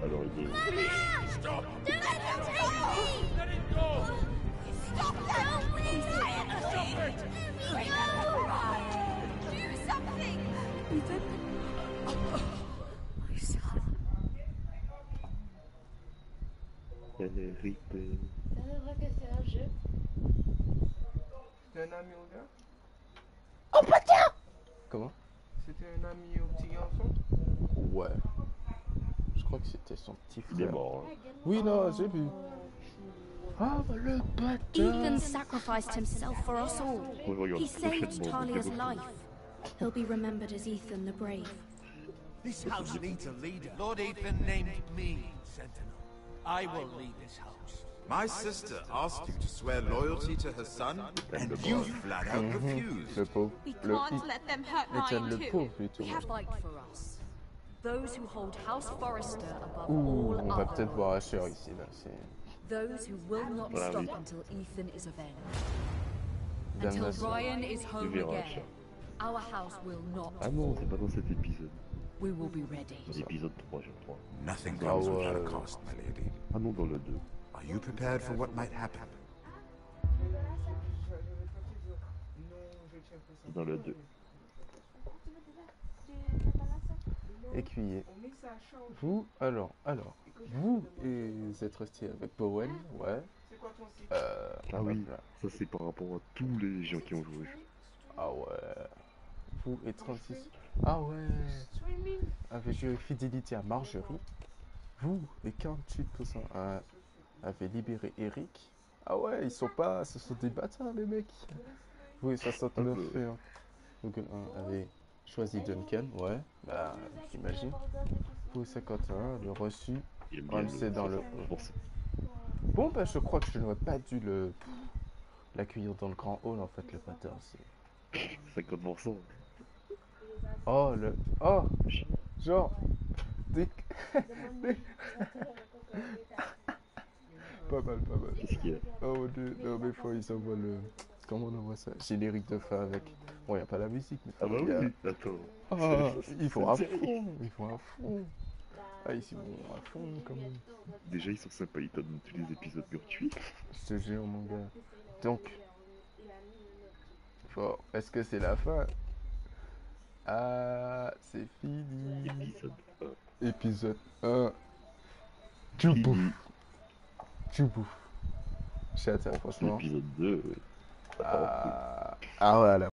Alors il est... Mama! Stop! Don't let him take me! Let it go! Stop that! Please, Ryan! Please! No! Do something! Ethan? My son. Elle est ripée. Ça devrait que c'est un jeu. C'était un ami au gars? Oh putain! Comment? C'était un ami au petit garçon? Ouais. Je crois que c'était son petit frère. Il est mort. Hein. Oui, non, j'ai vu. Ah, bah le bâtard! Ethan sacrificed himself for us all. He saved Talia's life. He'll be remembered as Ethan the Brave. This house needs a leader. Lord Ethan named me Sentinel. I will lead this house. My sister asked you to swear loyalty to her son, and you flat out refused. Le pauvre. We can't let them hurt Étienne mine le too. pauvre, plutôt. We have fight for us. Those who hold House Forrester above Ouh, all on va other peut-être voir Asher ici, là. Those who will not Ah, stop oui. until Ethan is avenged. Damnation. Until Ryan is home verras, again. Our house will not Ah non, c'est pas dans cet épisode. We will be ready. Dans l'épisode 3, je crois. Nothing comes without a cost, my lady. Ah non, dans le 2. Are you prepared for what might happen? Dans le 2. Écuyer. Vous, alors, vous êtes resté avec Bowen, ouais. Ah oui, ça c'est par rapport à tous les gens qui ont joué au jeu. Ah ouais. Vous et 36. Ah ouais. Avec fidélité à Marjorie. Vous et 48% avez libéré Eric. Ah ouais, ils sont pas... Ce sont des bâtards les mecs. Vous et 69 et 1. Donc 1 avait choisi Duncan, ouais. Bah, j'imagine. Vous et 51, le reçu. C'est dans le... Bon bah je crois que je n'aurais pas dû l'accueillir dans le grand hall en fait, le bâtard. 50%. Oh le... Oh genre... Pas mal. Qu'est-ce qu'il y a? Oh mon dieu, non mais faut ils envoient le... Comment on envoie ça? Générique de fin avec... Bon, y a pas la musique, mais... Ah bah oui, attends. Oh, ils font à fond. Ah, ils sont à fond, quand même. Déjà, ils sont sympas, ils te donnent tous les épisodes gratuits. Je te jure, mon gars. Donc... Bon, est-ce que c'est la fin? Ah, c'est fini. Épisode 1. Tu bouffes. Chat, franchement. Épisode 2, oui. Ah, voilà.